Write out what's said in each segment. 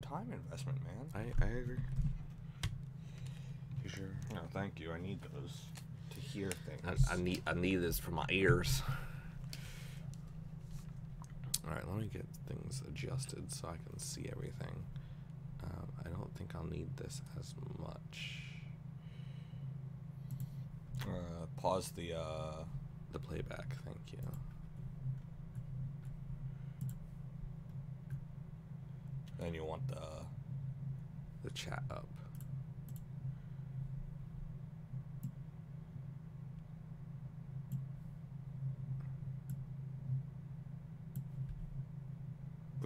time investment, man. I agree. You sure? No, thank you. I need those to hear things. I need this for my ears. All right, let me get things adjusted so I can see everything. I don't think I'll need this as much. Pause the playback. Thank you. And you want the chat up.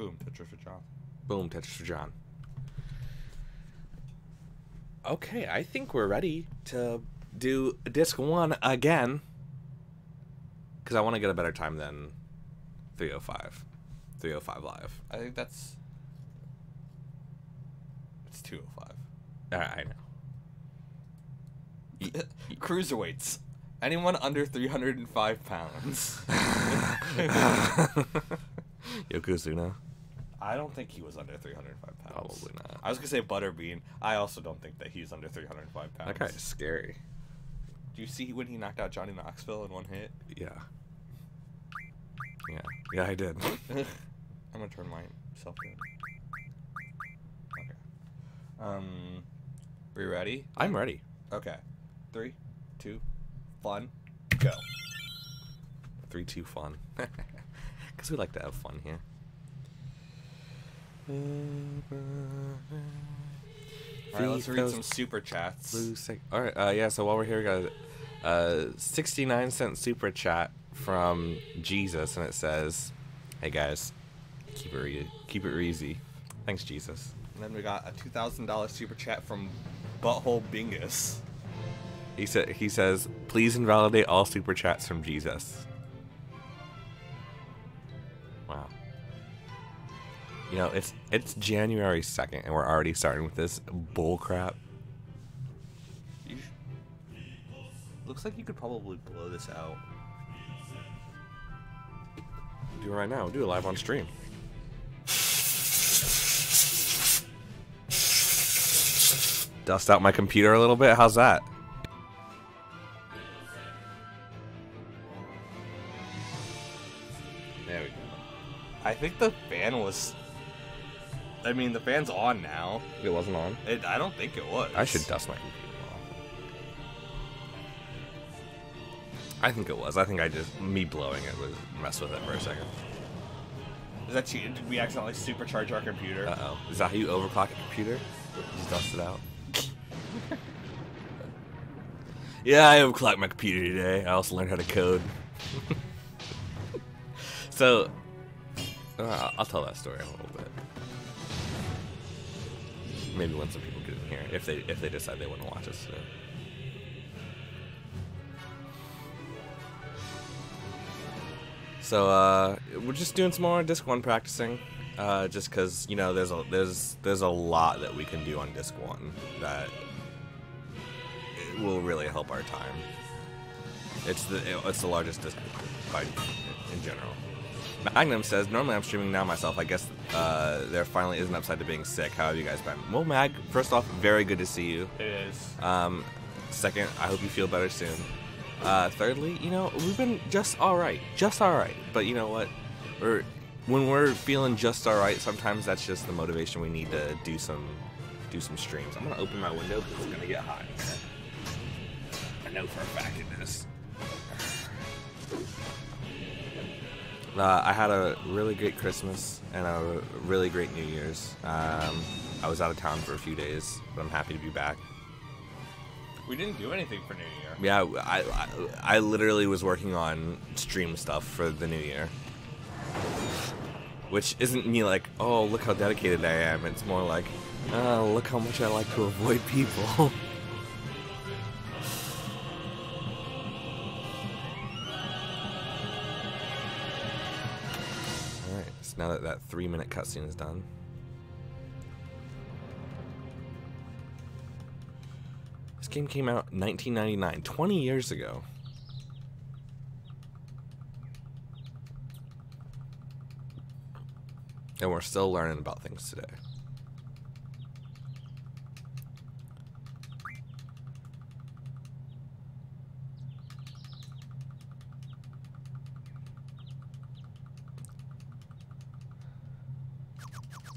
boom, Tetris for John. Boom, Tetris for John. Okay, I think we're ready to do disc 1 again. Because I want to get a better time than 305. 305 live. I think it's 205. I know. Cruiserweights. Anyone under 305 pounds. Yokozuna? I don't think he was under 305 pounds. Probably not. I was going to say Butterbean. I also don't think that he's under 305 pounds. That guy is scary. Do you see when he knocked out Johnny Knoxville in one hit? Yeah. Yeah, I did. I'm going to turn myself in. Okay. Are you ready? I'm ready. Okay. 3, 2, fun, go. 3, 2, fun. Because we like to have fun here. Alright, let's read some super chats. Alright, yeah, so while we're here, we got a 69-cent super chat from Jesus, and it says, "Hey guys, keep it easy. Thanks, Jesus." And then we got a $2,000 super chat from Butthole Bingus. He says, "Please invalidate all super chats from Jesus." Wow. You know, it's January 2nd, and we're already starting with this bull crap. Looks like you could probably blow this out. Do it right now. Do it live on stream. Dust out my computer a little bit. How's that? There we go. I think the fan was... I mean, the fan's on now. It wasn't on? I don't think it was. I should dust my computer off. I think it was. I think me blowing it was mess with it for a second. Is that cheating? Did we accidentally supercharge our computer? Uh-oh. Is that how you overclock a computer? Just dust it out? Yeah, I overclocked my computer today. I also learned how to code. So, I'll tell that story in a little bit. Maybe when some people get in here, if they decide they want to watch us. So we're just doing some more Disc 1 practicing, just because, you know, there's a lot that we can do on Disc 1 that it will really help our time. It's the largest disc in general. Magnum says, "Normally I'm streaming now myself. I guess there finally is an upside to being sick. How have you guys been?" Well, Mag, first off, very good to see you. It is. Second, I hope you feel better soon. Thirdly, you know, we've been just all right. But you know what? When we're feeling just all right, sometimes that's just the motivation we need to do some streams. I'm gonna open my window because it's gonna get hot. I know for a fact it is. I had a really great Christmas and a really great New Year's. I was out of town for a few days, but I'm happy to be back. We didn't do anything for New Year. Yeah, I literally was working on stream stuff for the New Year. Which isn't me like, oh, look how dedicated I am. It's more like, oh, look how much I like to avoid people. Now that that 3-minute cutscene is done. This game came out in 1999, 20 years ago. And we're still learning about things today.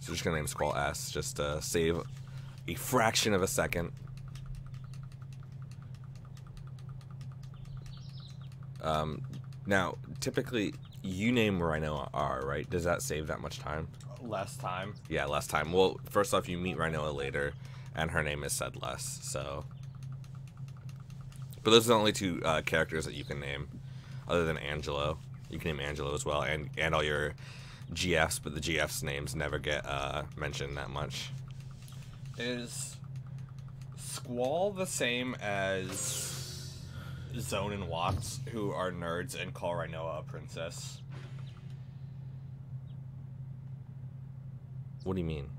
So we're just gonna name Squall S, just to save a fraction of a second. Now, typically, you name Rhino R, right? Does that save that much time? Less time. Yeah, less time. Well, first off, you meet Rhinoa later, and her name is said less, so... But those are the only two characters that you can name, other than Angelo. You can name Angelo as well, and all your GFs, but the GFs' names never get mentioned that much. Is Squall the same as Zone and Watts, who are nerds and call Rhinoa a princess? What do you mean?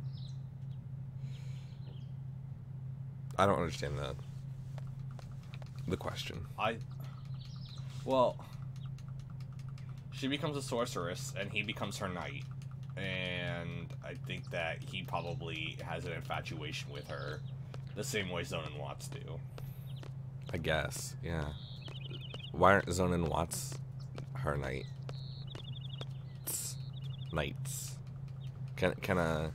I don't understand the question. Well, she becomes a sorceress and he becomes her knight, and I think that he probably has an infatuation with her the same way Zone and Watts do. I guess, yeah. Why aren't Zone and Watts her knight? Knights. Can a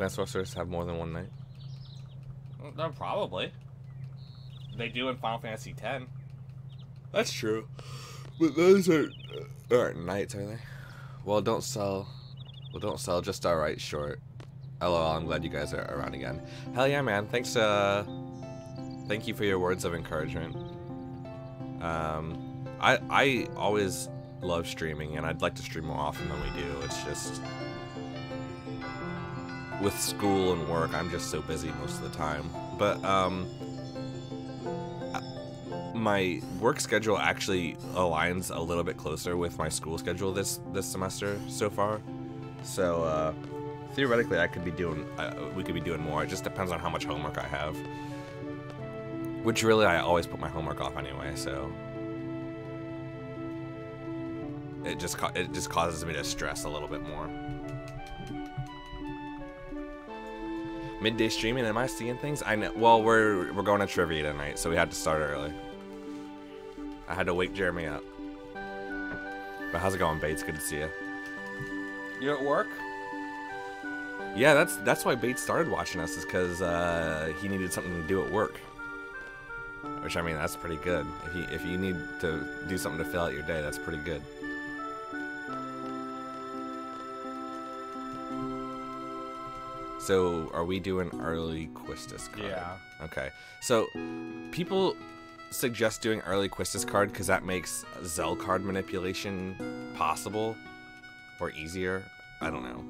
sorceress have more than one knight? No, probably. They do in Final Fantasy X. That's true. But those aren't knights, are they? Well, don't sell just alright short. LOL, I'm glad you guys are around again. Hell yeah, man. Thanks, thank you for your words of encouragement. I always love streaming, and I'd like to stream more often than we do. It's just... with school and work, I'm just so busy most of the time. But, my work schedule actually aligns a little bit closer with my school schedule this semester so far. So, theoretically, I could be doing, we could be doing more. It just depends on how much homework I have. Which really, I always put my homework off anyway, so... It just causes me to stress a little bit more. Midday streaming, am I seeing things? I know. Well, we're going to trivia tonight, so we had to start early. I had to wake Jeremy up. But how's it going, Bates? Good to see you. You at work? Yeah, that's why Bates started watching us, is because he needed something to do at work. Which, I mean, that's pretty good. If you need to do something to fill out your day, that's pretty good. So, are we doing early Quistis card? Yeah. Okay. So, people suggest doing early Quistis card because that makes Zell card manipulation possible or easier. I don't know.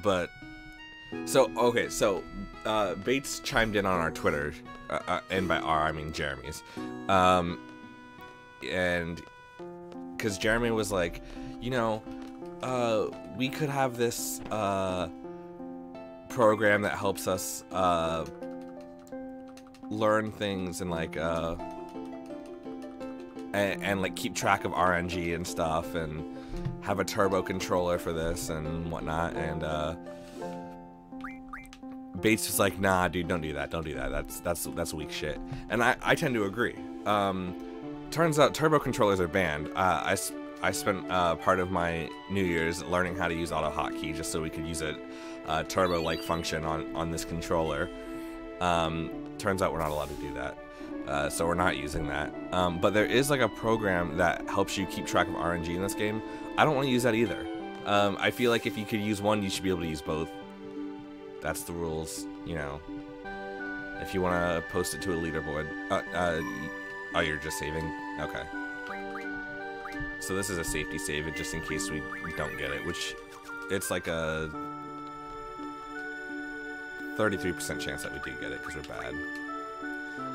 But so okay. So Bates chimed in on our Twitter, and by our I mean Jeremy's, and because Jeremy was like, you know, we could have this program that helps us learn things and like and like keep track of RNG and stuff, and have a turbo controller for this and whatnot. And Bates was like, nah, dude, don't do that, that's weak shit. And I tend to agree. Turns out turbo controllers are banned. I spent part of my New Year's learning how to use auto hotkey just so we could use a turbo-like function on this controller. Turns out we're not allowed to do that, so we're not using that. But there is like a program that helps you keep track of RNG in this game. I don't want to use that either. I feel like if you could use one, you should be able to use both. That's the rules, you know. If you want to post it to a leaderboard. Oh, you're just saving? Okay. So this is a safety save, just in case we don't get it, which it's like a 33% chance that we do get it because we're bad.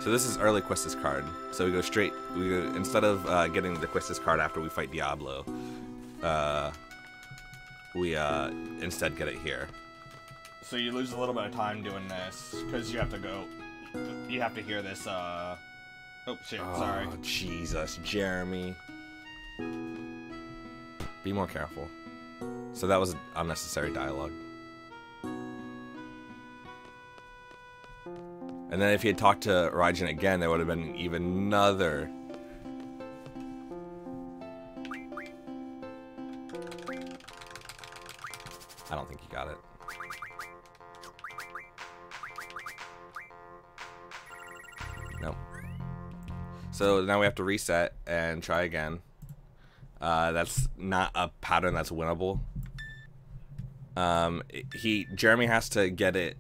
So this is early Quistis card. So we go straight. Instead of getting the Quistis card after we fight Diablo, we instead get it here. So you lose a little bit of time doing this because you have to go. You have to hear this. Oh shit! Sorry. Oh Jesus, Jeremy. Be more careful. So that was unnecessary dialogue. And then if he had talked to Raijin again, there would have been even another. I don't think he got So now we have to reset and try again. That's not a pattern that's winnable. Jeremy has to get it,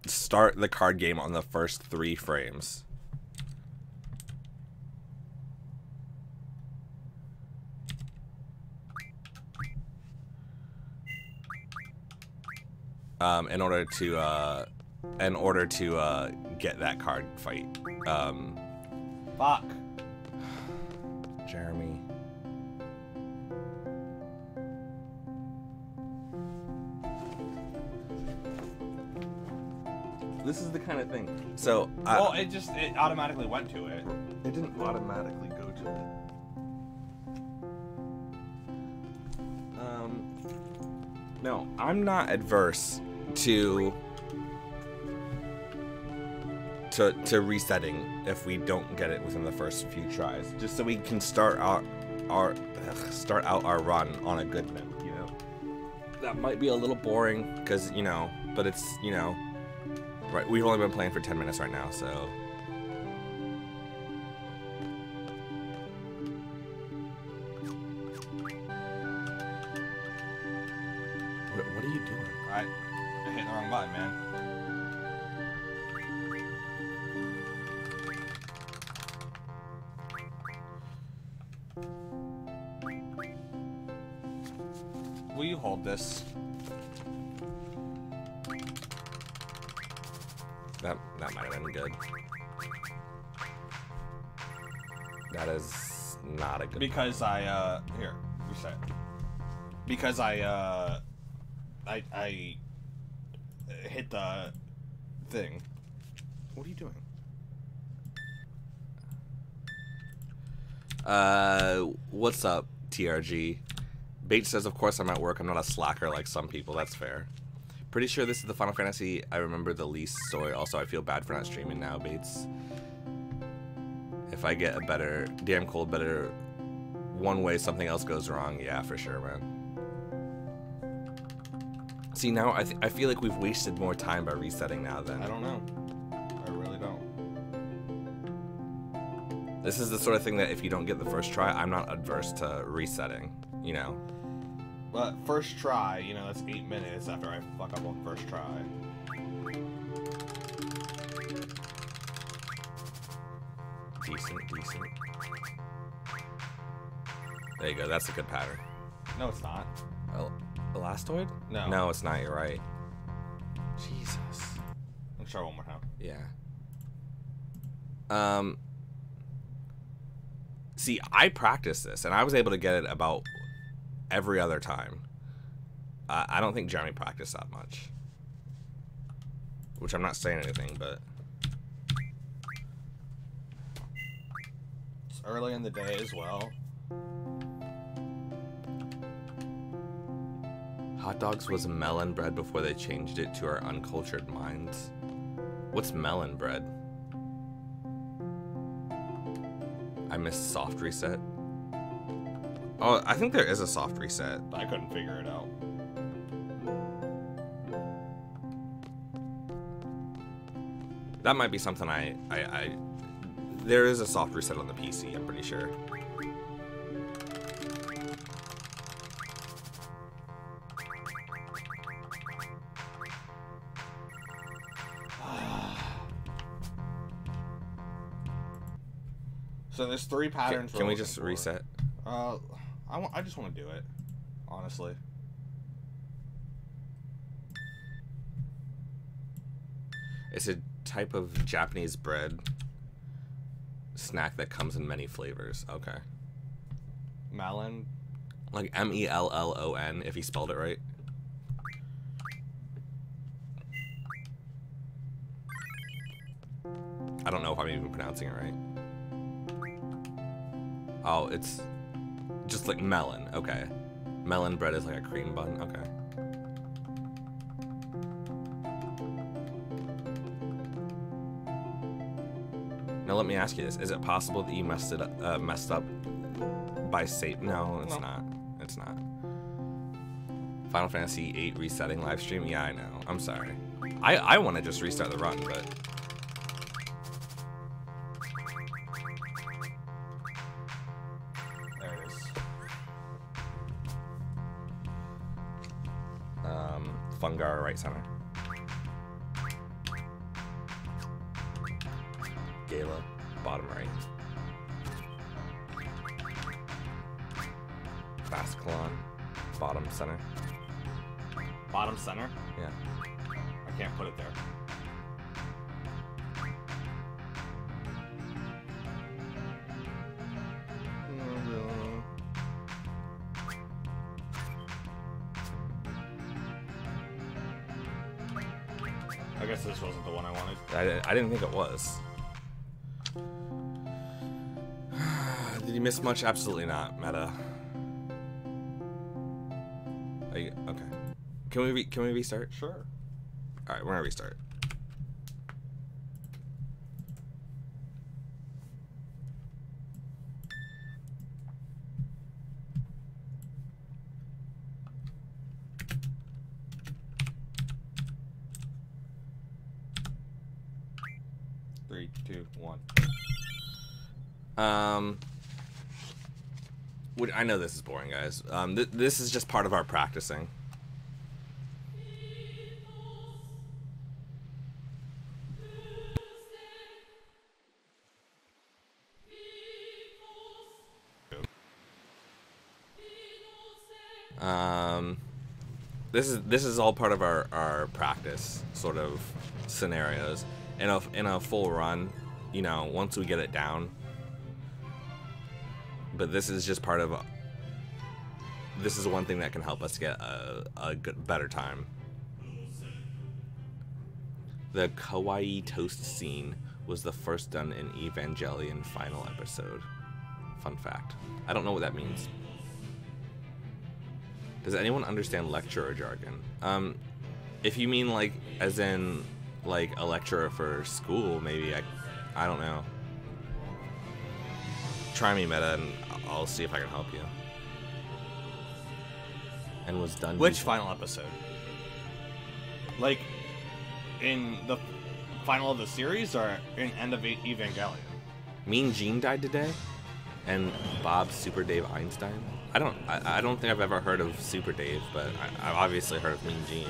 start the card game on the first 3 frames. In order to get that card fight. Fuck. Jeremy. This is the kind of thing. So, well, it automatically went to it. It didn't automatically go to it. No, I'm not adverse to resetting if we don't get it within the first few tries, just so we can start out our run on a good note. You know, that might be a little boring because but it's right. We've only been playing for 10 minutes right now, so. What are you doing? I hit the wrong button, man. Will you hold this? That might have been good. That is not a good. Because here, reset. Because I hit the thing. What are you doing? What's up, TRG? Bates says, of course I'm at work. I'm not a slacker like some people. That's fair. Pretty sure this is the Final Fantasy I remember the least story. Also, I feel bad for not streaming now, Bates. If I get a better, damn cold, better one way something else goes wrong, yeah, for sure, man. See, now I feel like we've wasted more time by resetting now then. I don't know. I really don't. This is the sort of thing that if you don't get the first try, I'm not adverse to resetting, you know. But first try, that's 8 minutes after I fuck up on first try. Decent. There you go, that's a good pattern. No, it's not. Oh, Elastoid? No. No, it's not, you're right. Jesus. Let's try one more time. Yeah. See, I practiced this, and I was able to get it about every other time. I don't think Jeremy practiced that much. Which I'm not saying anything, but... It's early in the day as well. Hot dogs was melon bread before they changed it to our uncultured minds. What's melon bread? I missed soft reset. Oh, I think there is a soft reset. I couldn't figure it out. That might be something there is a soft reset on the PC, I'm pretty sure. So there's 3 patterns. Can we just reset? I just want to do it, honestly. It's a type of Japanese bread snack that comes in many flavors. Okay. Melon? Like M-E-L-L-O-N, if he spelled it right. I don't know if I'm even pronouncing it right. Oh, it's just like melon. Okay. Melon bread is like a cream bun. Okay. Now let me ask you this: is it possible that you messed up by Satan? No, it's not. It's not. Final Fantasy VIII resetting live stream. Yeah, I know. I'm sorry. I want to just restart the run, but right center. Gala, bottom right. Fast Colon, bottom center. Bottom center? Yeah. I can't put it there. I guess this wasn't the one I wanted. I didn't think it was. Did you miss much? Absolutely not, Meta. Are you, okay. Can we restart? Sure. All right, we're gonna restart. Three, two, one. I know this is boring, guys. This is just part of our practicing. This is all part of our practice sort of scenarios. In a full run, you know, once we get it down. But this is just part of this is one thing that can help us get a better time. The kawaii toast scene was the first done in Evangelion final episode. Fun fact. I don't know what that means. Does anyone understand lecturer jargon? If you mean like as in like a lecturer for school, maybe I don't know. Try me, Meta, and I'll see if I can help you. And was done. Which final episode? Like, in the final of the series or in end of Evangelion? Mean Gene died today, and Bob Super Dave Einstein. I don't think I've ever heard of Super Dave, but I've obviously heard of Mean Gene.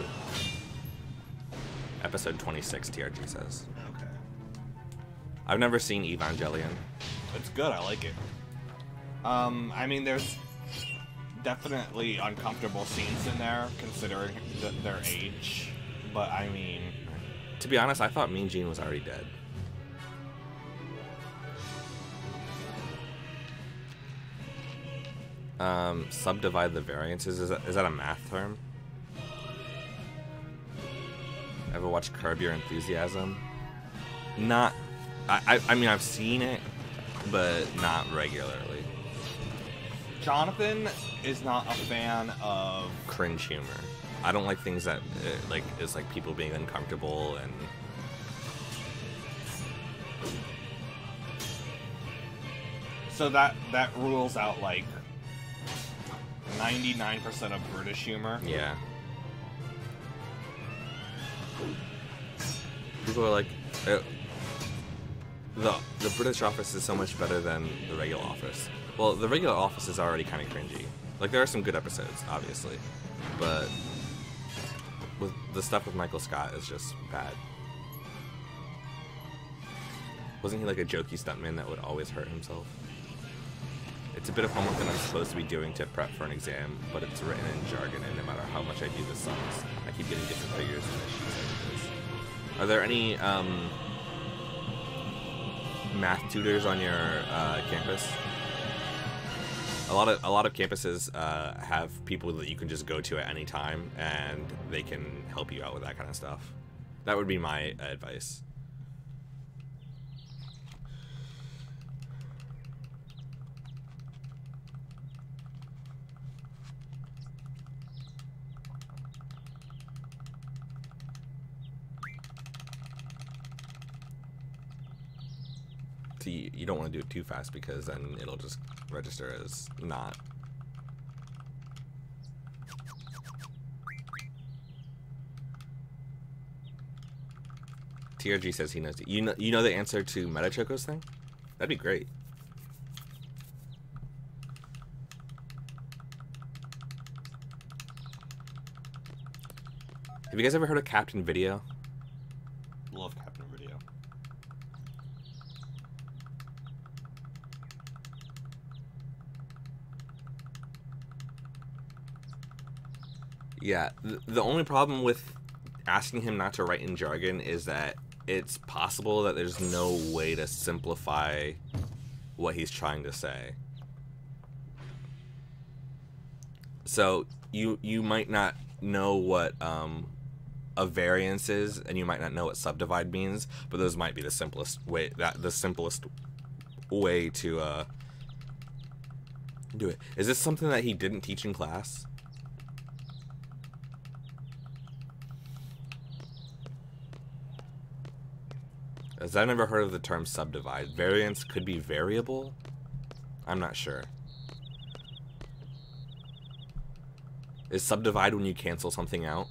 Episode 26, TRG says. Okay. I've never seen Evangelion. It's good. I like it. I mean, there's definitely uncomfortable scenes in there, considering their age. But I mean, to be honest, I thought Mean Gene was already dead. Subdivide the variances. Is that a math term? Ever watch Curb Your Enthusiasm? Not. I mean, I've seen it, but not regularly. Jonathan is not a fan of cringe humor. I don't like things that it's like people being uncomfortable and. So that rules out like 99% of British humor. Yeah. People are like, the British Office is so much better than the regular Office. Well, the regular Office is already kind of cringy. Like, there are some good episodes, obviously, but with the stuff with Michael Scott is just bad. Wasn't he like a jokey stuntman that would always hurt himself? It's a bit of homework that I'm supposed to be doing to prep for an exam, but it's written in jargon, and no matter how much I do, this sucks. I keep getting different figures and issues as it is. Are there any math tutors on your campus? A lot of campuses have people that you can just go to at any time, and they can help you out with that kind of stuff. That would be my advice. You don't want to do it too fast because then it'll just register as not. TRG says he knows. You know the answer to Metachoco's thing? That'd be great. Have you guys ever heard of Captain Video? Love Captain Video. Yeah, the only problem with asking him not to write in jargon is that it's possible that there's no way to simplify what he's trying to say. So you might not know what a variance is, and you might not know what subdivide means, but those might be the simplest way to do it. Is this something that he didn't teach in class? As I've never heard of the term subdivide. Variance could be variable? I'm not sure. Is subdivide when you cancel something out?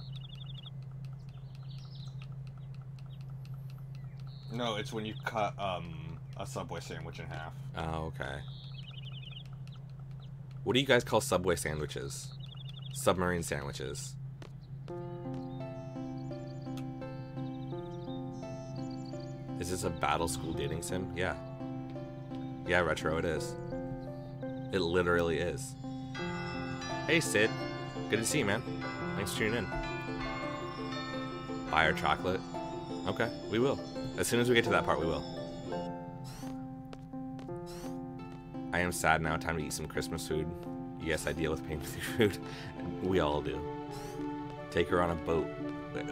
No, it's when you cut a Subway sandwich in half. Oh, okay. What do you guys call Subway sandwiches? Submarine sandwiches. Is this a battle school dating sim? Yeah. Yeah, Retro, it is. It literally is. Hey, Sid. Good to see you, man. Thanks for tuning in. Buy our chocolate. Okay, we will. As soon as we get to that part, we will. I am sad now. Time to eat some Christmas food. Yes, I deal with pain with your food. We all do. Take her on a boat.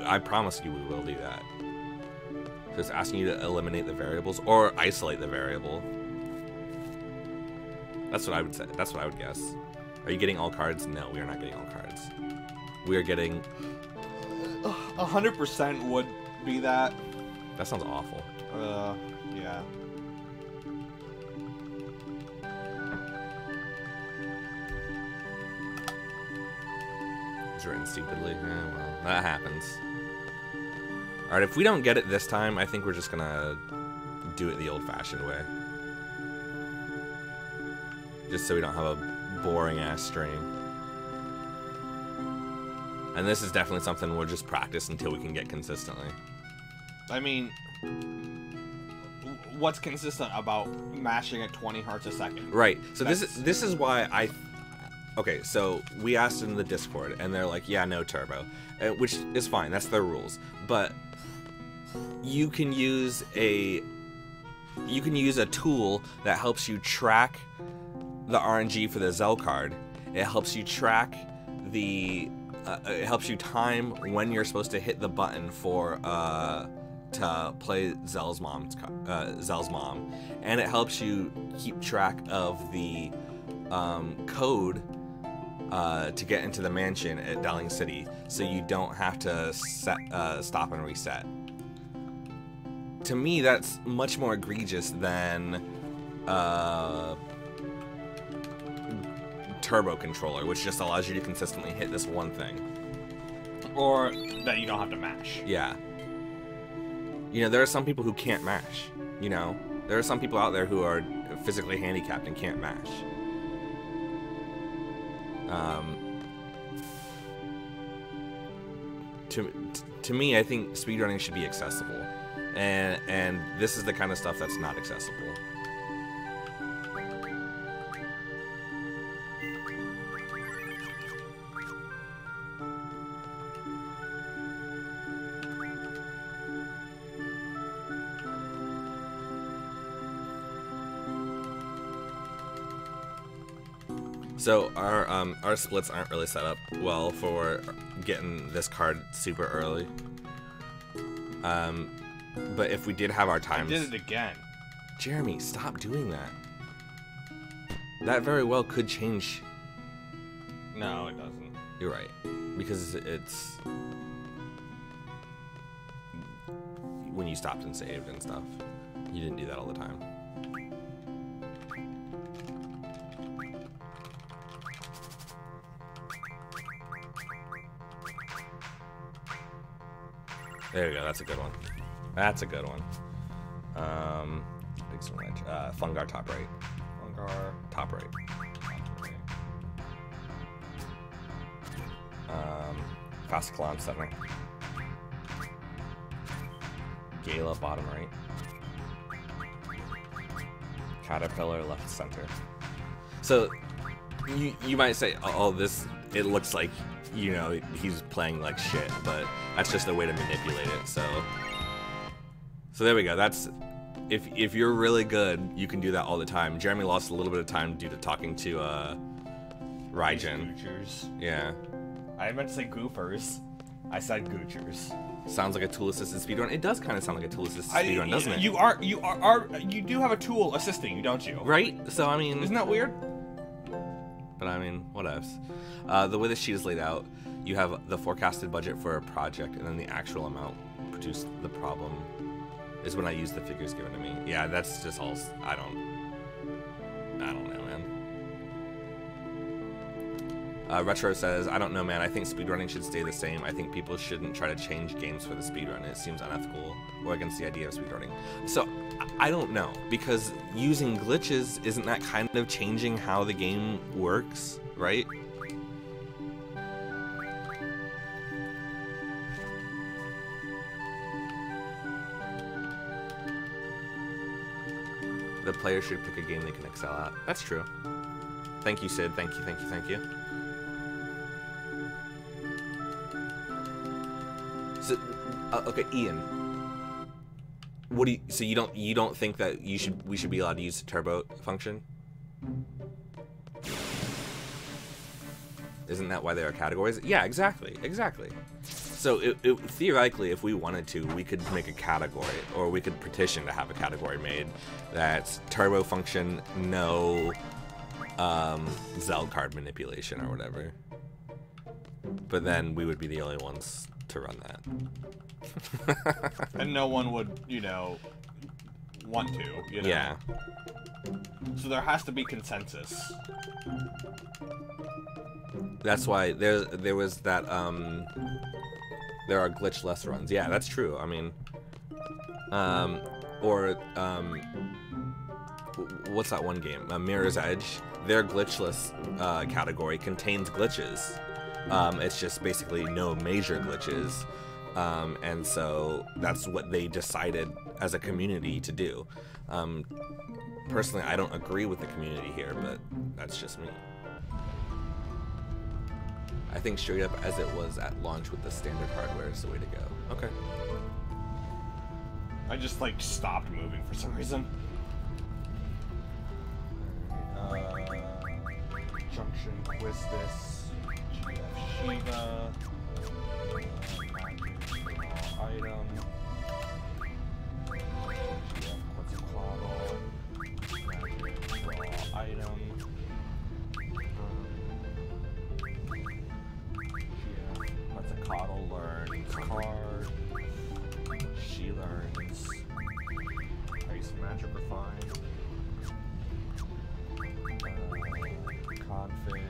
I promise you we will do that. So it's asking you to eliminate the variables or isolate the variable. That's what I would say. That's what I would guess. Are you getting all cards? No, we are not getting all cards. We are getting... 100% would be that. That sounds awful. Yeah. It's written stupidly. Well, that happens. Alright, if we don't get it this time, I think we're just gonna do it the old-fashioned way. Just so we don't have a boring-ass stream. And this is definitely something we'll just practice until we can get consistently. I mean, what's consistent about mashing at 20 hearts a second? Right. So this is why I... Okay, so we asked in the Discord, and they're like, yeah, no turbo. Which is fine, that's their rules. But you can use a tool that helps you track the RNG for the Zell card. It helps you track the... it helps you time when you're supposed to hit the button for to play Zell's mom, and it helps you keep track of the code to get into the mansion at Dowling City, so you don't have to stop and reset. To me, that's much more egregious than Turbo Controller, which just allows you to consistently hit this one thing. Or that you don't have to mash. Yeah. You know, there are some people who can't mash. You know, there are some people out there who are physically handicapped and can't mash. To me, I think speedrunning should be accessible, and this is the kind of stuff that's not accessible. So our splits aren't really set up well for getting this card super early. But if we did have our times... I did it again. Jeremy, stop doing that. That very well could change. No, it doesn't. You're right. Because it's... when you stopped and saved and stuff. You didn't do that all the time. There we go, that's a good one. That's a good one. Big swing wedge. Fungar top right. Fungar top right. Fast Kalon center. Gala, bottom right. Caterpillar, left center. So, you might say, oh, this, it looks like, you know, he's playing like shit, but that's just a way to manipulate it, so there we go. That's, if you're really good, you can do that all the time. Jeremy lost a little bit of time due to talking to, Raijin. Goochers. Yeah. I meant to say goofers. I said goochers. Sounds like a tool-assisted speedrun. It does kind of sound like a tool-assisted speedrun, doesn't it? You do have a tool assisting you, don't you? Right? So, I mean... Isn't that weird? But, I mean, what else? The way the sheet is laid out, you have the forecasted budget for a project, and then the actual amount produced the problem is when I use the figures given to me. Yeah, that's just all... I don't know, man. Retro says, I don't know, man. I think speedrunning should stay the same. I think people shouldn't try to change games for the speedrun. It seems unethical or against the idea of speedrunning. So, I don't know, because using glitches, isn't that kind of changing how the game works, right? The player should pick a game they can excel at. That's true. Thank you, Sid. Thank you, thank you, thank you. So, okay, Ian. What do you? So you don't think that we should be allowed to use the turbo function? Isn't that why there are categories? Yeah, exactly. So theoretically, if we wanted to, we could make a category, or we could petition to have a category made that's turbo function, no Zell card manipulation or whatever. But then we would be the only ones to run that. And no one would, you know, want to, you know? Yeah. So there has to be consensus. That's why there was that, there are glitchless runs. Yeah, that's true. I mean, what's that one game? Mirror's Edge. Their glitchless category contains glitches. It's just basically no major glitches. And so that's what they decided as a community to do. Personally, I don't agree with the community here, but that's just me. I think straight up as it was at launch with the standard hardware is the way to go. Okay. I just, like, stopped moving for some reason. Junction, Quistis, GF Shiva, item, GF Quetzalcoatl, item, Quetzalcoatl learns card, she learns ice magic refine, config,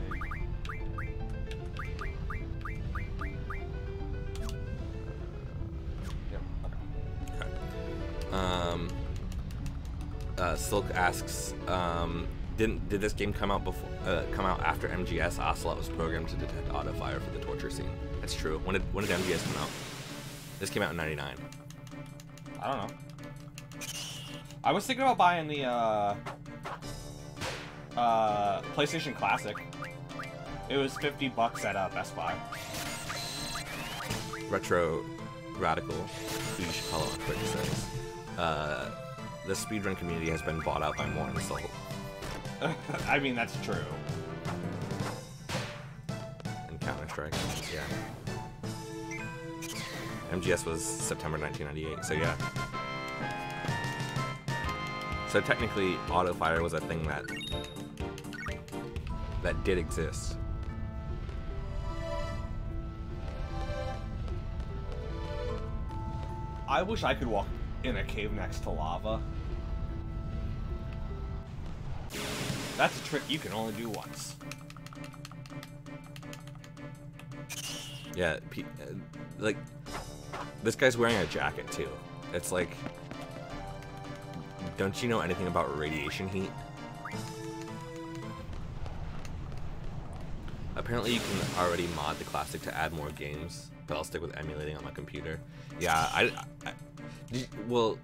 Silk asks, did this game come out after MGS? Ocelot was programmed to detect auto fire for the torture scene. That's true. When did MGS come out? This came out in '99. I don't know. I was thinking about buying the PlayStation Classic. It was $50 at Best Buy. Retro Radical Fish Hollow on Twitch says, the speedrun community has been bought out by more insult. I mean, that's true. And Counter-Strike, yeah. MGS was September 1998, so yeah. So technically, auto fire was a thing that did exist. I wish I could walk in a cave next to lava. That's a trick you can only do once. Yeah, like, this guy's wearing a jacket too. It's like, don't you know anything about radiation heat? Apparently you can already mod the Classic to add more games, but I'll stick with emulating on my computer. Yeah, Well,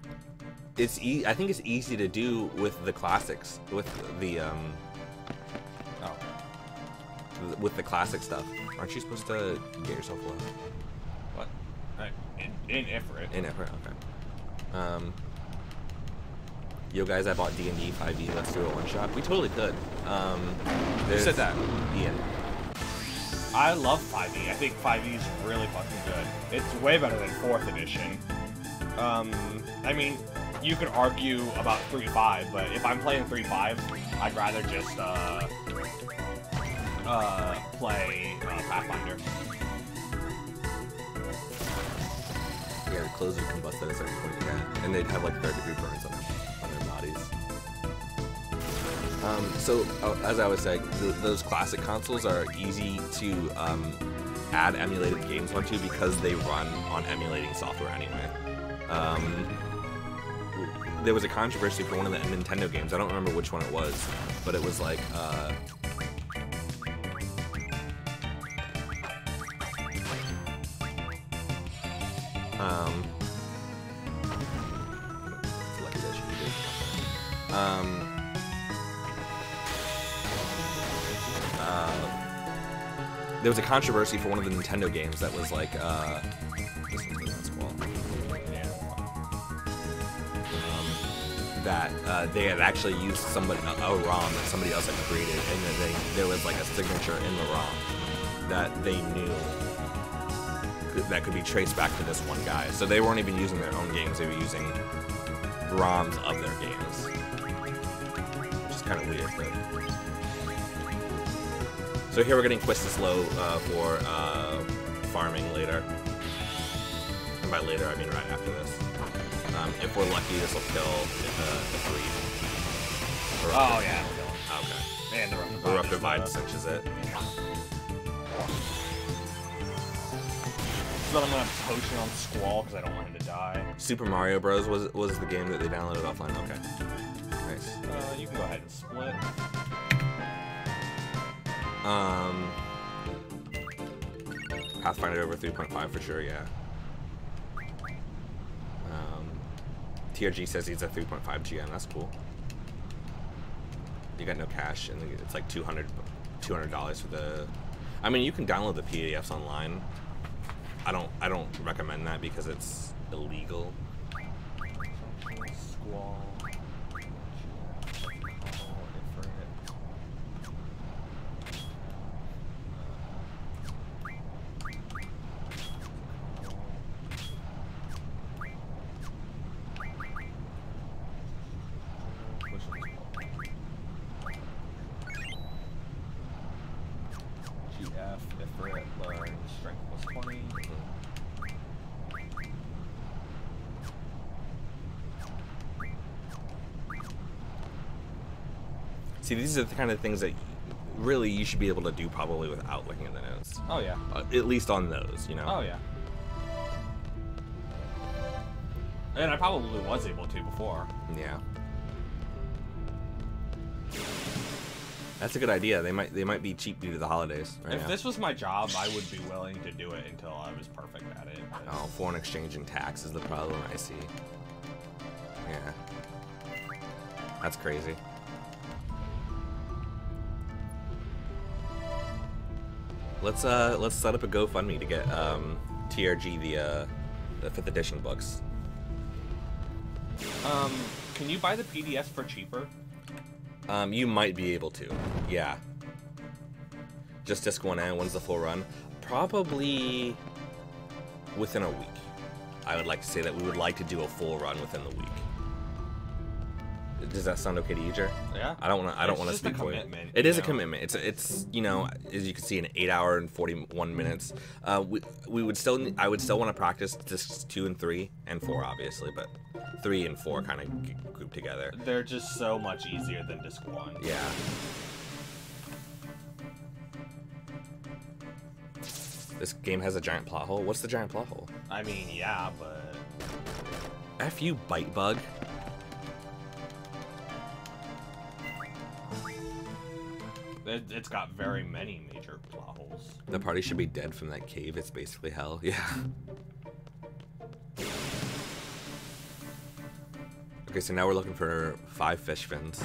I think it's easy to do with the classics, with the with the classic stuff. Aren't you supposed to get yourself low? What? In Ifrit. In Ifrit, okay. Yo guys, I bought D&D 5e. Let's do a one shot. We totally could. Who said that? Ian. I love 5e. I think 5e is really fucking good. It's way better than 4th edition. I mean, you could argue about 3.5, but if I'm playing 3.5, I'd rather just play Pathfinder. Yeah, the clothes would combust at a certain point, yeah. And they'd have like 3rd-degree burns on their bodies. So, as I was saying, those classic consoles are easy to add emulated games onto because they run on emulating software anyway. There was a controversy for one of the Nintendo games. I don't remember which one it was, but it was like, it's lucky that she did. There was a controversy for one of the Nintendo games that was like, this one's going on squall. That they had actually used a ROM that somebody else had created, and that there was like a signature in the ROM that they knew that could be traced back to this one guy. So they weren't even using their own games; they were using ROMs of their games, which is kind of weird. But... So here we're getting Quistis low for farming later, and by later I mean right after this. If we're lucky, this will kill the 3. Oh yeah, it'll kill him. Okay. And the Eruptive Vine cinches it. Yeah. But I'm gonna potion on Squall because I don't want him to die. Super Mario Bros. was the game that they downloaded offline. Okay. Nice. You can go ahead and split. Pathfinder over 3.5 for sure, yeah. TRG says he's a 3.5 GM, that's cool. You got no cash, and it's like $200 for the... I mean, you can download the PDFs online. I don't recommend that because it's illegal. Squall. See, these are the kind of things that really you should be able to do probably without looking at the notes. Oh, yeah. At least on those, you know? Oh, yeah. And I probably was able to before. Yeah. That's a good idea. They might be cheap due to the holidays. Right If now. this was my job, I would be willing to do it until I was perfect at it. But... Oh, foreign exchange and tax is the problem, I see. Yeah. That's crazy. Let's set up a GoFundMe to get TRG the 5th edition books. Can you buy the PDFs for cheaper? You might be able to. Yeah. Just disc 1 and when's the full run? Probably within a week. I would like to say that we would like to do a full run within the week. Does that sound okay to you, Jer? Yeah. I don't want to speak for you. It is a commitment. It's you know, as you can see, an 8 hour and 41 minutes. I would still want to practice discs 2 and 3 and 4 obviously, but 3 and 4 kind of group together. They're just so much easier than disc 1. Yeah. This game has a giant plot hole. What's the giant plot hole? I mean, yeah, but... F you, bite bug. It's got very many major plot holes. The party should be dead from that cave. It's basically hell. Yeah. Okay, so now we're looking for 5 fish fins.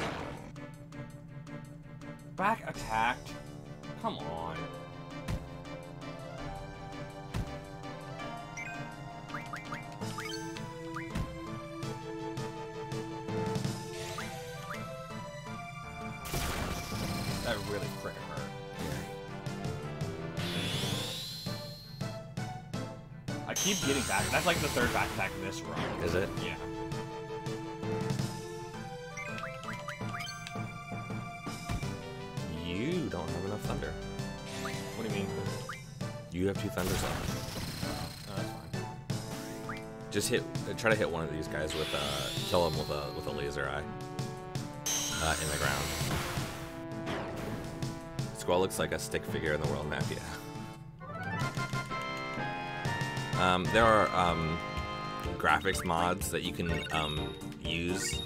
Back attacked? Come on. That really freaking hurt. I keep getting back. That's like the 3rd back attack this run. Is it? Yeah. You don't have enough thunder. What do you mean? You have 2 thunders left. Oh, that's fine. Just try to hit one of these guys with kill him with a laser eye in the ground. Squall looks like a stick figure in the world map, yeah. There are graphics mods that you can use.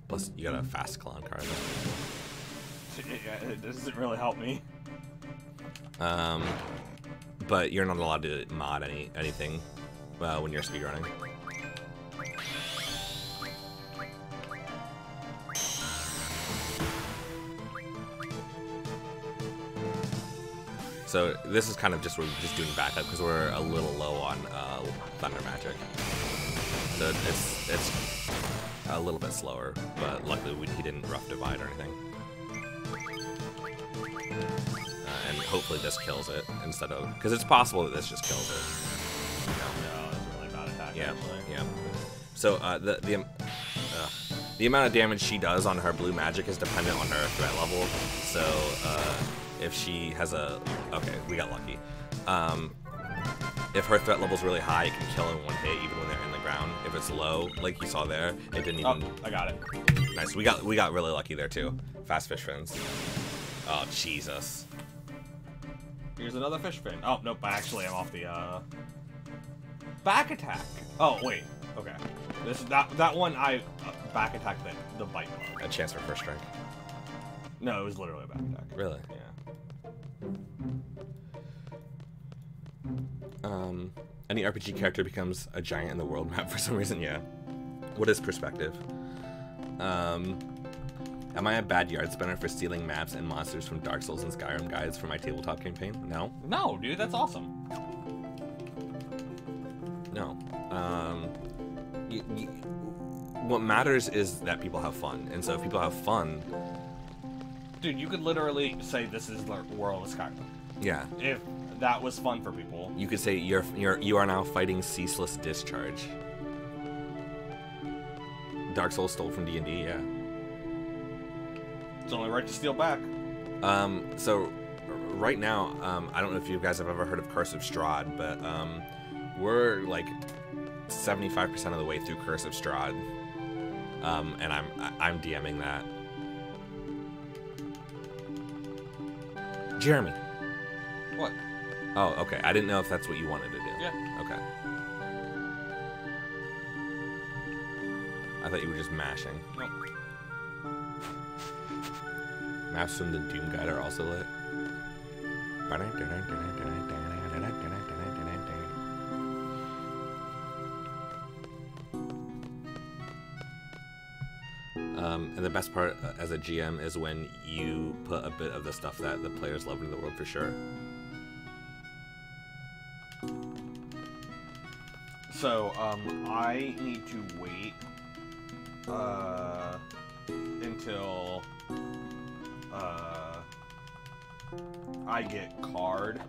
Plus, you got a fast clown card. It doesn't really help me. But you're not allowed to mod anything when you're speedrunning. So this is kind of we're just doing backup because we're a little low on thunder magic. So it's a little bit slower, but luckily he didn't rough divide or anything. And hopefully this kills it instead of, because it's possible that this just kills it. No, that's a really bad attack. Yeah, actually. yeah. So the amount of damage she does on her blue magic is dependent on her threat level. So if she has okay, we got lucky. If her threat level's really high, it can kill in one hit even when they're in the ground. If it's low, like you saw there, it didn't even. Oh, I got it. Nice. We got really lucky there too. Fast fish fins. Oh Jesus. Here's another fish fin. Oh nope, actually I'm off the back attack. Oh wait, okay. That one I back attacked the bite bug. A chance for first strike. No, it was literally a back attack. Really? Yeah. Any RPG character becomes a giant in the world map for some reason, yeah. What is perspective? Am I a bad yard spinner for stealing maps and monsters from Dark Souls and Skyrim guides for my tabletop campaign? No. No, dude, that's awesome. No. What matters is that people have fun, and so if people have fun... Dude, you could literally say this is the world of Skyrim. Yeah. If that was fun for people. You could say you are now fighting ceaseless discharge. Dark Souls stole from D&D, yeah. It's only right to steal back. So right now, I don't know if you guys have ever heard of Curse of Strahd, but we're like 75% of the way through Curse of Strahd, and I'm DMing that. Jeremy. What? Oh, okay. I didn't know if that's what you wanted to do. Yeah. Okay. I thought you were just mashing. Nope. Maps from the Doom Guide are also lit. And the best part as a GM is when you put a bit of the stuff that the players love in the world for sure. So, I need to wait until I get card.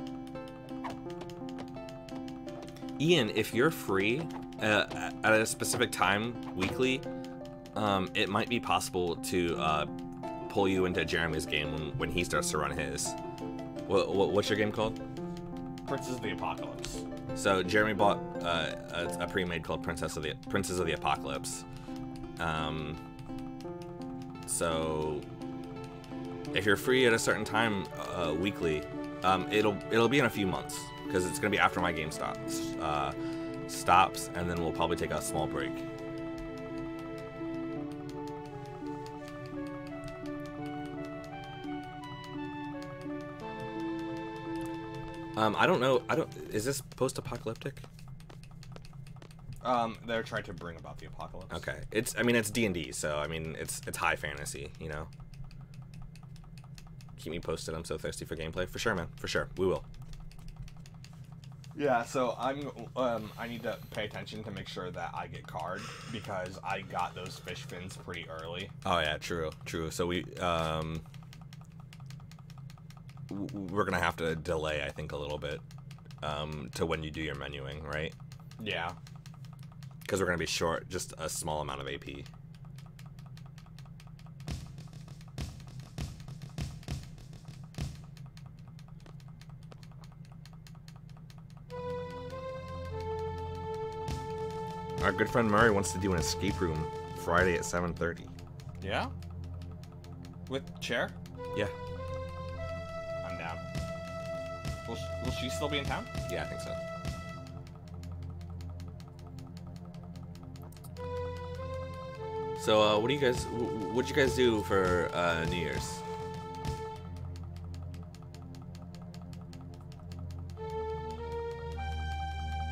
Ian, if you're free at a specific time weekly, it might be possible to pull you into Jeremy's game when he starts to run his. What's your game called? Princes of the Apocalypse. So Jeremy bought a pre-made called Princes of the Apocalypse. So if you're free at a certain time weekly, it'll be in a few months because it's gonna be after my game stops, and then we'll probably take a small break. I don't know. Is this post-apocalyptic? They're trying to bring about the apocalypse. Okay. I mean, it's D&D, so, I mean, it's high fantasy, you know? Keep me posted. I'm so thirsty for gameplay. For sure, man. For sure. We will. Yeah, so I need to pay attention to make sure that I get card, because I got those fish fins pretty early. Oh, yeah, true. So we're gonna have to delay, I think, a little bit, to when you do your menuing, right? Yeah. Because we're gonna be short just a small amount of AP. Our good friend Murray wants to do an escape room Friday at 7:30. Yeah? With chair? Yeah. I'm down. Will she still be in town? Yeah, I think so. So, what'd you guys do for New Year's?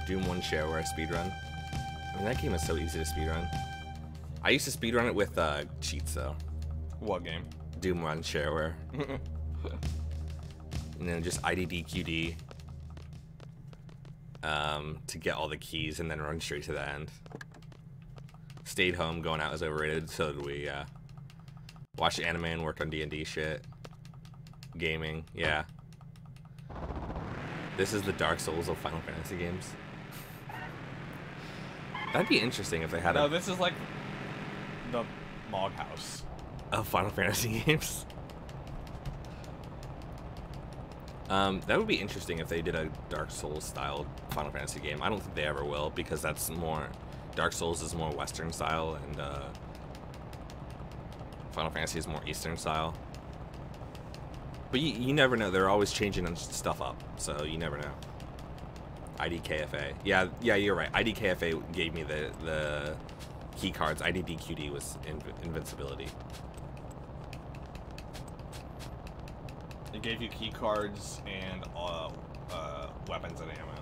Doom 1 shareware speedrun. I mean, that game is so easy to speedrun. I used to speedrun it with cheats, though. What game? Doom 1 shareware. And then just IDDQD to get all the keys and then run straight to the end. Stayed home, going out is overrated, so did we. Watched anime and worked on D&D shit. Gaming, yeah. This is the Dark Souls of Final Fantasy games. That'd be interesting if they had No, this is like the Mog House of Final Fantasy games. That would be interesting if they did a Dark Souls style Final Fantasy game. I don't think they ever will, because that's more... Dark Souls is more Western style, and Final Fantasy is more Eastern style. But you never know. They're always changing stuff up, so you never know. IDKFA. Yeah, you're right. IDKFA gave me the key cards. IDDQD was invincibility. It gave you key cards and weapons and ammo.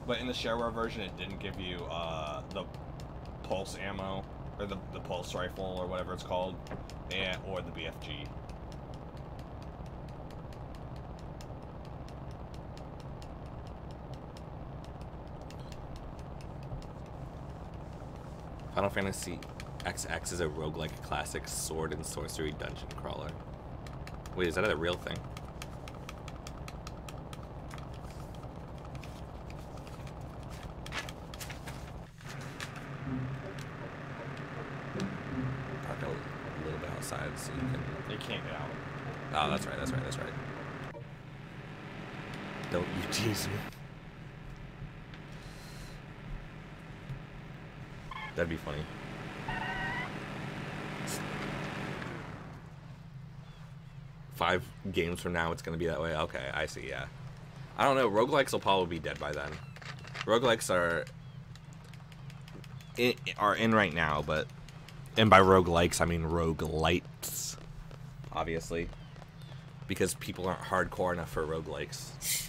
But in the shareware version, it didn't give you the pulse ammo, or the pulse rifle, or whatever it's called, or the BFG. Final Fantasy XX is a roguelike classic sword and sorcery dungeon crawler. Wait, is that a real thing? Park a little bit outside so you can... You can't get out. Oh, that's right. Don't you tease me. That'd be funny. Five games from now, it's gonna be that way. Okay, I see. Yeah, I don't know. Roguelikes will probably be dead by then. Roguelikes are in right now, and by roguelikes I mean roguelites, obviously, because people aren't hardcore enough for roguelikes.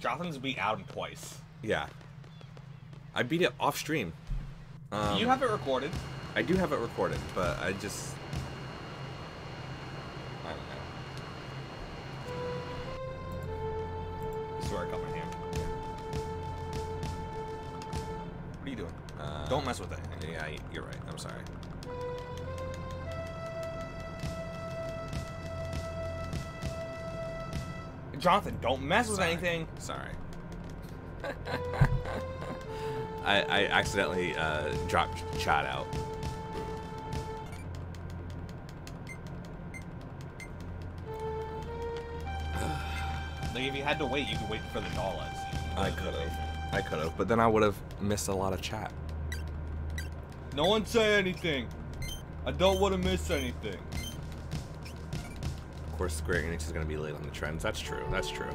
Jonathan's beat Adam twice. Yeah. I beat it off stream. You have it recorded. I do have it recorded, but I don't know. I swear I cut my hand. What are you doing? Don't mess with it. Yeah, you're right. I'm sorry. Jonathan, don't mess with anything. Sorry. I accidentally dropped chat out. Like, if you had to wait, you could wait for the dollars. I could have, but then I would have missed a lot of chat. No one say anything. I don't want to miss anything. Of course, Square Enix is going to be late on the trends. That's true. That's true.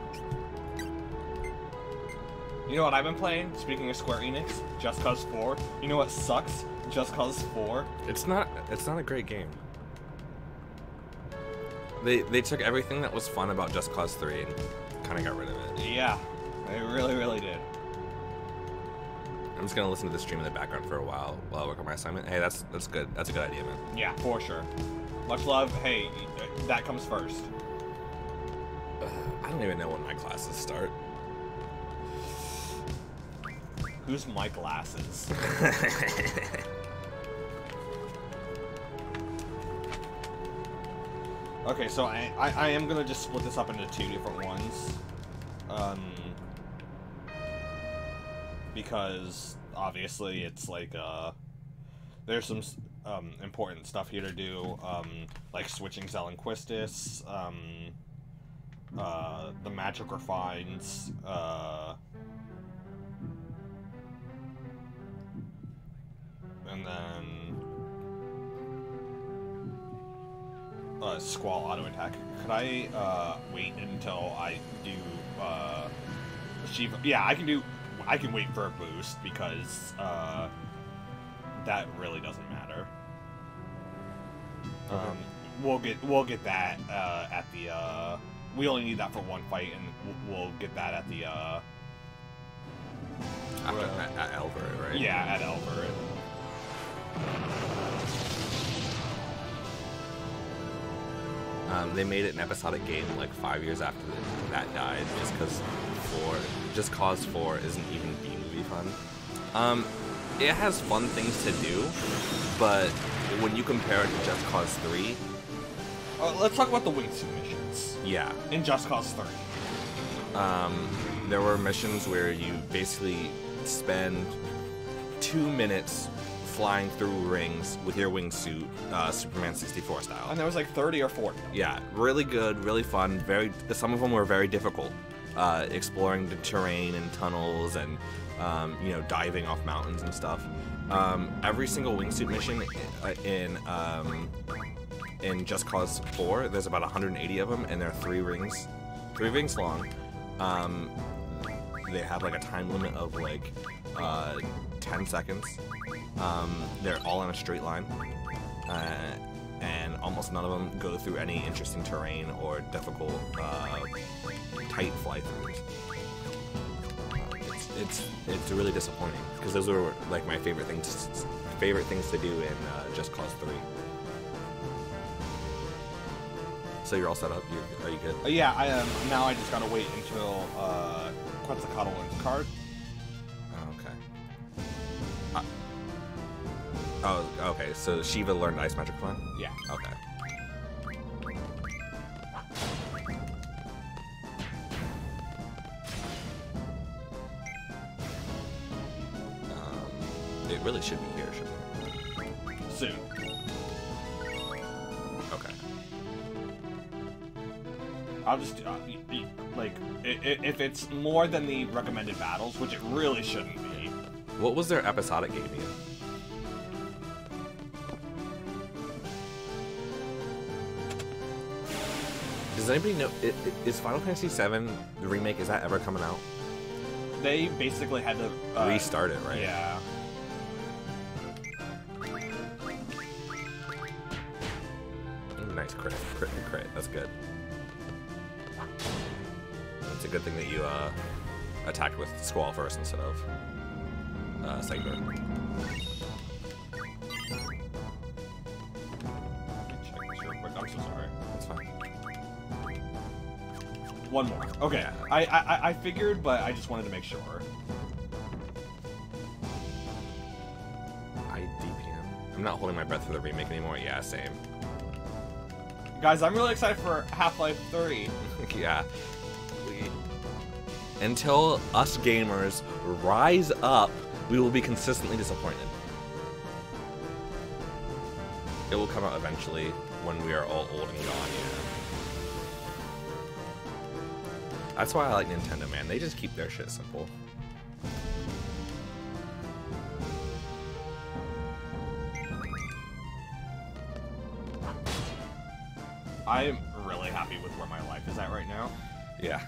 You know what I've been playing? Speaking of Square Enix, Just Cause 4. You know what sucks? Just Cause 4. It's not a great game. They took everything that was fun about Just Cause 3 and kind of got rid of it. Yeah, they really, really did. I'm just gonna listen to the stream in the background for a while I work on my assignment. Hey, that's good. That's a good idea, man. Yeah, for sure. Much love. Hey, that comes first. I don't even know when my classes start. Who's my glasses? Okay, so I am gonna just split this up into 2 different ones. Because obviously it's like there's some important stuff here to do, like switching Zell and Quistis, the magic refines, and then Squall auto attack. Could I wait until I do Shiva? Yeah, I can wait for a boost because that really doesn't matter. We'll get that at the we only need that for one fight, and we'll get that at the at Elver, right? Yeah, at Elver. They made it an episodic game like 5 years after that died, just cause 4 isn't even B-movie fun. It has fun things to do, but when you compare it to Just Cause 3... let's talk about the wingsuit missions. Yeah. In Just Cause 3. There were missions where you basically spend 2 minutes flying through rings with your wingsuit, Superman 64 style. And there was like 30 or 40. Yeah, really good, really fun. Some of them were very difficult. Exploring the terrain and tunnels and diving off mountains and stuff. Every single wingsuit mission in Just Cause 4, there's about 180 of them, and they're 3 rings long. They have like a time limit of like 10 seconds. They're all in a straight line, and almost none of them go through any interesting terrain or difficult tight fly-throughs. It's really disappointing because those were like my favorite things to do in Just Cause 3. So you're all set up? Are you good? Yeah, I am. Now I just gotta wait until Quetzalcoatl wins card. Oh, okay. So Shiva learned Ice Magic Fun? Yeah. Okay. It really should be here, shouldn't it? Soon. Okay. I'll just like if it's more than the recommended battles, which it really shouldn't be. What was their episodic game again? Does anybody know? Is Final Fantasy VII the remake? Is that ever coming out? They basically had to restart it, right? Yeah. Nice crit. That's good. It's a good thing that you attacked with Squall first instead of Saber. Check this real quick. I'm so sorry. That's fine. One more. Okay. Yeah. I figured, but I just wanted to make sure. DPM. I'm not holding my breath for the remake anymore. Yeah, same. Guys, I'm really excited for Half-Life 3. Yeah. Until us gamers rise up, we will be consistently disappointed. It will come out eventually when we are all old and gone, yeah. That's why I like Nintendo, man. They just keep their shit simple. I'm really happy with where my life is at right now. Yeah.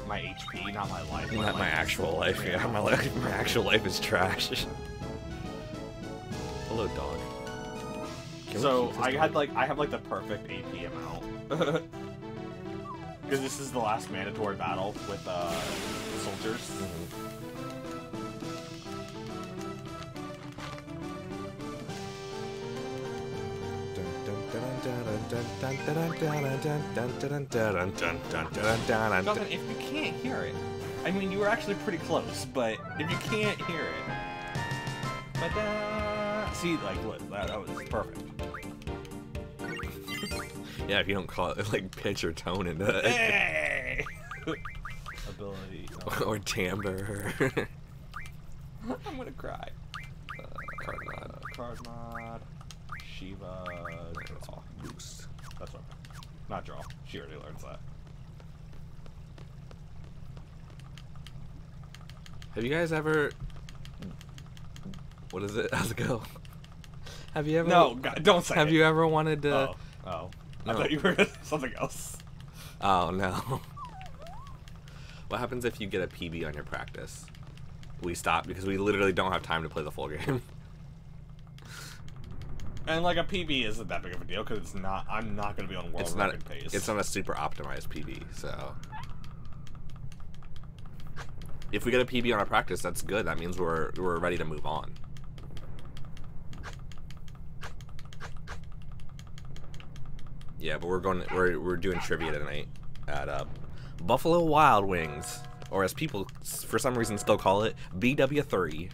My HP, not my life. Not my actual life, yeah. My actual life is trash. Hello, dog. So I have like the perfect AP amount. Because this is the last mandatory battle with soldiers. Jonathan, if you can't hear it, I mean, you were actually pretty close, but if you can't hear it, see, like, look, that was perfect. Yeah, if you don't call it like pitch or tone into it. Hey! Ability. Or timbre. I'm gonna cry. Card mod. Card mod. Shiva. Draw. Boost. That's what. Not draw. She already learns that. Have you guys ever? What is it? How's it go? Have you ever? No, God, don't say Have it. you ever wanted to? Oh. Oh. I No. thought you were gonna say something else. Oh no. What happens if you get a PB on your practice? We stop because we literally don't have time to play the full game. And like a PB isn't that big of a deal because it's not. I'm not gonna be on world record pace. It's not a super optimized PB, so if we get a PB on our practice, that's good. That means we're ready to move on. Yeah, but we're doing trivia tonight at Buffalo Wild Wings, or as people for some reason still call it, BW3.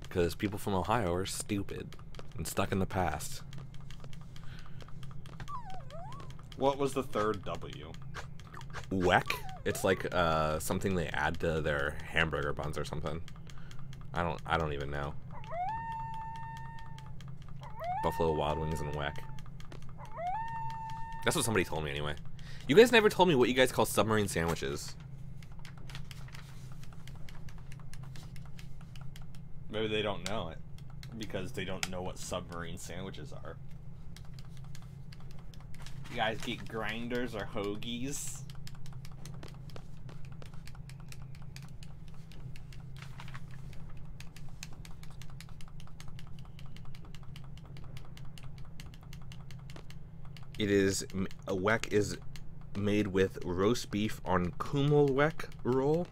Because people from Ohio are stupid and stuck in the past. What was the third W? Weck? It's like something they add to their hamburger buns or something. I don't even know. Buffalo Wild Wings and Weck. That's what somebody told me anyway. You guys never told me what you guys call submarine sandwiches. Maybe they don't know it because they don't know what submarine sandwiches are. You guys get grinders or hoagies? It is a Weck is made with roast beef on Kummelweck roll.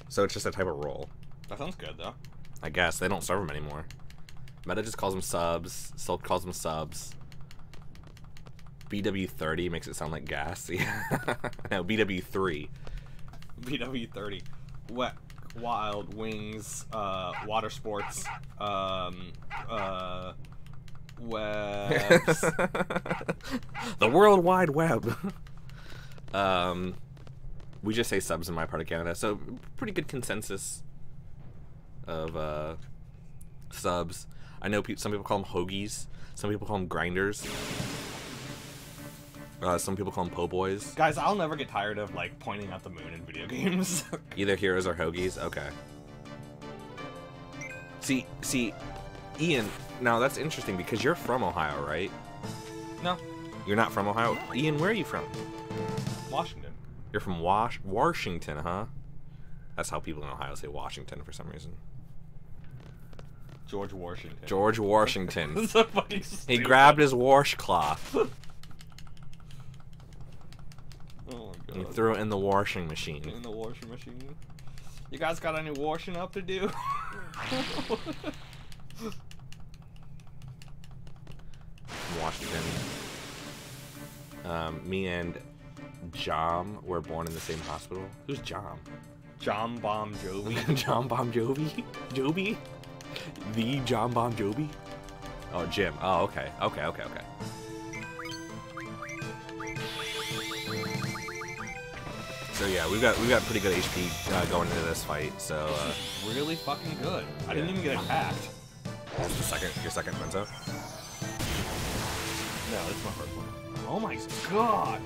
So it's just a type of roll. That sounds good though. I guess they don't serve them anymore. Meta just calls them subs. Silk calls them subs. BW30 makes it sound like gas. Yeah. No, BW3. BW30. Wet. Wild Wings. Water sports. Webs. The World Wide Web. We just say subs in my part of Canada, so pretty good consensus of subs. I know some people call them hoagies. Some people call them grinders. Some people call them po' boys. Guys, I'll never get tired of like pointing out the moon in video games. Either heroes or hoagies. Okay. See, Ian. Now that's interesting because you're from Ohio, right? No, You're not from Ohio. Ian, where are you from? Washington. You're from Washington, huh? That's how people in Ohio say Washington for some reason. George Washington. George Washington. So fucking He stupid. grabbed his washcloth Oh my and god. threw it in the washing machine. In the washing machine. You guys got any washing up to do? Washington. Me and Jom were born in the same hospital. Who's Jom? John Bon Jovi. John Bon Jovi? Jovi? The John Bon Jovi? Oh, Jim. Oh, okay. Okay. So yeah, we've got pretty good HP going into this fight. So Really fucking good. I Yeah. didn't even get attacked. that's your second Menzo. No, that's my first one. Oh my god.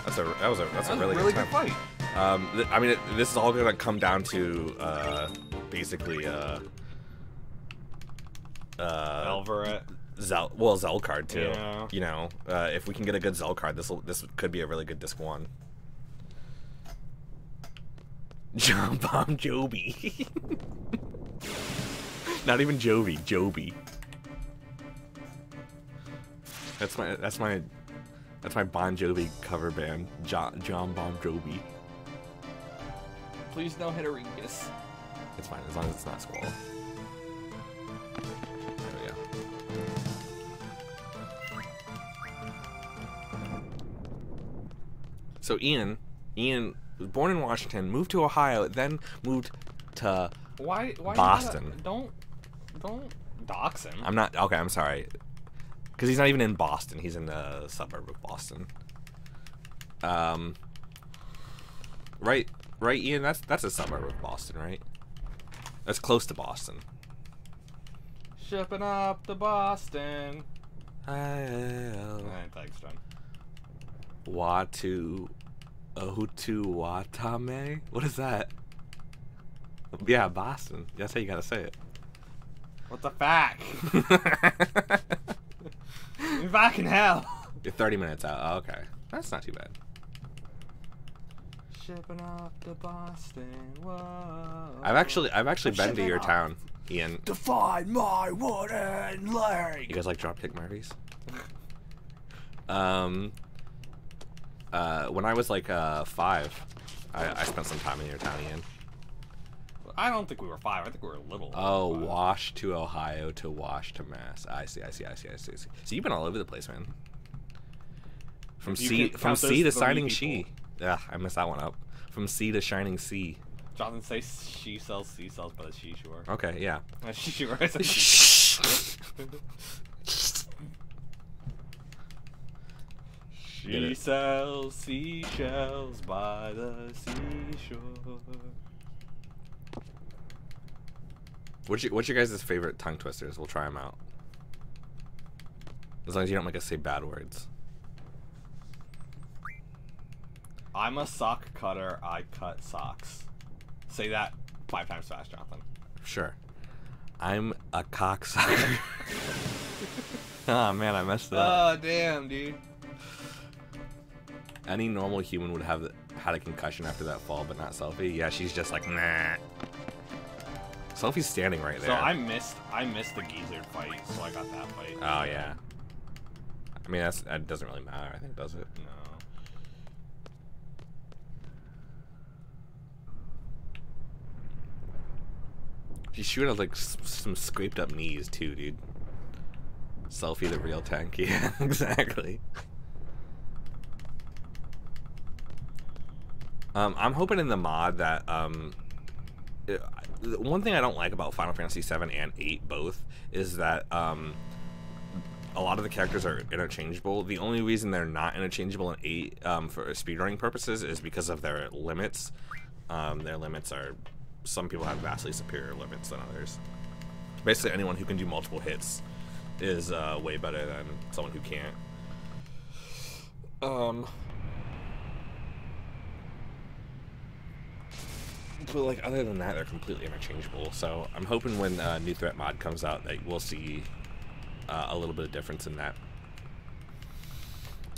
That's a That was really good time. fight. I mean, this is all gonna come down to basically Elveret. Zell card too. Yeah. You know, if we can get a good Zell card, this could be a really good disc 1. John Bon Jovi. Not even Jovi, Joby. That's my Bon Jovi cover band, John Bon Jovi. Please no Hitteringus. It's fine, as long as it's not Squall. There we go. So Ian was born in Washington, moved to Ohio, then moved to Why Boston. Don't dox him. I'm not, okay, I'm sorry. Because he's not even in Boston, he's in the suburb of Boston. Right, Ian? That's a suburb of Boston, right? That's close to Boston. Shipping up to Boston. Hi-oh. Thanks, John. Watu Ohutu Watame? What is that? Yeah, Boston. That's how you gotta say it. What the fuck? You're back in hell. You're 30 minutes out. Oh, okay. That's not too bad. Shipping off to Boston. Whoa. I've actually been to your town, Ian. Define my wooden leg. You guys like Dropkick Murphys? When I was like 5, I spent some time in your town, Ian. I don't think we were 5. I think we were little. Oh, Wash to Ohio to Wash to Mass. I see. So you've been all over the place, man. From C to Shining She. Yeah, I messed that one up. From C to Shining Sea. Jonathan says she sells, C sells, but she sure. Okay, yeah. She sure. She sells seashells by the seashore. What's your guys' favorite tongue twisters? We'll try them out. As long as you don't make us say bad words. I'm a sock cutter. I cut socks. Say that 5 times fast, Jonathan. Sure. I'm a cocksucker. Oh man, I messed up. Oh damn, dude. Any normal human would have had a concussion after that fall, but not Selfie. Yeah, she's just like, nah. Selfie's standing right there. So I missed the geezer fight, so I got that fight. Oh yeah. I mean, that doesn't really matter, I think, does it? No. She would have like some scraped up knees too, dude. Selfie the real tank. Yeah, exactly. I'm hoping in the mod that one thing I don't like about Final Fantasy 7 and 8 both is that a lot of the characters are interchangeable. The only reason they're not interchangeable in 8 for speedrunning purposes is because of their limits. Their limits are, some people have vastly superior limits than others. Basically, anyone who can do multiple hits is way better than someone who can't. But like other than that, they're completely interchangeable. So I'm hoping when New Threat mod comes out that we'll see a little bit of difference in that.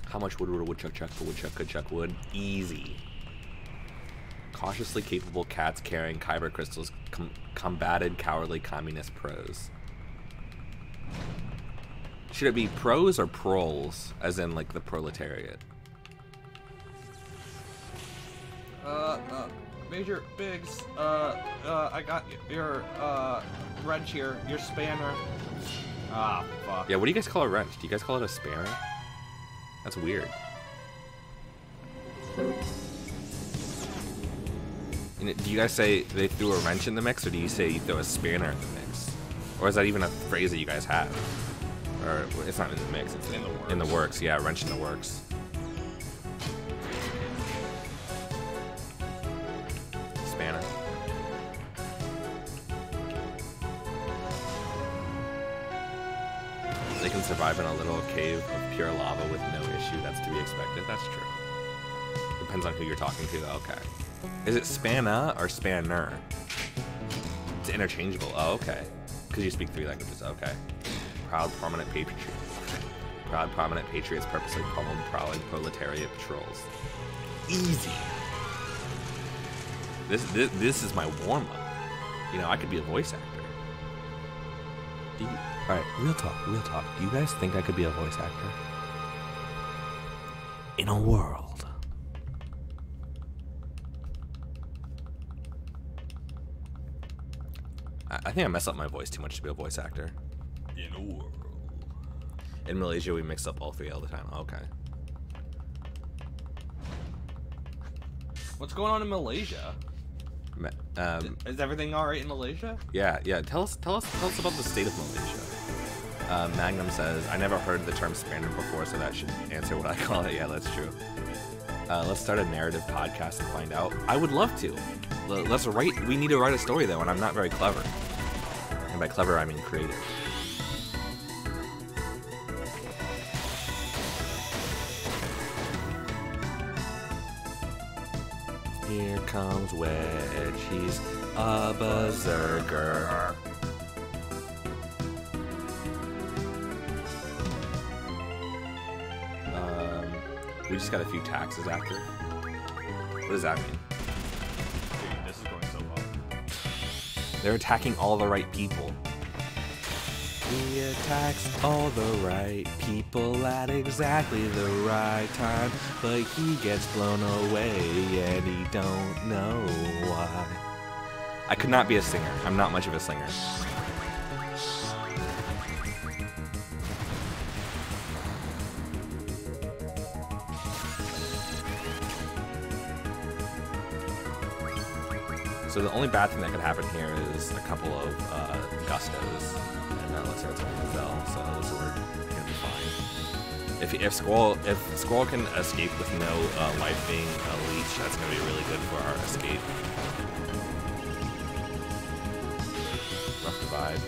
How much wood would a woodchuck chuck? A woodchuck could chuck wood. Easy. Cautiously capable cats carrying kyber crystals combated cowardly communist pros. Should it be pros or proles, as in like the proletariat? Major Biggs, I got your wrench here, your spanner. Ah, fuck. Yeah, what do you guys call a wrench? Do you guys call it a spanner? That's weird. And do you guys say they threw a wrench in the mix, or do you say you throw a spanner in the mix? Or is that even a phrase that you guys have? Or it's not in the mix, it's in the works. In the works, yeah, wrench in the works. Spanner. They can survive in a little cave of pure lava with no issue. That's to be expected. That's true. Depends on who you're talking to, though. Okay. Is it spanna or spanner? It's interchangeable. Oh, okay. Because you speak 3 languages. Okay. Proud, prominent patriots. Proud, prominent patriots purposely pummeled prowling proletariat patrols. Easy. This is my warm-up. You know, I could be a voice actor. Alright, real talk. Do you guys think I could be a voice actor? In a world. I think I mess up my voice too much to be a voice actor. In a world. In Malaysia, we mix up all three all the time. Okay. What's going on in Malaysia? Is everything all right in Malaysia? Yeah. Tell us about the state of Malaysia. Magnum says, I never heard the term Spaniard before, so that should answer what I call it. Yeah, that's true. Let's start a narrative podcast and find out. I would love to. Let's write. We need to write a story though, and I'm not very clever. And by clever, I mean creative. Here comes Wedge, he's a berserker. We just got a few taxes active. What does that mean? Dude, this is going so well. They're attacking all the right people. He attacks all the right people at exactly the right time, but he gets blown away and he don't know why. I could not be a singer. I'm not much of a singer. So the only bad thing that could happen here is a couple of gustos, and that looks like it's going to fail. So it looks like we're gonna be fine. If Squirrel can escape with no life being a leech, that's gonna be really good for our escape. Rough divide.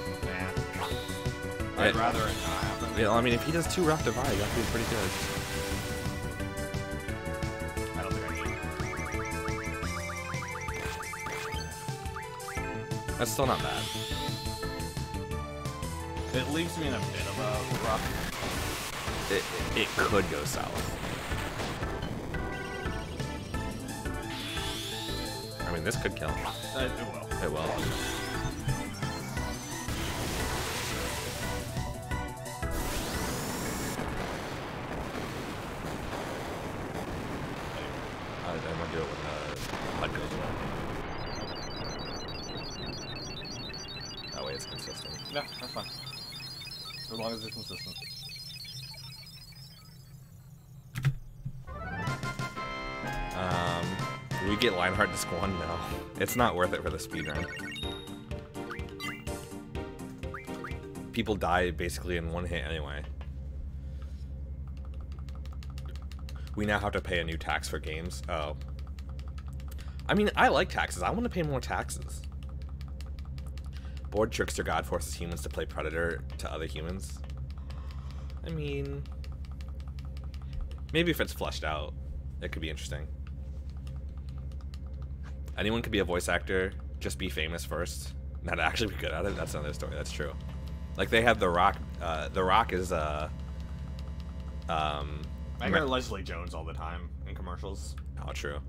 Nah. I'd rather it not happen. Yeah, I mean, if he does 2 rough divide, that'd be pretty good. I don't think I need it. That's still not bad. It leaves me in a bit of a rough. It could go south. I mean, this could kill him. It will. It will. I'm gonna do it when the HUD goes away. That way it's consistent. Yeah, that's fine. As long as it's consistent. We get Lionheart to Squan? No. It's not worth it for the speedrun. People die basically in 1 hit anyway. We now have to pay a new tax for games. Oh. I mean, I like taxes. I want to pay more taxes. Bored Trickster God forces humans to play Predator to other humans. I mean, maybe if it's fleshed out, it could be interesting. Anyone could be a voice actor, just be famous first. Not actually be good at it, that's another story, that's true. Like, they have The Rock. The Rock is, I hear Leslie Jones all the time in commercials. Oh, true.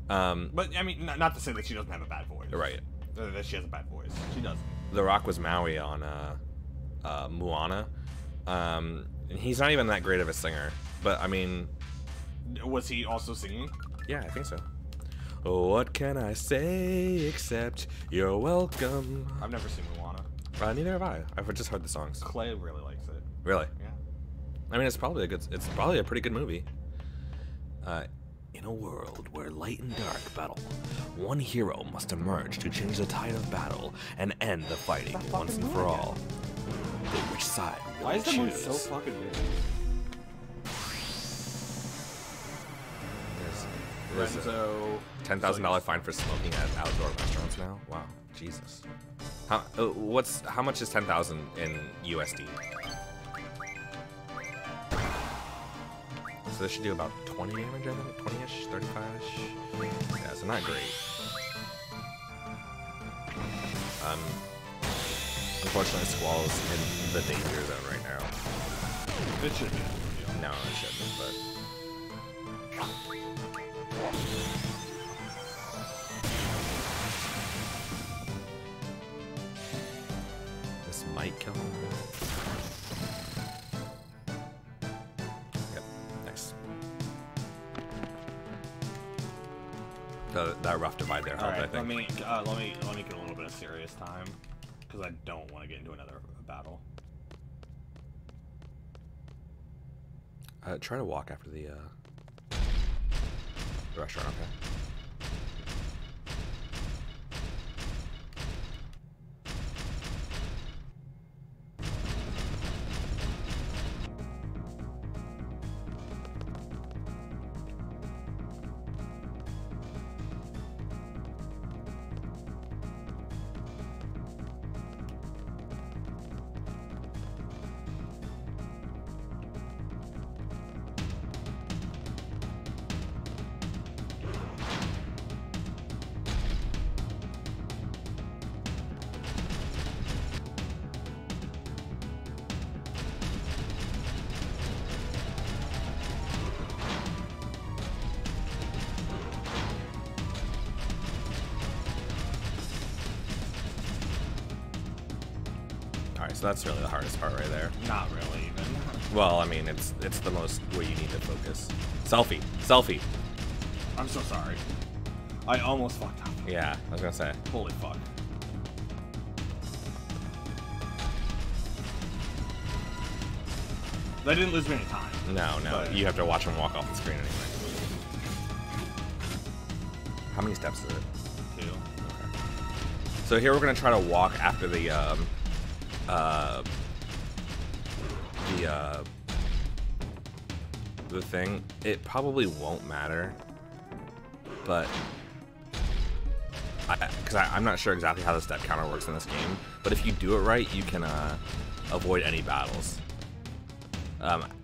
But, I mean, not to say that she doesn't have a bad voice. Right. That she has a bad voice. She doesn't. The Rock was Maui on Moana. And he's not even that great of a singer. But, I mean... Was he also singing? Yeah, I think so. What can I say except you're welcome? I've never seen Moana. Neither have I. I've just heard the songs. Clay really likes it. Really? Yeah. I mean, it's probably a pretty good movie. In a world where light and dark battle, one hero must emerge to change the tide of battle and end the fighting once and for all. But which side will Why he is the moon choose? so fucking big? There's a $10,000 fine for smoking at outdoor restaurants now. Wow, Jesus. How much is 10,000 in USD? So this should do about 20 damage, I think? 20-ish? 35-ish? Yeah, so not great. Unfortunately, Squall's in the danger zone right now. It should be. No, it shouldn't, but... This might kill him. Yep, nice. That rough divide there helped, Alright, I think. let me get a little bit of serious time. because I don't want to get into another battle. Try to walk after the restaurant, okay? So that's really the hardest part right there. Not really, even. Well, I mean, it's the most where you need to focus. Selfie. Selfie. I'm so sorry. I almost fucked up. Yeah, I was gonna say. Holy fuck. That didn't lose me any time. No, but you have to watch him walk off the screen anyway. How many steps is it? 2. Okay. So here we're gonna try to walk after the thing. It probably won't matter, but I'm not sure exactly how the step counter works in this game. But if you do it right, you can avoid any battles.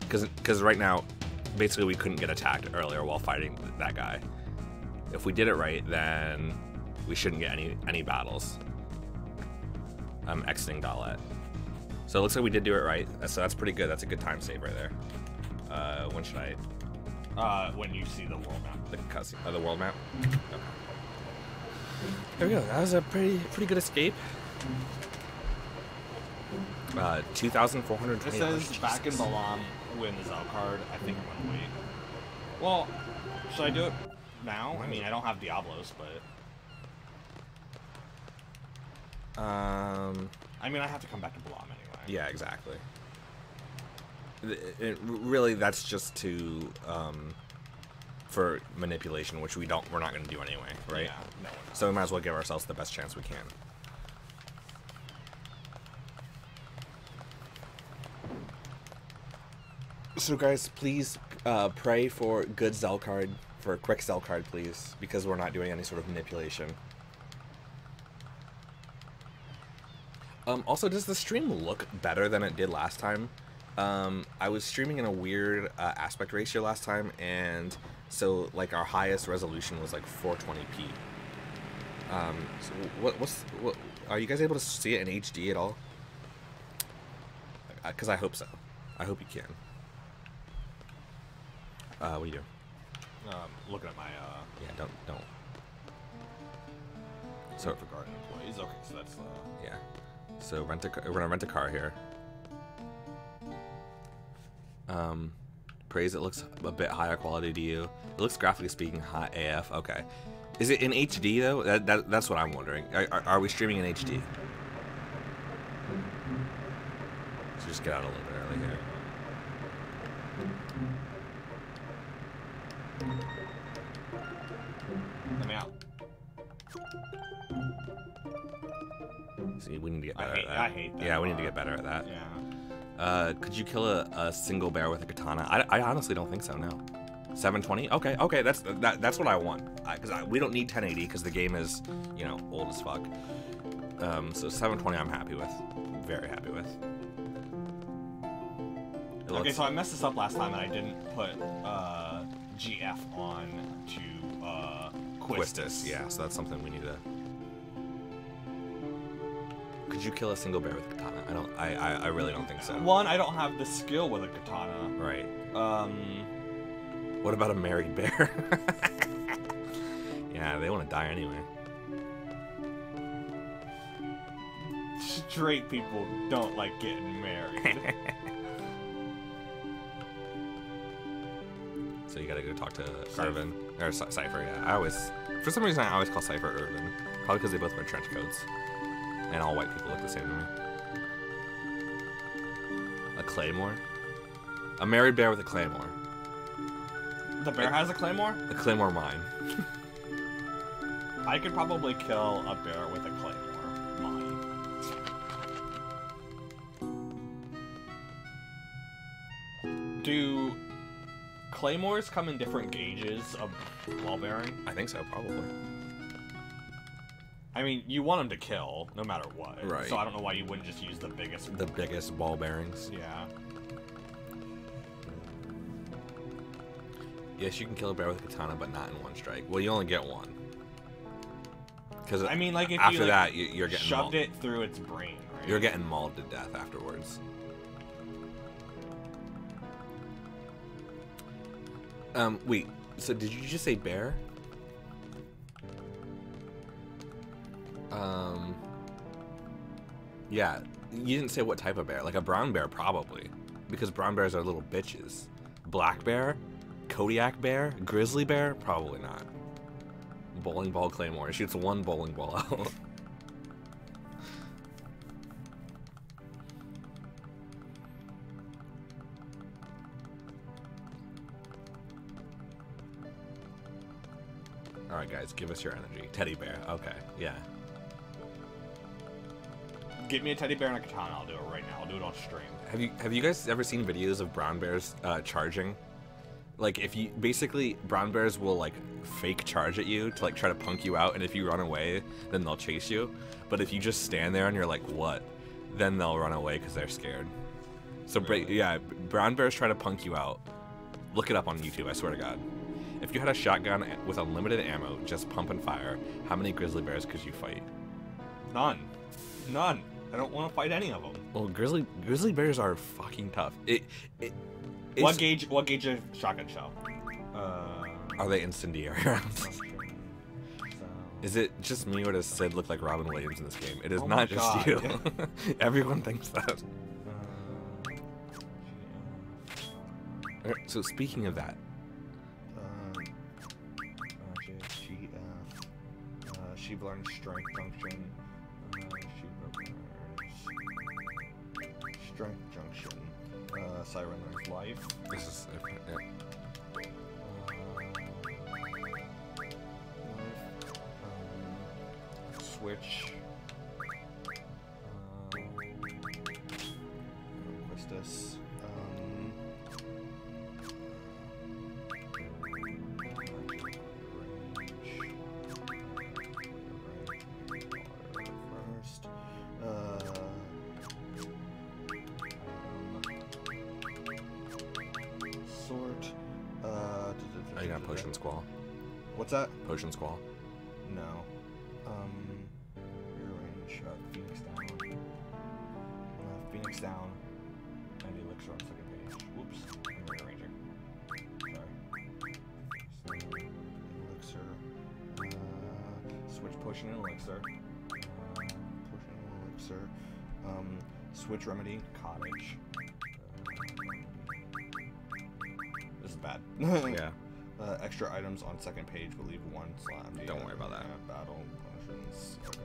Because right now, basically we couldn't get attacked earlier while fighting that guy. If we did it right, then we shouldn't get any battles. I'm exiting Dalet. So it looks like we did do it right. So that's pretty good. Pretty good. That's a good time save right there. When should I? When you see the world map. The cutscene. The world map. Okay. There we go. That was a pretty good escape. 2,420. It says back in Balam win the Zell card. I think I'm gonna wait. Well, should I do it now? I mean, I don't have Diablos, but I mean, I have to come back to Balam anyway. Yeah, exactly. Really, that's just to for manipulation, which we're not going to do anyway, right? Yeah, no. So we might as well give ourselves the best chance we can. So guys, please pray for good Zell card, for a quick Zell card, please, because we're not doing any sort of manipulation. Also, does the stream look better than it did last time? I was streaming in a weird aspect ratio last time, and so like our highest resolution was like 420p. So what are you guys able to see it in HD at all? Because I hope so. I hope you can. What do you do? Looking at my Yeah, don't. so for garden employees. Okay, so that's Yeah. So we're gonna rent a car here. Praise, it looks a bit higher quality to you. It looks, graphically speaking, hot AF. Okay. Is it in HD though? That's what I'm wondering. Are we streaming in HD? So just get out a little bit early here. let me out. See, we need to get better at that. I hate that. Yeah, we need to get better at that. Yeah. Could you kill a single bear with a katana? I honestly don't think so. No. 720? Okay. That's what I want. Because we don't need 1080 because the game is, you know, old as fuck. So 720, I'm happy with. Very happy with. Okay, so I messed this up last time and I didn't put GF on to Quistis. Yeah, so that's something we need to. Could you kill a single bear with a katana? I really don't think so. One, I don't have the skill with a katana. Right. What about a married bear? Yeah, they want to die anyway. Straight people don't like getting married. So you gotta go talk to Irvin. Or Cypher, yeah. For some reason I always call Cypher Irvin. Probably because they both wear trench coats. And all white people look the same to me. A claymore? A married bear with a claymore. The bear has a claymore? A claymore mine. I could probably kill a bear with a claymore. Mine. Do claymores come in different gauges of ball bearing? I think so, probably. I mean, you want them to kill, no matter what. Right. So I don't know why you wouldn't just use the biggest. The biggest ball bearings. Yeah. Yes, you can kill a bear with a katana, but not in one strike. Well, you only get one. Because I mean, like if after you, like, that, you're getting shoved mauled. it through its brain, right? You're getting mauled to death afterwards. Wait. So did you just say bear? Yeah. You didn't say what type of bear. Like a brown bear, probably, because brown bears are little bitches. Black bear, Kodiak bear, grizzly bear, probably not. Bowling ball claymore. It shoots one bowling ball out. Alright guys, give us your energy. Teddy bear. Okay, yeah. Get me a teddy bear and a katana. I'll do it right now. I'll do it on stream. Have you guys ever seen videos of brown bears charging? Like, if you basically, brown bears will like fake charge at you to like try to punk you out, and if you run away, then they'll chase you. But if you just stand there and you're like, what? Then they'll run away because they're scared. So Really? yeah, brown bears try to punk you out. Look it up on YouTube, I swear to God. If you had a shotgun with unlimited ammo, just pump and fire, how many grizzly bears could you fight? None. None. I don't want to fight any of them. Well, grizzly bears are fucking tough. What gauge of shotgun shell? Are they incendiary rounds? Is it just me, or does Sid look like Robin Williams in this game? It is Oh not my just God. you. Everyone thinks that. So speaking of that, She learns strength junction. Strength junction. Siren learns life. this is Switch. Quistis. First. Sort. Are you gonna potion squall? What's that? Potion squall. No. Rearrange. Phoenix down. Phoenix down. And elixir on second page. Whoops. I'm rearranging. Sorry. So, elixir. Switch potion and elixir. Potion and elixir. Switch remedy. Cottage. This is bad. Yeah. Extra items on second page will leave one slot. Don't worry about that. Battle potions. Okay.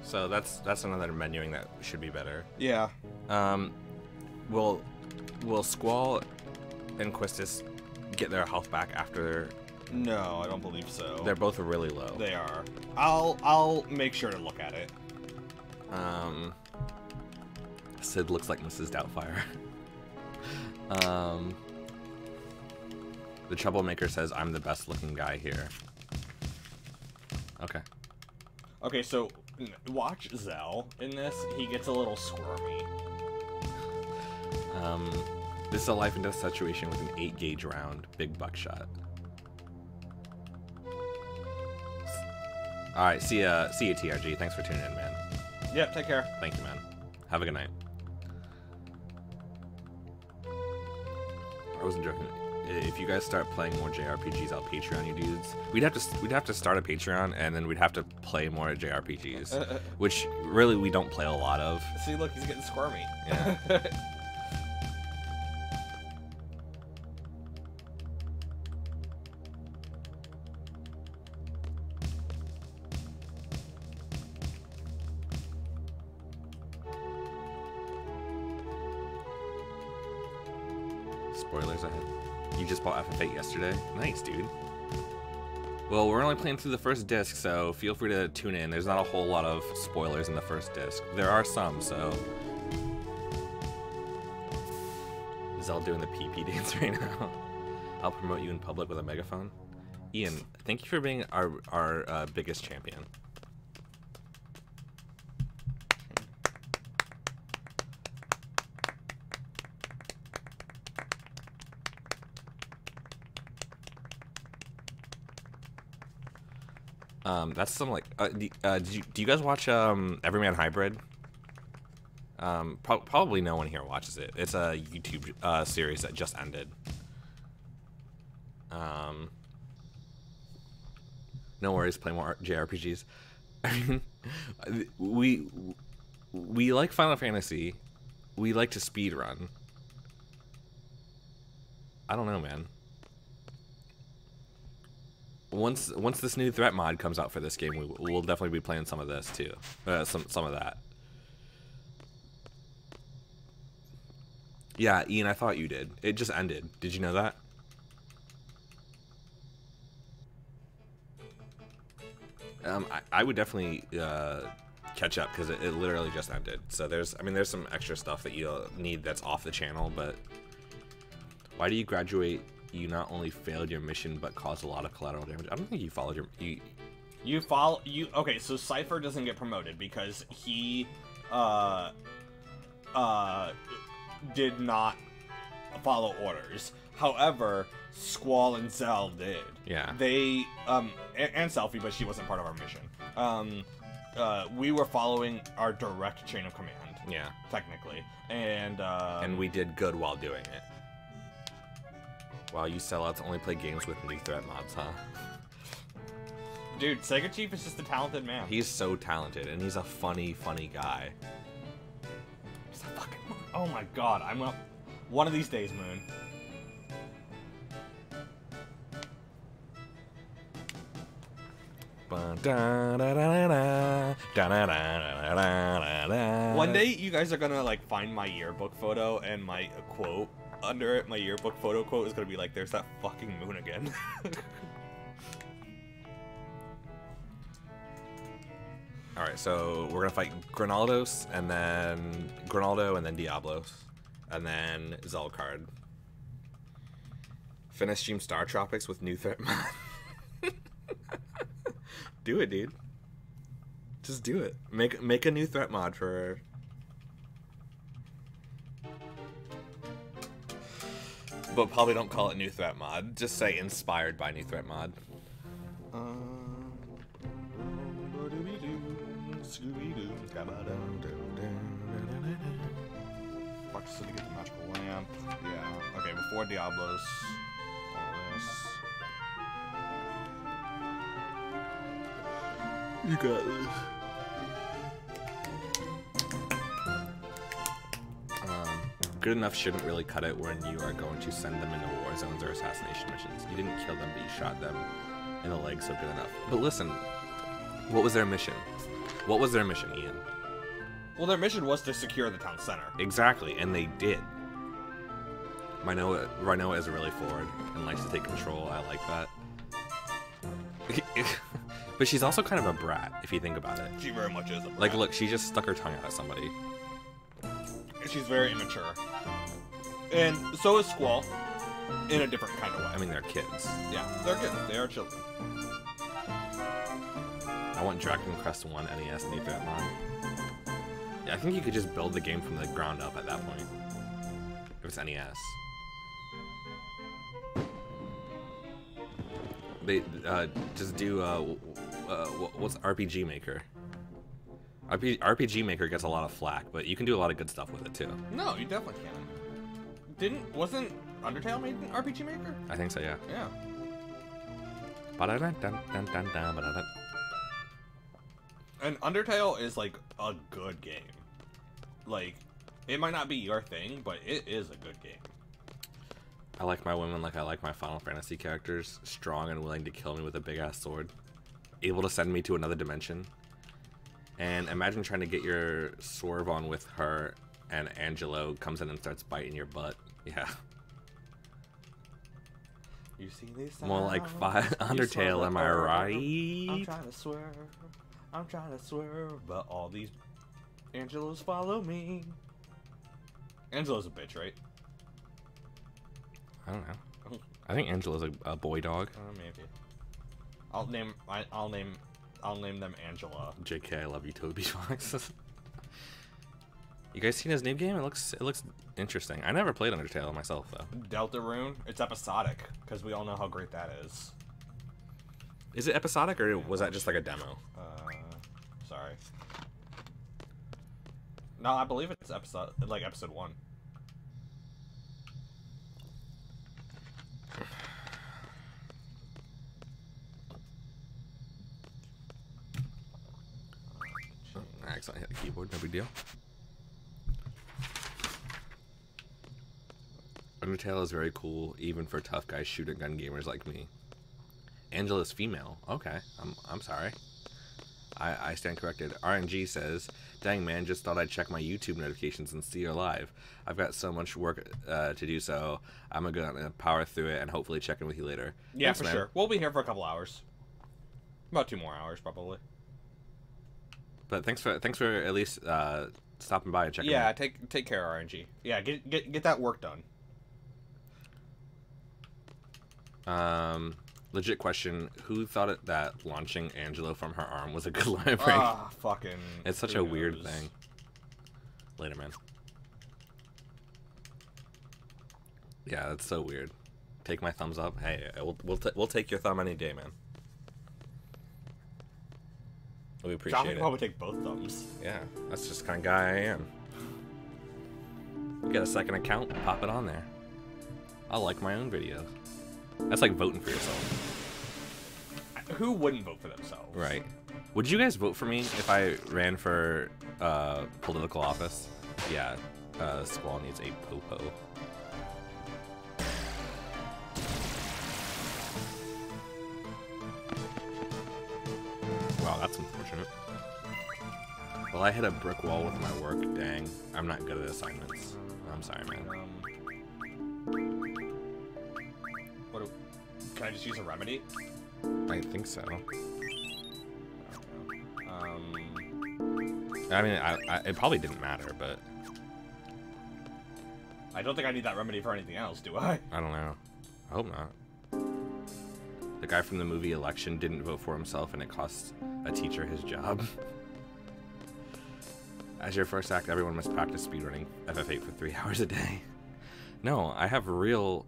So that's another menuing that should be better. Yeah. Will Squall and Quistis get their health back after? No, I don't believe so. They're both really low. They are. I'll make sure to look at it. Sid looks like Mrs. Doubtfire. The troublemaker says, I'm the best looking guy here. Okay. Okay, so watch Zell in this. He gets a little squirmy. This is a life and death situation with an 8 gauge round. Big buckshot. Alright, see ya TRG. Thanks for tuning in, man. Yep, take care. Thank you, man. Have a good night. I wasn't joking. If you guys start playing more JRPGs, I'll Patreon you dudes. We'd have to start a Patreon, and then we'd have to play more JRPGs, which really we don't play a lot of. See, look, he's getting squirmy. Yeah. spoilers ahead. You just bought FF8 yesterday? Nice, dude. Well, we're only playing through the first disc, so feel free to tune in. There's not a whole lot of spoilers in the first disc. There are some, so... Zell doing the PP dance right now. I'll promote you in public with a megaphone. Ian, thank you for being our biggest champion. That's some like. Do you guys watch Everyman Hybrid? Probably no one here watches it. It's a YouTube series that just ended. No worries, play more JRPGs. I mean, we like Final Fantasy. We like to speedrun. I don't know, man. Once this new threat mod comes out for this game, we'll definitely be playing some of this too. Some of that. Yeah, Ian, I thought you did. It just ended. Did you know that? I would definitely catch up because it literally just ended. So there's some extra stuff that you'll need that's off the channel. But why do you graduate? You not only failed your mission but caused a lot of collateral damage. I don't think you followed your Okay, so Cypher doesn't get promoted because he did not follow orders. However, Squall and Zell did. Yeah. They and Selfie, but she wasn't part of our mission. We were following our direct chain of command. Yeah. Technically. And we did good while doing it. Wow, you sellouts only play games with new threat mods, huh? Dude, Sega Chief is just a talented man. He's so talented, and he's a funny guy. He's a fucking... Oh my god, I'm up... One of these days, Moon. One day, you guys are gonna, like, find my yearbook photo, and my quote under it, my yearbook photo quote is gonna be like, "There's that fucking moon again." Alright, so we're gonna fight Grinaldo, and then Diablos, and then Zelcard. Finish Stream Star Tropics with new threat mod. Do it, dude. Just do it. Make a new threat mod for... But probably don't call it new threat mod. Just say inspired by new threat mod. Fuck, so to get the magical lamp. Yeah. Okay, before Diablos. All this. You got this. Good enough shouldn't really cut it when you are going to send them into war zones or assassination missions. You didn't kill them, but you shot them in the leg, so good enough. But listen, what was their mission? What was their mission, Ian? Well, their mission was to secure the town center. Exactly, and they did. Rhinoa is really forward and likes to take control. I like that. But she's also kind of a brat, if you think about it. She very much is a brat. Like, look, she just stuck her tongue out at somebody. She's very immature. And so is Squall, in a different kind of way. I mean, they're kids. Yeah, they're kids. They are children. I want Dragon Quest 1 NES new threat mod. Yeah, I think you could just build the game from the ground up at that point. If it's NES. They just do what's RPG Maker? RPG Maker gets a lot of flack, but you can do a lot of good stuff with it too. No, you definitely can. Wasn't Undertale made an RPG Maker? I think so, yeah. Yeah. And Undertale is like a good game. Like, it might not be your thing, but it is a good game. I like my women like I like my Final Fantasy characters. Strong and willing to kill me with a big-ass sword. Able to send me to another dimension. And imagine trying to get your swerve on with her, and Angelo comes in and starts biting your butt. Yeah. You see these sounds, More like Undertale, am I right? I'm trying to swerve, but all these Angelos follow me. Angelo's a bitch, right? I don't know. I think Angela's a boy dog. Maybe. I'll name them Angela. JK, I love you, Toby Fox. You guys seen his new game? It looks interesting. I never played Undertale myself though. Deltarune. It's episodic because we all know how great that is. Is it episodic or was that just like a demo? Sorry. No, I believe it's episode 1. I accidentally hit the keyboard, no big deal. Undertale is very cool, even for tough guys shooting gun gamers like me. Angela's female. Okay, I'm sorry. I stand corrected. RNG says, "Dang man, just thought I'd check my YouTube notifications and see you're live. I've got so much work to do, so I'm gonna power through it and hopefully check in with you later." Yeah, Thanks, for man. sure. We'll be here for a couple hours. About 2 more hours, probably. But thanks for at least stopping by and checking. Yeah, take care, RNG. Yeah, get that work done. Legit question: who thought that launching Angelo from her arm was a good line break? Ah, fucking. It's such a weird thing. Later, man. Yeah, that's so weird. Take my thumbs up. Hey, we'll take your thumb any day, man. We appreciate John it. would probably take both thumbs. Yeah, that's just the kind of guy I am. You get a second account, pop it on there. I like my own videos. That's like voting for yourself. Who wouldn't vote for themselves? Right. Would you guys vote for me if I ran for political office? Yeah, Squall needs a popo. Wow, that's unfortunate. Well, I hit a brick wall with my work. Dang, I'm not good at assignments. I'm sorry, man. Can I just use a remedy? I think so. I mean, it probably didn't matter, but I don't think I need that remedy for anything else, do I? I don't know. I hope not. The guy from the movie Election didn't vote for himself, and it cost a teacher his job. As your first act, everyone must practice speedrunning FF8 for 3 hours a day. No, I have real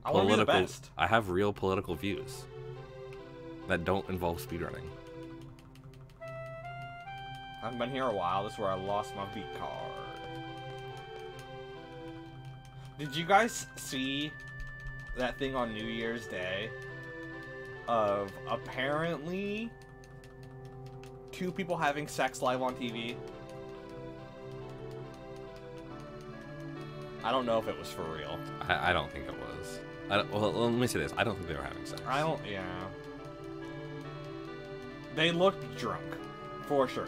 I want to be the best. I have real political views that don't involve speedrunning. I haven't been here a while. This is where I lost my V card. Did you guys see that thing on New Year's Day of apparently 2 people having sex live on TV? I don't know if it was for real. I don't think it was. Well, let me say this. I don't think they were having sex. Yeah. They looked drunk, for sure.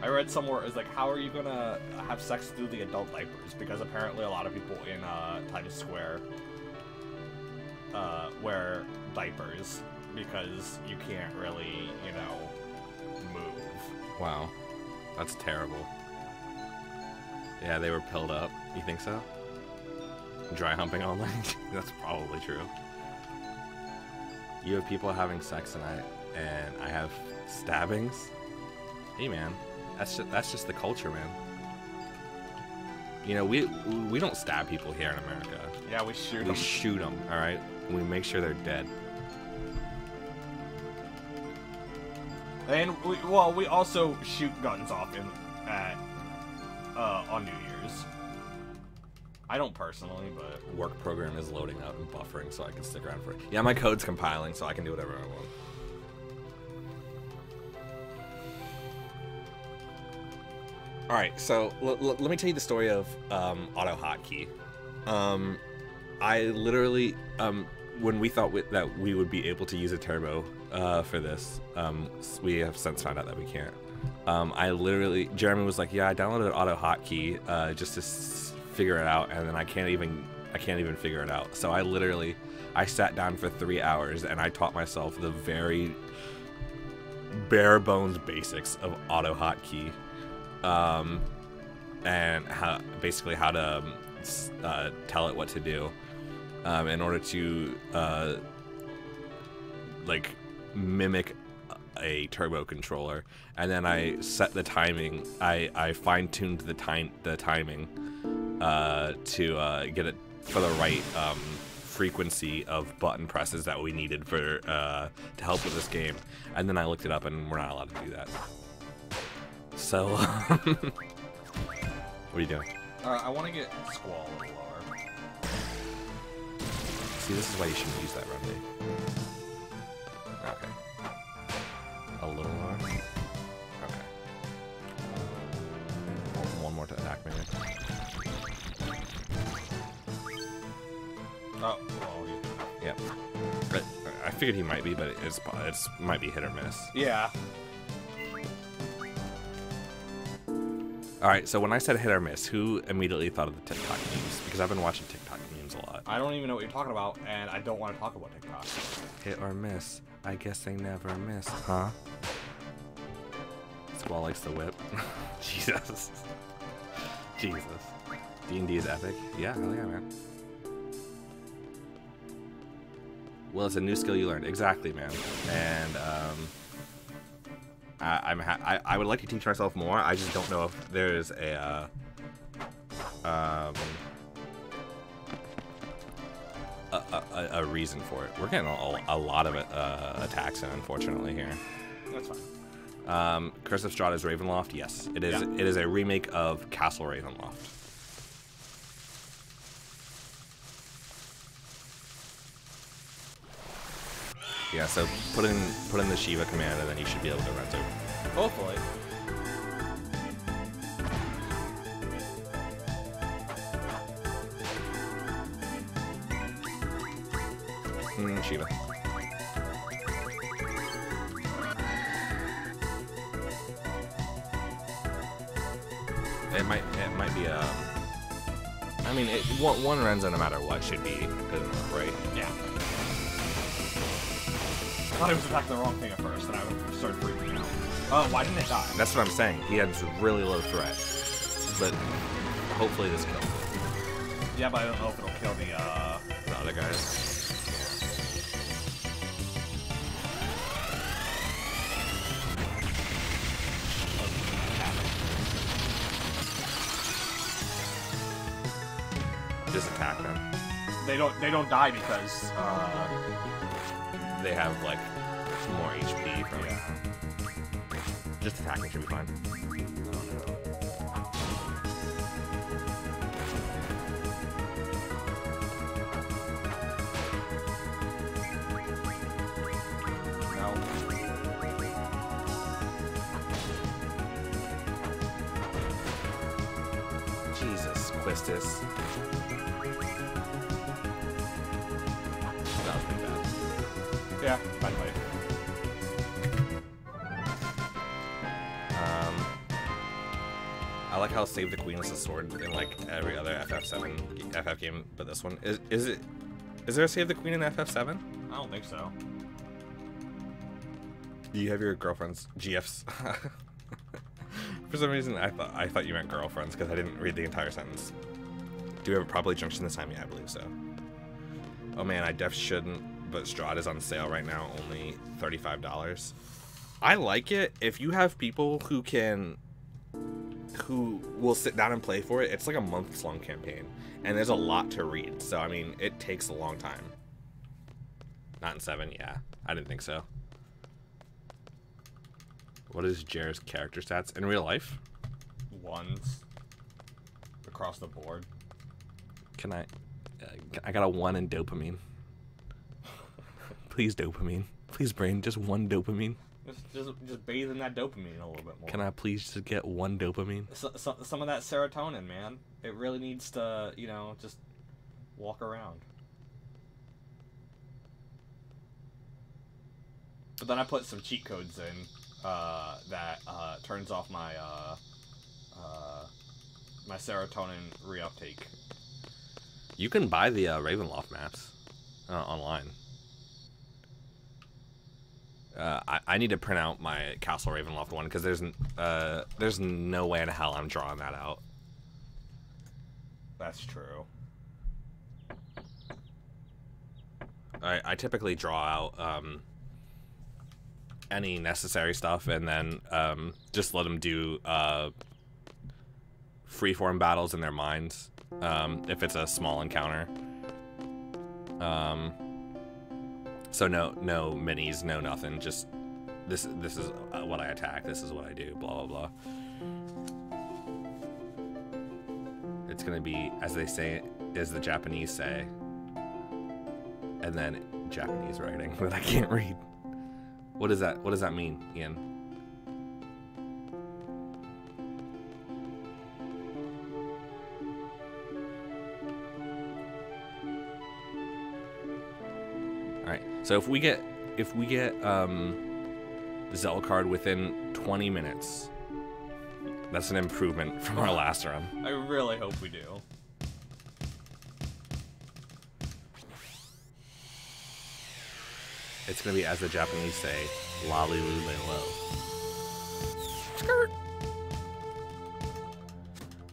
I read somewhere, it was like, how are you gonna have sex through the adult diapers? Because apparently a lot of people in Times Square wear diapers because you can't really, you know, move. Wow. That's terrible. Yeah, they were pilled up. You think so? Dry humping all night? That's probably true. You have people having sex and I have stabbings? Hey man, that's just the culture, man. You know, we don't stab people here in America. Yeah, we shoot them. We shoot them, alright? And we make sure they're dead. And we also shoot guns off on New Year's. I don't personally, but Work program is loading up and buffering so I can stick around for it. Yeah, my code's compiling so I can do whatever I want. Alright, so let me tell you the story of Auto Hotkey. I literally, when we thought that we would be able to use a turbo for this, we have since found out that we can't. Jeremy was like, yeah, I downloaded Auto Hotkey just to figure it out, and then I can't even figure it out. So I sat down for 3 hours and I taught myself the very bare bones basics of auto hotkey, and how to tell it what to do, in order to like mimic a turbo controller. And then I set the timing. I fine-tuned the timing to get it for the right frequency of button presses that we needed for to help with this game. And then I looked it up, and we're not allowed to do that. So, what are you doing? I want to get Squall a little lower. See, this is why you shouldn't use that remedy. Okay. A little lower? Okay. One more to attack, maybe. Oh, well, yeah. I figured he might be, but it's might be hit or miss. Yeah. Alright, so when I said hit or miss, who immediately thought of the TikTok memes? Because I've been watching TikTok memes a lot. I don't even know what you're talking about, and I don't want to talk about TikTok. Hit or miss. I guess they never miss, huh? Squall likes the whip. Jesus. Jesus. D&D is epic. Yeah, hell yeah, man. Well, it's a new skill you learned. Exactly, man. And I would like to teach myself more. I just don't know if there's a reason for it. We're getting a lot of attacks in, unfortunately, here. That's fine. Curse of Strahda's Ravenloft. Yes, it is. Yeah. It is a remake of Castle Ravenloft. Yeah, so put in the Shiva command, and then you should be able to run through. Hopefully. Shiva. It might be I mean, one Renza no matter what should be good enough, right? Yeah. I thought he was attacking the wrong thing at first, and I started freaking out. Oh, why didn't it die? That's what I'm saying. He has really low threat, but hopefully this kills him. Yeah, but I don't know if it'll kill the other guys. Just attack them. They don't die because they have like more HP from it. Just attacking should be fine. No. Jesus, Quistis. That was pretty bad. Yeah, fine fight. I like how Save the Queen is a sword in like every other FF game, but this one is there a Save the Queen in FF7? I don't think so. Do you have your girlfriend's GFs? For some reason, I thought you meant girlfriends because I didn't read the entire sentence. Do you have a properly junction this time? Yeah, I believe so. Oh man, I def shouldn't, but Strahda's on sale right now, only $35. I like it if you have people who will sit down and play for it. It's like a months-long campaign, and there's a lot to read. So I mean, it takes a long time. Not in 7, yeah. I didn't think so. What is Jer's character stats in real life? Ones across the board. Can I got a 1 in dopamine. Please, dopamine. Please, brain. Just 1 dopamine. Just bathe in that dopamine a little bit more. Can I please just get 1 dopamine? Some of that serotonin, man. It really needs to, you know, just walk around. But then I put some cheat codes in that turns off my my serotonin reuptake. You can buy the Ravenloft maps online. I need to print out my Castle Ravenloft one because there's no way in hell I'm drawing that out. That's true. I typically draw out any necessary stuff and then just let them do freeform battles in their minds if it's a small encounter. So no minis, no nothing. Just this is what I attack. This is what I do. Blah blah blah. It's gonna be as they say, as the Japanese say, and then Japanese writing that I can't read. What does that mean, Ian? Alright, so if we get Zell card within 20 minutes, that's an improvement from our last run. I really hope we do. It's gonna be, as the Japanese say, lolly lule low. Skirt.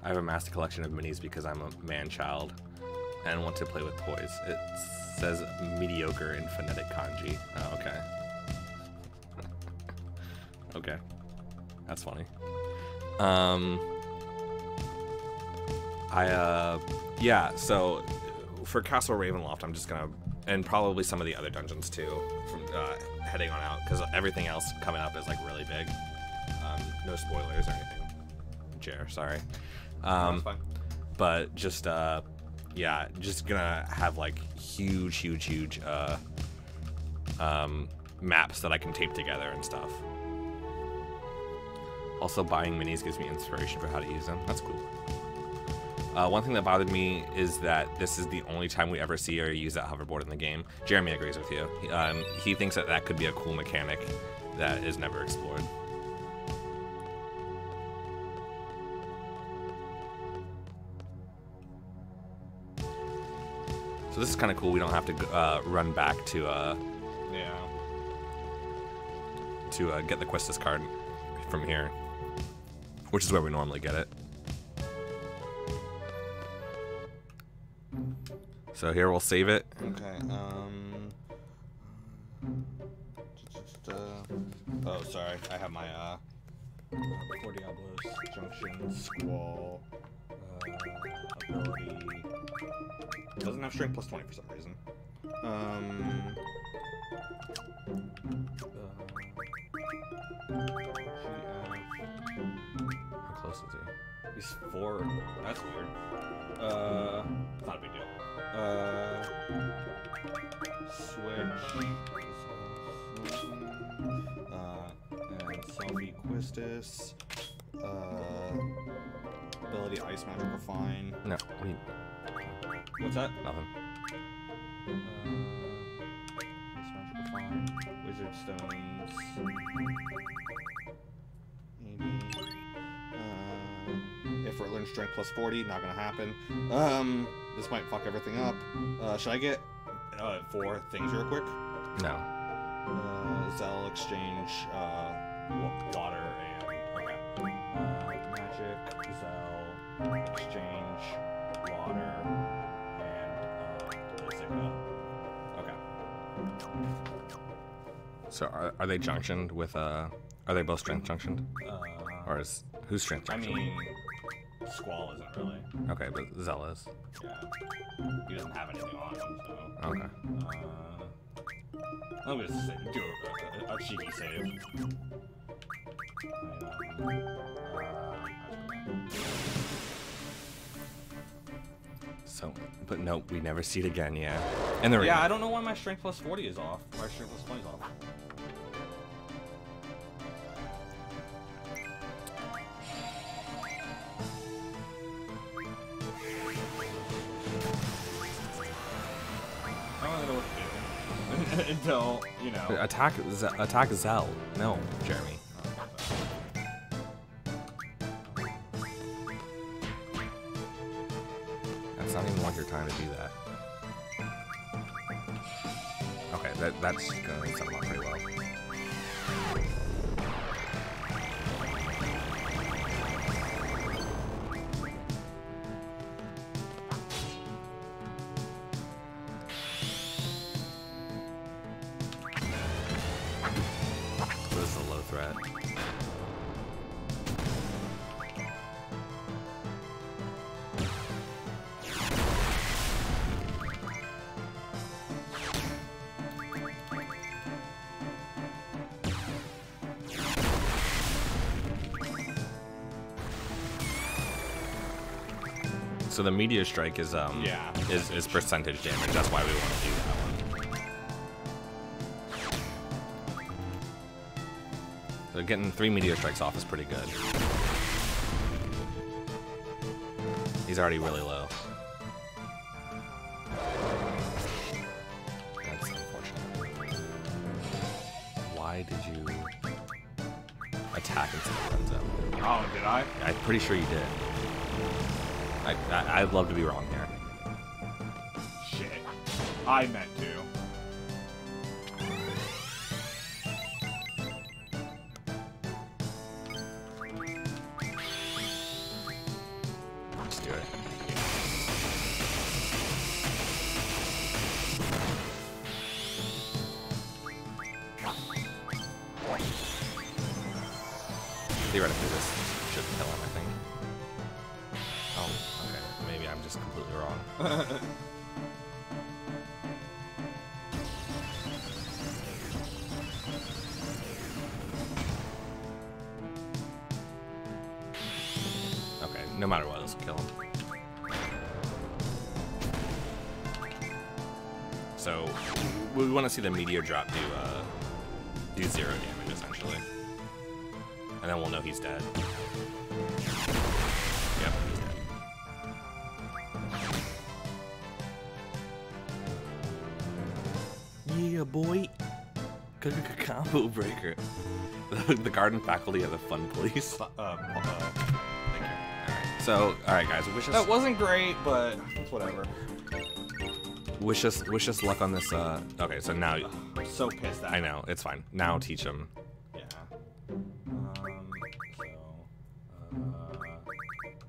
I have amassed a collection of minis because I'm a man-child and want to play with toys. It says mediocre in phonetic kanji. Oh, okay. Okay. That's funny. Yeah, so for Castle Ravenloft, I'm just gonna, and probably some of the other dungeons too, from heading on out, because everything else coming up is like really big. No spoilers or anything. Jer, sorry. That's fine. But just yeah, just gonna have like huge maps that I can tape together and stuff. Also, buying minis gives me inspiration for how to use them. That's cool. One thing that bothered me is that this is the only time we ever see or use that hoverboard in the game. Jeremy agrees with you. He thinks that that could be a cool mechanic that is never explored. So this is kind of cool. We don't have to run back to get the Questus card from here, which is where we normally get it. So here we'll save it. Okay. Oh, sorry. I have my Four Diablos, Junction, Squall, ability. It doesn't have strength plus 20 for some reason. How close is he? He's 4. That's weird. Not a big deal. Switch. And Selfie Quistis. Ability Ice Magic Refine. No, What's that? nothing. Ice Magic Refine. Wizard Stones. Maybe. If we're learning Strength plus 40, not gonna happen. This might fuck everything up. Should I get 4 things real quick? No. Zell, exchange, water, and magic, Zell, exchange, water, and okay. So are they junctioned with are they both strength junctioned? Or is who's strength I junctioned? mean, Squall isn't really. Okay, but Zell is. Yeah. He doesn't have anything on him, so. Okay. I'm gonna do a cheeky save. So, but nope, we never see it again. Yeah. And the Yeah, I don't know why my strength plus 40 is off. My strength plus 20 is off. I don't know what to do until, you know. Attack Zell. No, Jeremy. It's not even worth your time to do that. Okay, that's gonna set him up pretty well. So this is a low threat. So the meteor strike is is percentage damage. That's why we want to do that one. So getting 3 meteor strikes off is pretty good. He's already really low. That's unfortunate. Why did you attack into the friend zone? Oh, did I? I'm pretty sure you did. I'd love to be wrong here. Shit. I meant to. Let's do it. Theoretically, this should kill him, I think. Oh, okay. Maybe I'm just completely wrong. Okay, no matter what, this will kill him. So, we want to see the meteor drop do 0 damage, essentially. And then we'll know he's dead. Yep, he's dead. Yeah, boy. Combo breaker. The garden faculty of the fun police. Thank you. Alright, so, alright guys, wish us... That wasn't great, but it's whatever. Wish us luck on this, okay, so now... I'm so pissed at I know, it's fine. Now teach him. Yeah.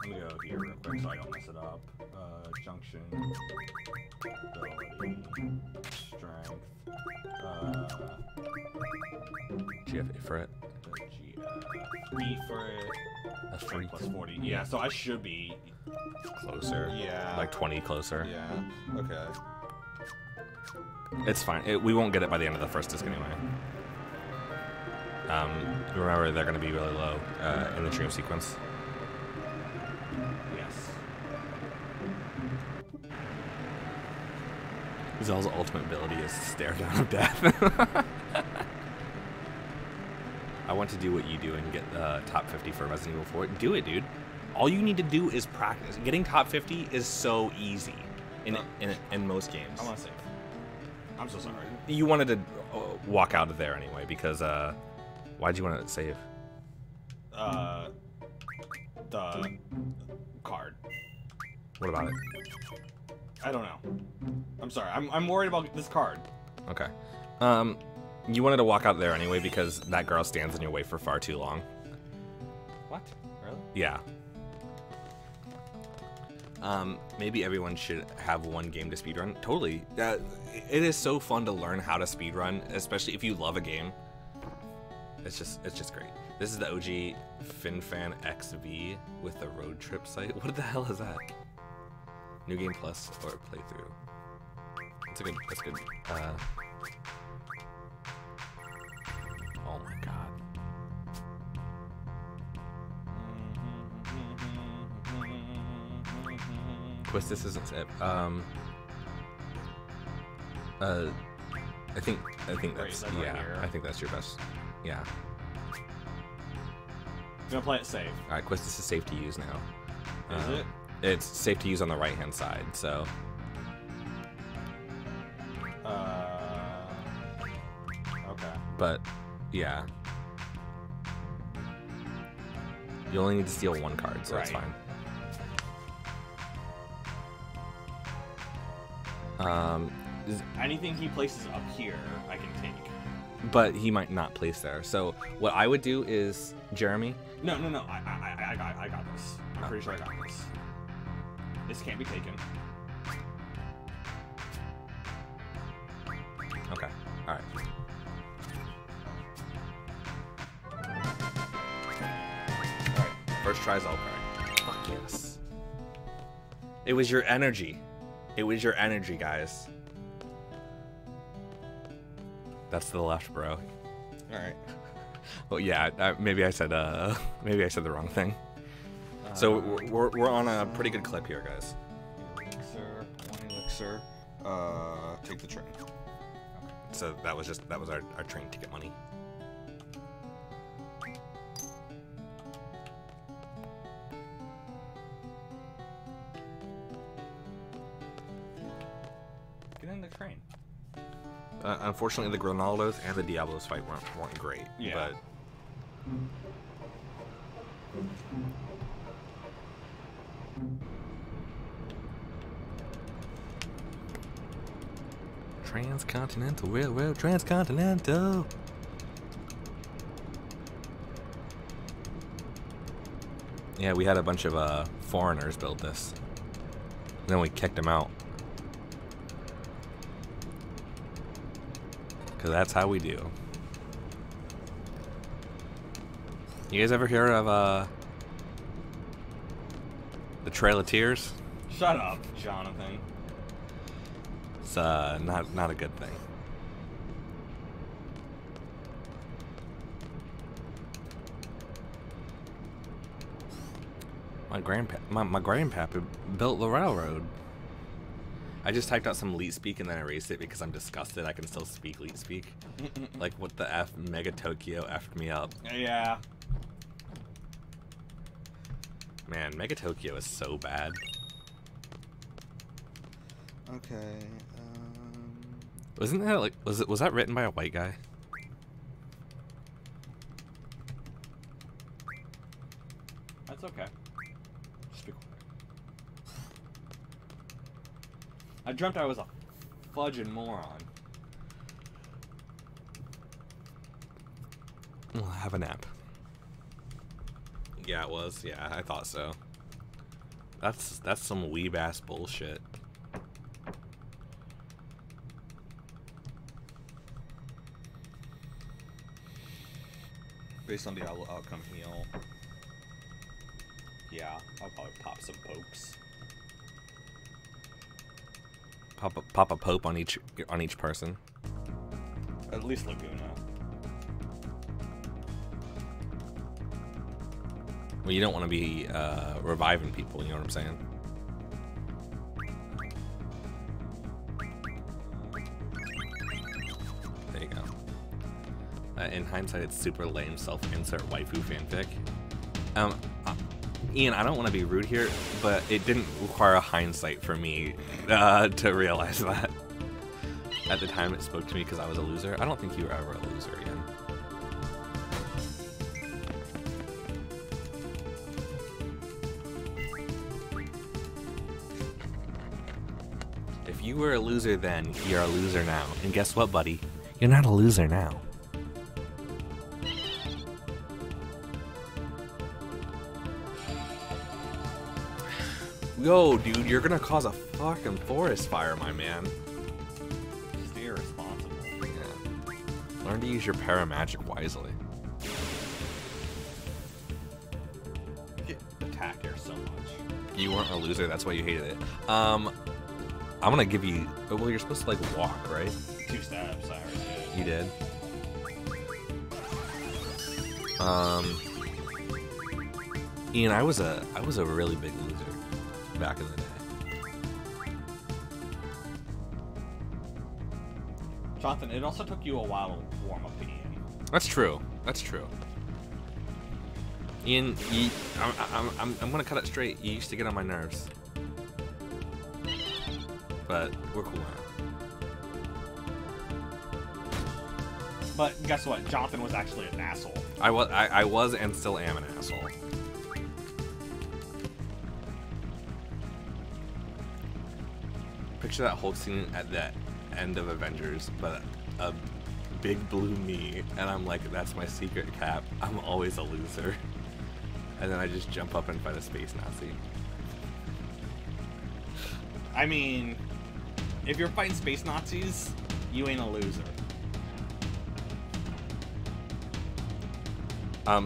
Let me go here real quick so I don't mess it up. Junction, ability, strength, GF for it. GF, B for it, That's strength plus 40. Yeah, so I should be closer. Yeah. Like 20 closer. Yeah. Okay. It's fine. We won't get it by the end of the first disc anyway. Remember, they're going to be really low in the dream sequence. Yes. Zell's ultimate ability is stare down of death. I want to do what you do and get top 50 for Resident Evil 4. Do it, dude. All you need to do is practice. Getting top 50 is so easy in most games. I want to save. I'm so sorry. You wanted to walk out of there anyway because why'd you want to save? The card. What about it? I don't know. I'm sorry. I'm worried about this card. Okay. You wanted to walk out there anyway because that girl stands in your way for far too long. What? Really? Yeah. Maybe everyone should have one game to speedrun. Totally. It is so fun to learn how to speedrun, especially if you love a game. It's just great. This is the OG FinFan XV with the road trip site. What the hell is that? New Game Plus or playthrough. That's good. Oh my god. Quistis isn't it. I think that's Right, yeah. here. I think that's your best. Yeah. I'm gonna play it safe. All right, Quistis is safe to use now. Is it? It's safe to use on the right hand side. So. Okay. But yeah. You only need to steal one card, so that's Right. fine. Anything he places up here, I can take. But he might not place there. So what I would do is, Jeremy. No. I got this. I'm pretty sure I got this. This can't be taken. Okay. All right. First try's all correct. Fuck yes. It was your energy. It was your energy, guys. That's to the left, bro. All right. Well, yeah. Maybe I said the wrong thing. So we're on a pretty good clip here, guys. Elixir, one elixir. Take the train. Okay. So that was our train ticket money. Get in the train. Unfortunately, the Grinaldos and the Diablos fight weren't great. Yeah. But Transcontinental Railroad, Transcontinental. Yeah, we had a bunch of foreigners build this. And then we kicked them out. Because that's how we do. You guys ever hear of the Trail of Tears? Shut up, Jonathan. It's not a good thing. My grandpappy built the railroad. I just typed out some Leet Speak and then erased it because I'm disgusted I can still speak Leet Speak. Like, what the F? Mega Tokyo F'd me up. Yeah. Man, Mega Tokyo is so bad. Okay. Wasn't that like was that written by a white guy? That's okay. Just be quiet. I dreamt I was a fudging moron. I'll have a nap. Yeah, it was. Yeah, I thought so. That's some weeb ass bullshit. Based on Diablo outcome heal. Yeah, I'll probably pop some popes. Pop a pope on each person. At least Laguna. Well, you don't want to be reviving people. You know what I'm saying? There you go. In hindsight, it's super lame self-insert waifu fanfic. Ian, I don't want to be rude here, but it didn't require a hindsight for me to realize that. At the time, it spoke to me because I was a loser. I don't think you were ever a loser, Ian. If you were a loser then, you're a loser now. And guess what, buddy? You're not a loser now. Yo, dude, you're gonna cause a fucking forest fire, my man. Stay irresponsible. Yeah. Learn to use your paramagic wisely. You get attacked here so much. You weren't a loser, that's why you hated it. I'm gonna give you... Well, you're supposed to, like, walk, right? 2 steps, I already did. You did. Ian, I was a really big loser back in the day. Jonathan, it also took you a while to warm up to Ian. That's true. That's true. Ian, I'm gonna cut it straight. You used to get on my nerves, but we're cool now. But guess what? Jonathan was actually an asshole. I was and still am an asshole. picture that whole scene at the end of Avengers, but a big blue me, and I'm like, that's my secret cap. I'm always a loser. And then I just jump up and fight a space Nazi. I mean, if you're fighting space Nazis, you ain't a loser.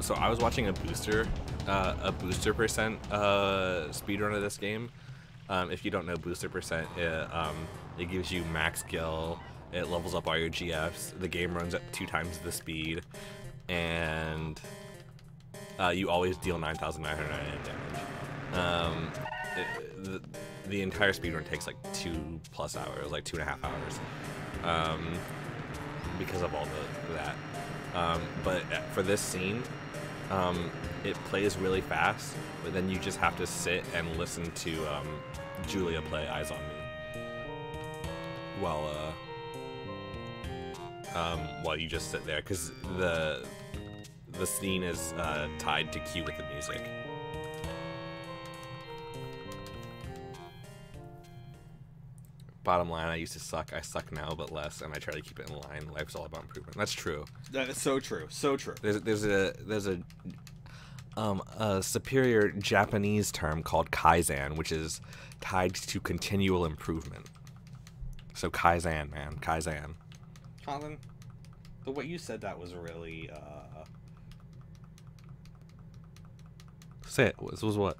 So I was watching a booster percent speedrun of this game. If you don't know booster percent, it gives you max gil, it levels up all your GFs, the game runs at 2 times the speed, and you always deal 9,998 damage. The entire speedrun takes like 2+ hours, like 2.5 hours, because of all that. But for this scene, it plays really fast, but then you just have to sit and listen to Julia play Eyes on Me while you just sit there, because the scene is tied to cue with the music. Bottom line, I used to suck. I suck now, but less, and I try to keep it in line. Life's all about improvement. That's true. That is so true. So true. There's a superior Japanese term called kaizen, which is tied to continual improvement. So kaizen, man, kaizen. Colin, the way you said that was really Say it. This was what?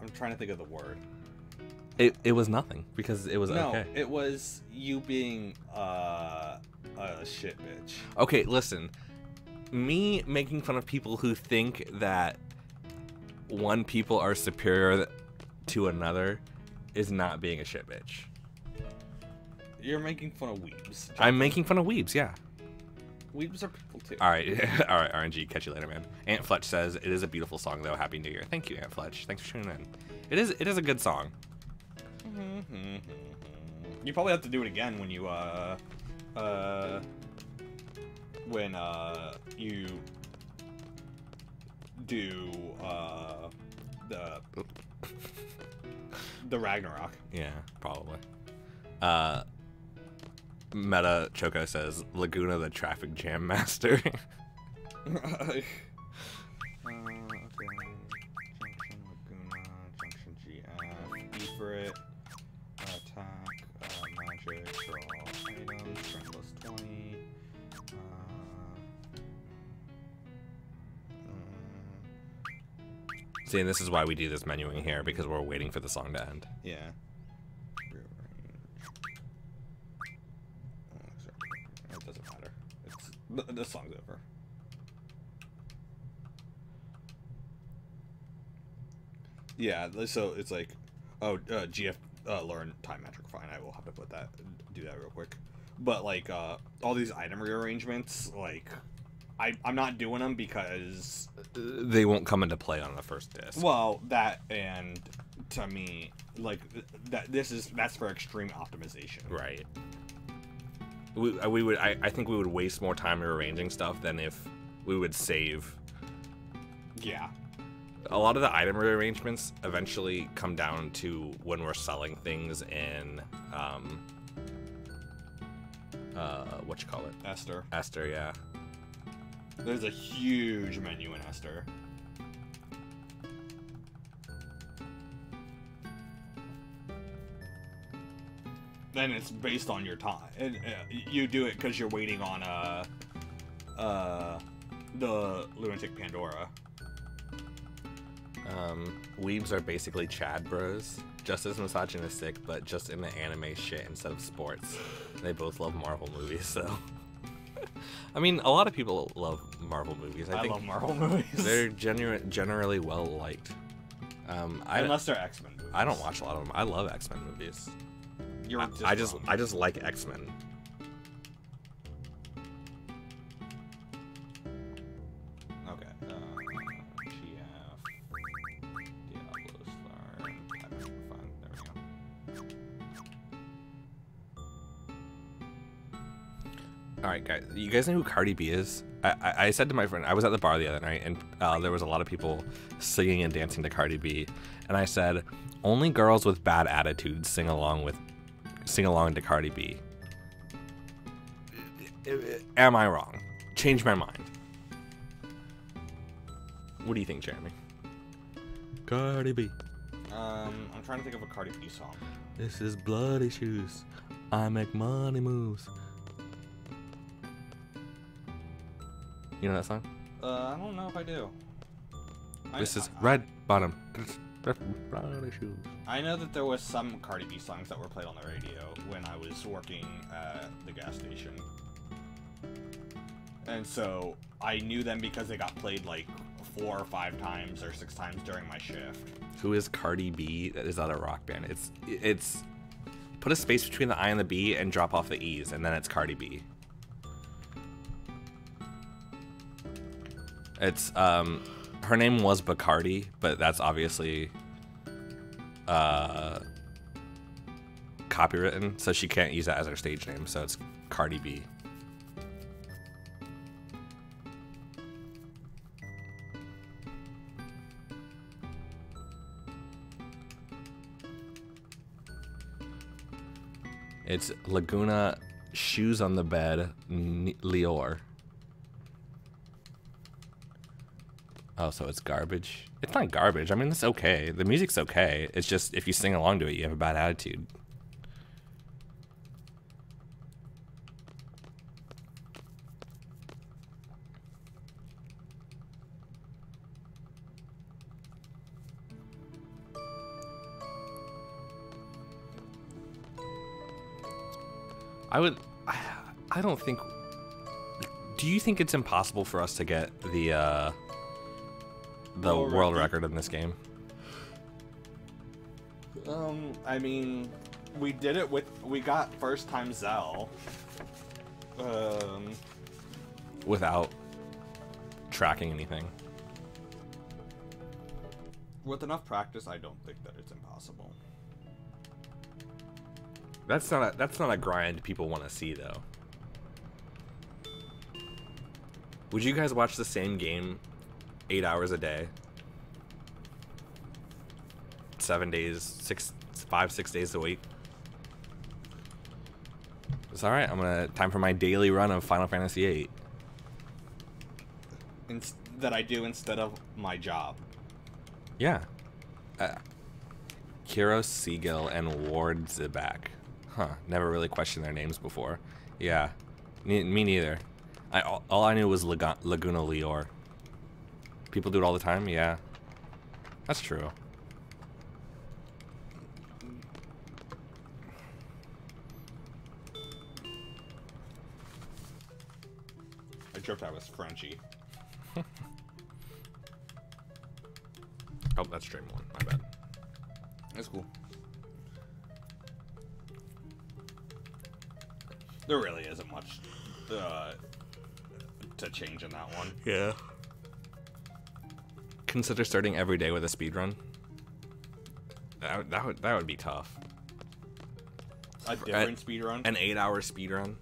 I'm trying to think of the word. It was nothing, because it was no, okay. It was you being a shit bitch. Okay, listen. Me making fun of people who think that one people are superior to another is not being a shit bitch. You're making fun of weebs. I'm making fun of weebs, yeah. Weebs are people too. Alright, alright, RNG, catch you later, man. Aunt Fletch says, it is a beautiful song, though. Happy New Year. Thank you, Aunt Fletch. Thanks for tuning in. It is a good song. You probably have to do it again when you do the Ragnarok. Yeah, probably. Meta Choco says, Laguna the traffic jam master. Okay. Junction GF, E for it, attack, magic, draw items, strength plus 20, See, and this is why we do this menuing here, because we're waiting for the song to end. yeah. It doesn't matter. The song's over. Yeah, so it's like, oh, GF learn time metric. Fine, I will have to do that real quick. But like, all these item rearrangements, like, I'm not doing them because they won't come into play on the first disc. Well, that, and to me, like, that's for extreme optimization. Right. I think we would waste more time rearranging stuff than if we would save. Yeah. A lot of the item rearrangements eventually come down to when we're selling things in, what you call it? Esther. Esther, yeah. There's a huge menu in Esther. Then it's based on your time. And you do it because you're waiting on the Lunatic Pandora. Weebs are basically Chad bros, just as misogynistic, but just in the anime shit instead of sports. They both love Marvel movies, so. I mean, a lot of people love Marvel movies. I think love Marvel movies. They're generally well liked. Unless they're X-Men movies. I don't watch a lot of them. I love X-Men movies. I just like X-Men. Okay. GF. Diablo Star. Fun. There we go. Alright, guys. You guys know who Cardi B is? I said to my friend, I was at the bar the other night, and there was a lot of people singing and dancing to Cardi B. And I said, only girls with bad attitudes sing along with sing along to Cardi B. Am I wrong? Change my mind. What do you think, Jeremy? Cardi B. I'm trying to think of a Cardi B song. This is bloody shoes. I make money moves. You know that song? I don't know if I do. This is red bottom. Bloody shoes. I know that there was some Cardi B songs that were played on the radio when I was working at the gas station. And so I knew them because they got played like 4 or 5 times or 6 times during my shift. Who is Cardi B? That is not a rock band. It's put a space between the I and the B and drop off the E's, and then it's Cardi B. It's her name was Bacardi, but that's obviously copywritten, so she can't use that as her stage name, so it's Cardi B. It's Laguna Shoes on the Bed, Lior. Oh, so it's garbage? It's not garbage. I mean, it's okay. The music's okay. It's just, if you sing along to it, you have a bad attitude. I don't think... Do you think it's impossible for us to get the world record in this game? I mean, we did it with... We got first time Zell. Without tracking anything. With enough practice, I don't think that it's impossible. That's not a grind people want to see, though. Would you guys watch the same game 8 hours a day? 7 days, 5, 6 days a week? It's alright, time for my daily run of Final Fantasy VIII. That I do instead of my job. Yeah. Kiros Siegel and Ward Zibak. Huh, never really questioned their names before. Yeah, me neither. All I knew was Laguna Lior. People do it all the time? Yeah. That's true. I tripped I was Frenchy. Oh, that's stream 1, my bad. That's cool. There really isn't much to change in that one. Yeah. Consider starting every day with a speedrun. That would be tough. A different speedrun? An 8-hour speedrun.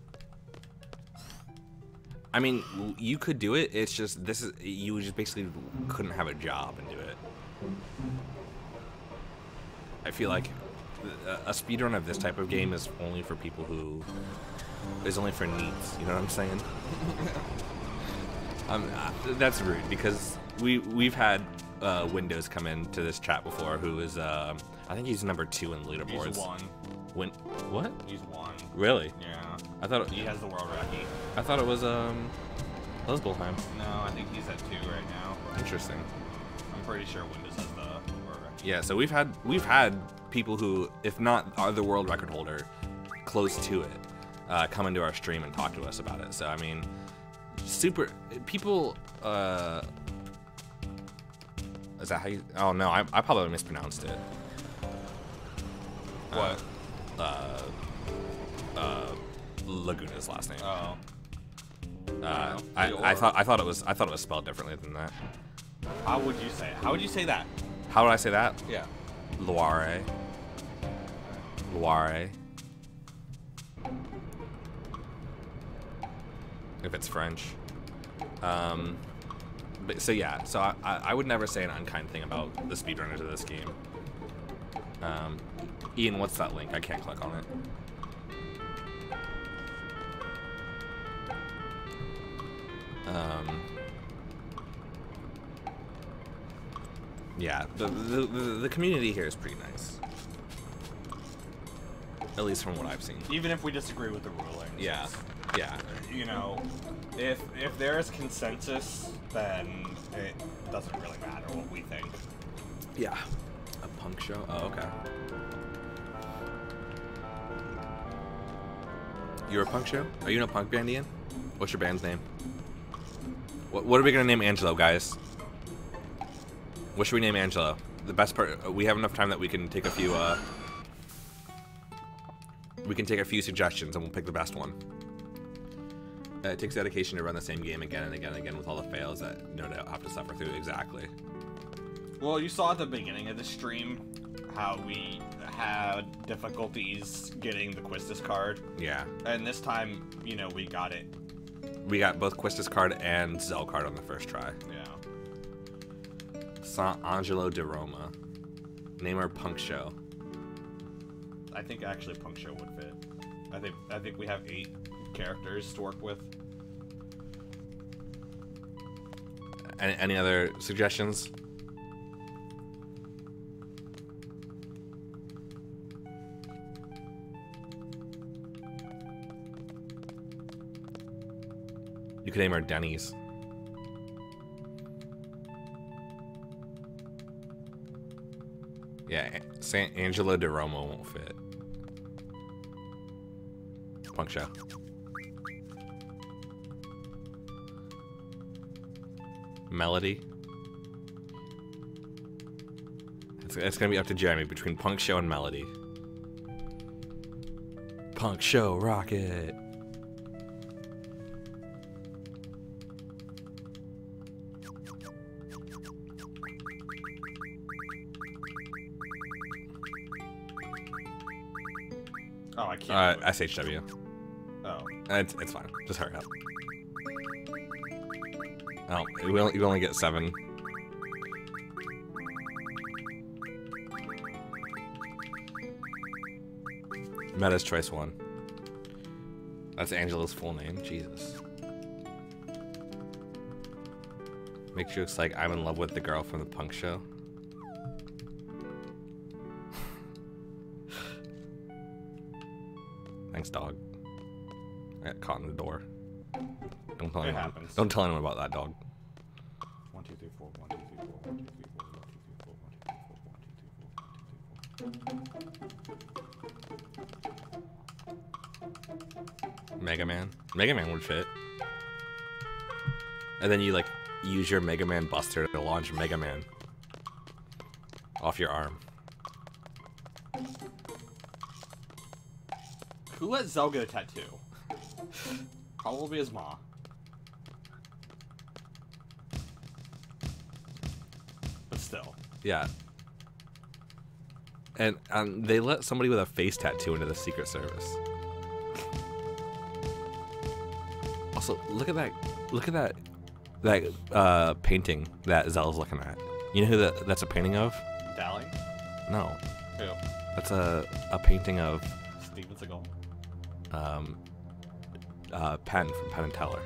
I mean, you could do it. It's just you just basically couldn't have a job and do it. I feel like a speedrun of this type of game is only for people who is only for needs. You know what I'm saying? That's rude because we've had Windows come into this chat before. Who is I think he's number 2 in leaderboards. He's 1. What? He's 1. Really? Yeah. I thought he has the world record. I thought it was Lisbelheim. No, I think he's at 2 right now. Interesting. I'm pretty sure Windows has the world record. Yeah, so we've had people who, if not are the world record holder, close to it, come into our stream and talk to us about it. So I mean, super people. Is that how you? Oh no, I probably mispronounced it. What? Laguna's last name. Oh. I thought it was spelled differently than that. How would you say it? How would you say that? How would I say that? Yeah. Loire. If it's French. But so yeah, so I would never say an unkind thing about the speedrunners of this game. Ian, what's that link? I can't click on it. Yeah, the community here is pretty nice. At least from what I've seen. Even if we disagree with the rulings. Yeah, yeah. You know, if there is consensus, then it doesn't really matter what we think. Yeah. A punk show? Oh, okay. You're a punk show? Are you in a punk band, Ian? What's your band's name? What are we gonna name Angelo, guys? What should we name Angelo? The best part. We have enough time that we can take a few. We can take a few suggestions and we'll pick the best one. It takes dedication to run the same game again and again and again with all the fails that no doubt have to suffer through. Exactly. Well, you saw at the beginning of the stream how we had difficulties getting the Quistis card. Yeah. And this time, you know, we got it. We got both Quistis card and Zell card on the first try. Yeah. San Angelo de Roma. Name our punk show. I think actually punk show would fit. I think we have 8 characters to work with. Any other suggestions? You could name our Denny's. Yeah, San Angelo de Roma won't fit. Punk show. Melody. It's gonna be up to Jeremy between punk show and melody. Punk show, rocket. Oh, I can't. SHW. Oh. It's fine. Just hurry up. Oh, you only get 7. Meta's choice 1. That's Angela's full name. Jesus. Makes you looks like I'm in love with the girl from the punk show. Thanks, dog. I got caught in the door. Don't tell anyone. Happens. Don't tell anyone about that dog. 1, 2, 3, 4. 1, 2, 3, 4. 1, 2, 3, 4. 1, 2, 3, 4. 1, 2, 3, 4. 1, 2, 3, 4. Mega Man. Mega Man would fit. And then you like use your Mega Man Buster to launch Mega Man off your arm. Who let Zell get a tattoo? Probably his ma. But still. Yeah. And they let somebody with a face tattoo into the Secret Service. Also, look at that painting that Zell's looking at. You know who that's a painting of? Dally? No. Who? That's a painting of Steven Seagal. Penn from Penn and Teller.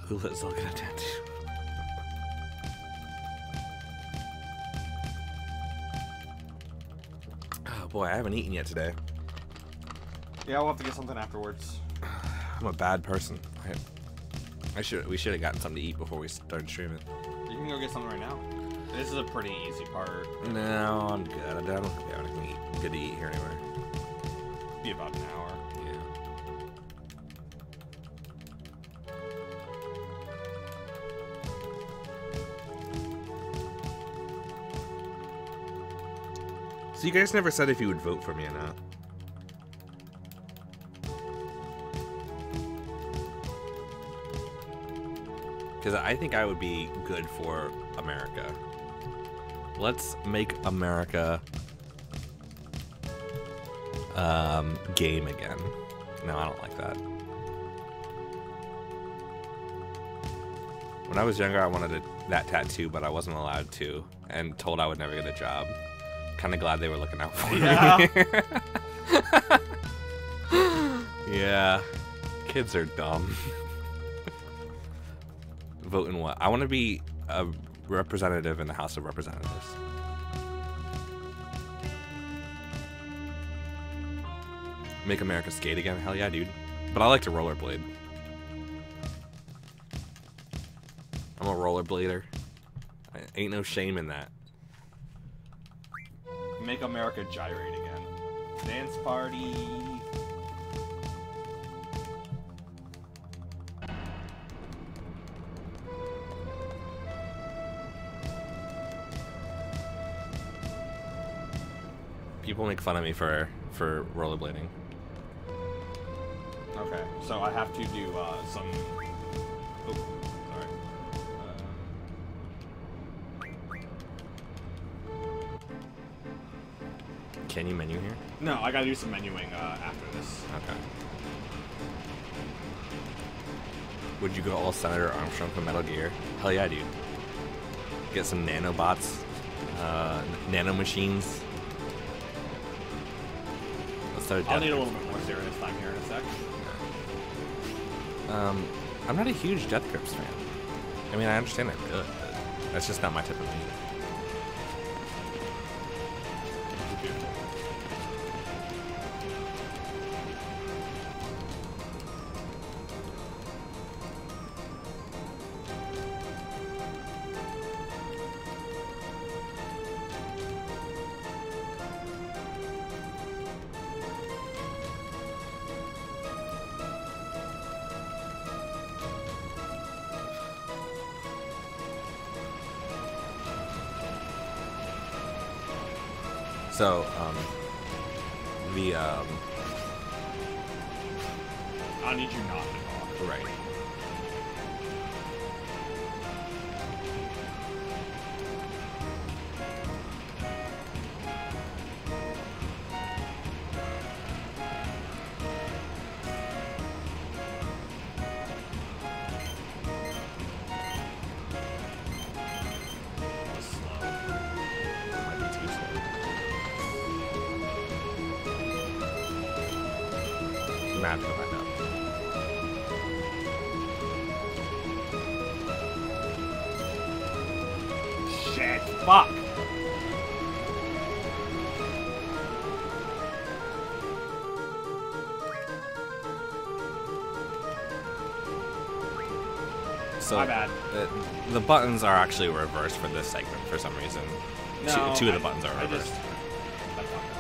Who let Zell get a tattoo? Oh boy, I haven't eaten yet today. Yeah, we'll have to get something afterwards. I'm a bad person. We should have gotten something to eat before we started streaming. You can go get something right now. This is a pretty easy part. No, I'm good. I don't think we have anything good to eat here anywhere. Be about an hour. Yeah. So you guys never said if you would vote for me or not. Because I think I would be good for America. Let's make America game again. No, I don't like that. When I was younger, I wanted that tattoo, but I wasn't allowed to, and told I would never get a job. kind of glad they were looking out for me. Yeah. Yeah. Kids are dumb. Vote in what? I want to be a representative in the House of Representatives. Make America skate again? Hell yeah, dude. But I like to rollerblade. I'm a rollerblader. Ain't no shame in that. Make America gyrate again. Dance party. People make fun of me for rollerblading. Okay, so I have to do some. Oh, sorry. Can you menu here? No, I gotta do some menuing after this. Okay. Would you go all Senator Armstrong from Metal Gear? Hell yeah, dude. Get some nanobots, nano machines. Let's start. I'll need a little bit more serious time here in a sec. I'm not a huge Death Grips fan. I mean, I understand they're good, but that's just not my type of music. So, I need you not to talk. right. Might be too slow. Now I have to go back up. Shit. Fuck. So My bad. The buttons are actually reversed for this segment for some reason. No, Two of the buttons are I reversed. just- I fucked up.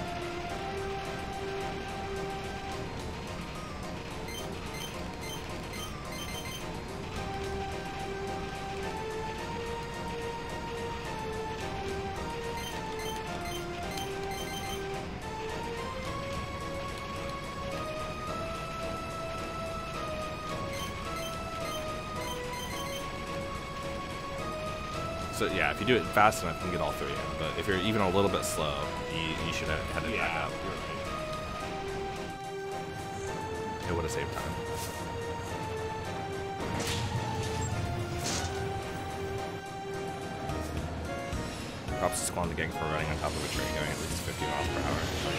So yeah, if you do it fast enough, you can get all three in. But if you're even a little bit slow, you should have had it back Yeah, up. you're right. It would have saved time. Props to Squad and the gang for running on top of a train going at least 50 miles per hour. Oh,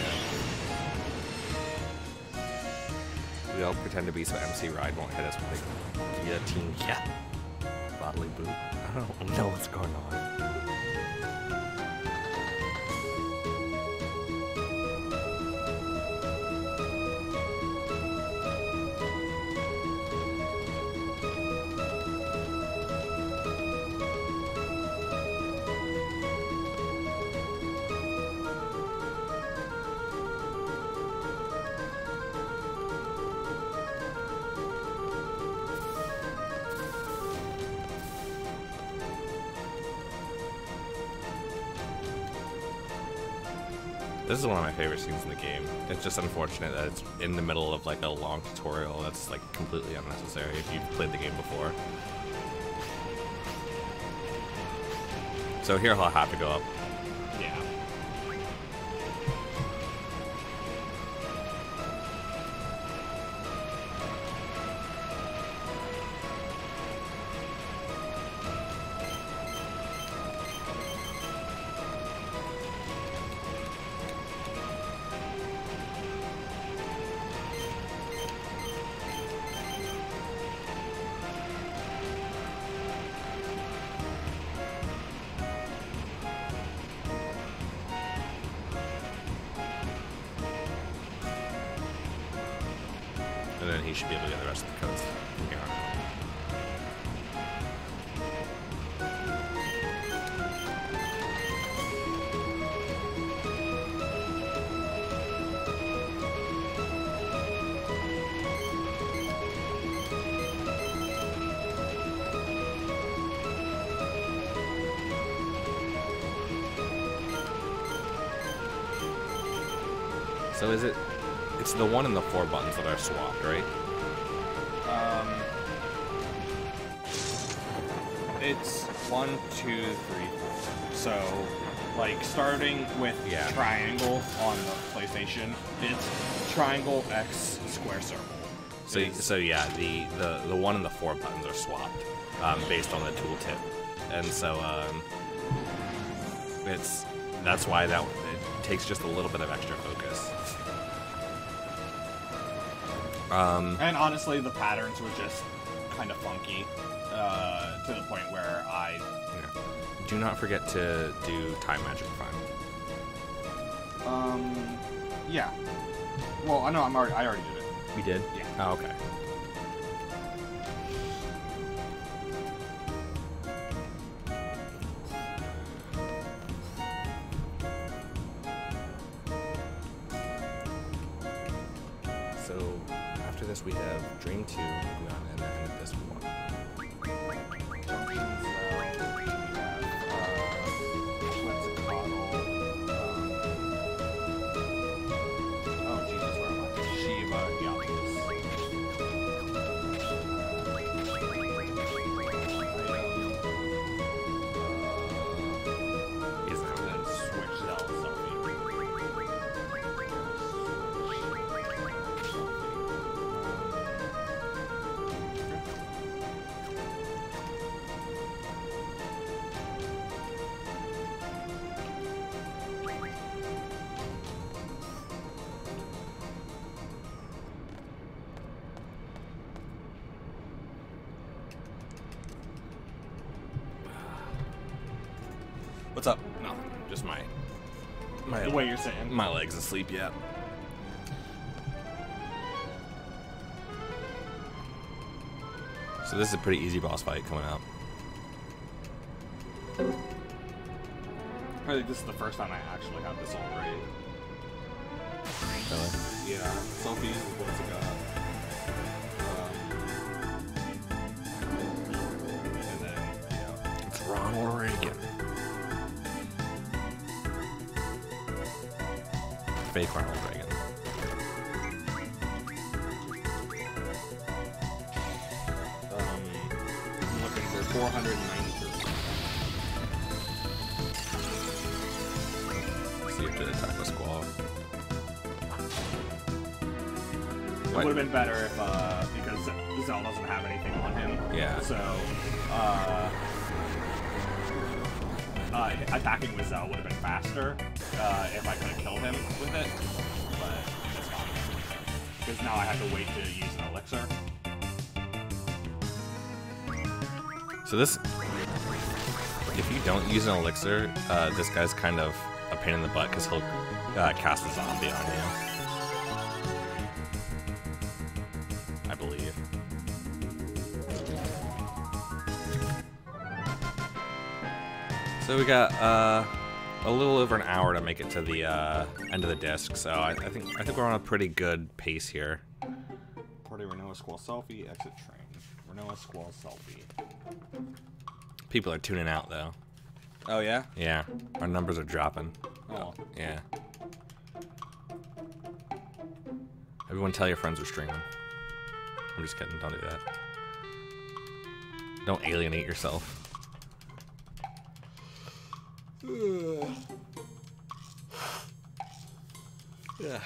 yeah. We all pretend to be so MC Ride won't hit us with a guillotine. Yeah. Bodily boot. I don't know what's going on. This is one of my favorite scenes in the game. It's just unfortunate that it's in the middle of like a long tutorial that's like completely unnecessary if you've played the game before. So here I'll have to go up. Yeah. And then he should be able to get the rest of the codes from here on out. So is it? It's the 1 and the 4 buttons that are swapped, right? It's 1, 2, 3, 4. So, like, starting with triangle on the PlayStation, it's triangle, X, square, circle. So yeah, the 1 and the 4 buttons are swapped based on the tooltip, and so that's why it takes just a little bit of extra focus. And honestly, the patterns were just kind of funky to the point where I... Yeah. Do not forget to do time magic fun. Yeah. Well, I know I already did it. We did? Yeah. Oh, okay. So, after this we have Dream 2, and then this one. What's up? Nothing. Just my the way you're sitting. My legs asleep yet. So this is a pretty easy boss fight coming up. I think this is the first time I actually have this all right. Really? Yeah. Sophie is what's it got? And then, yeah. It's Ronald Reagan. Fake Ronald Reagan. I'm looking for 493. So you have to attack the squall. It would have been better if, because Zell doesn't have anything on him. Yeah. So, attacking with Zell would have been faster if I could have killed him with it, but it's not. Because now I have to wait to use an elixir. So this, if you don't use an elixir, this guy's kind of a pain in the butt because he'll cast a zombie on you. I believe. So we got a little over an hour to make it to the end of the disc. So I think we're on a pretty good pace here. Party Renoa Squall Selfie, exit train. Renoa Squall Selfie. People are tuning out though. Oh yeah? Yeah, our numbers are dropping. Oh. Yeah. Everyone tell your friends we're streaming. I'm just kidding, don't do that. Don't alienate yourself. Yeah.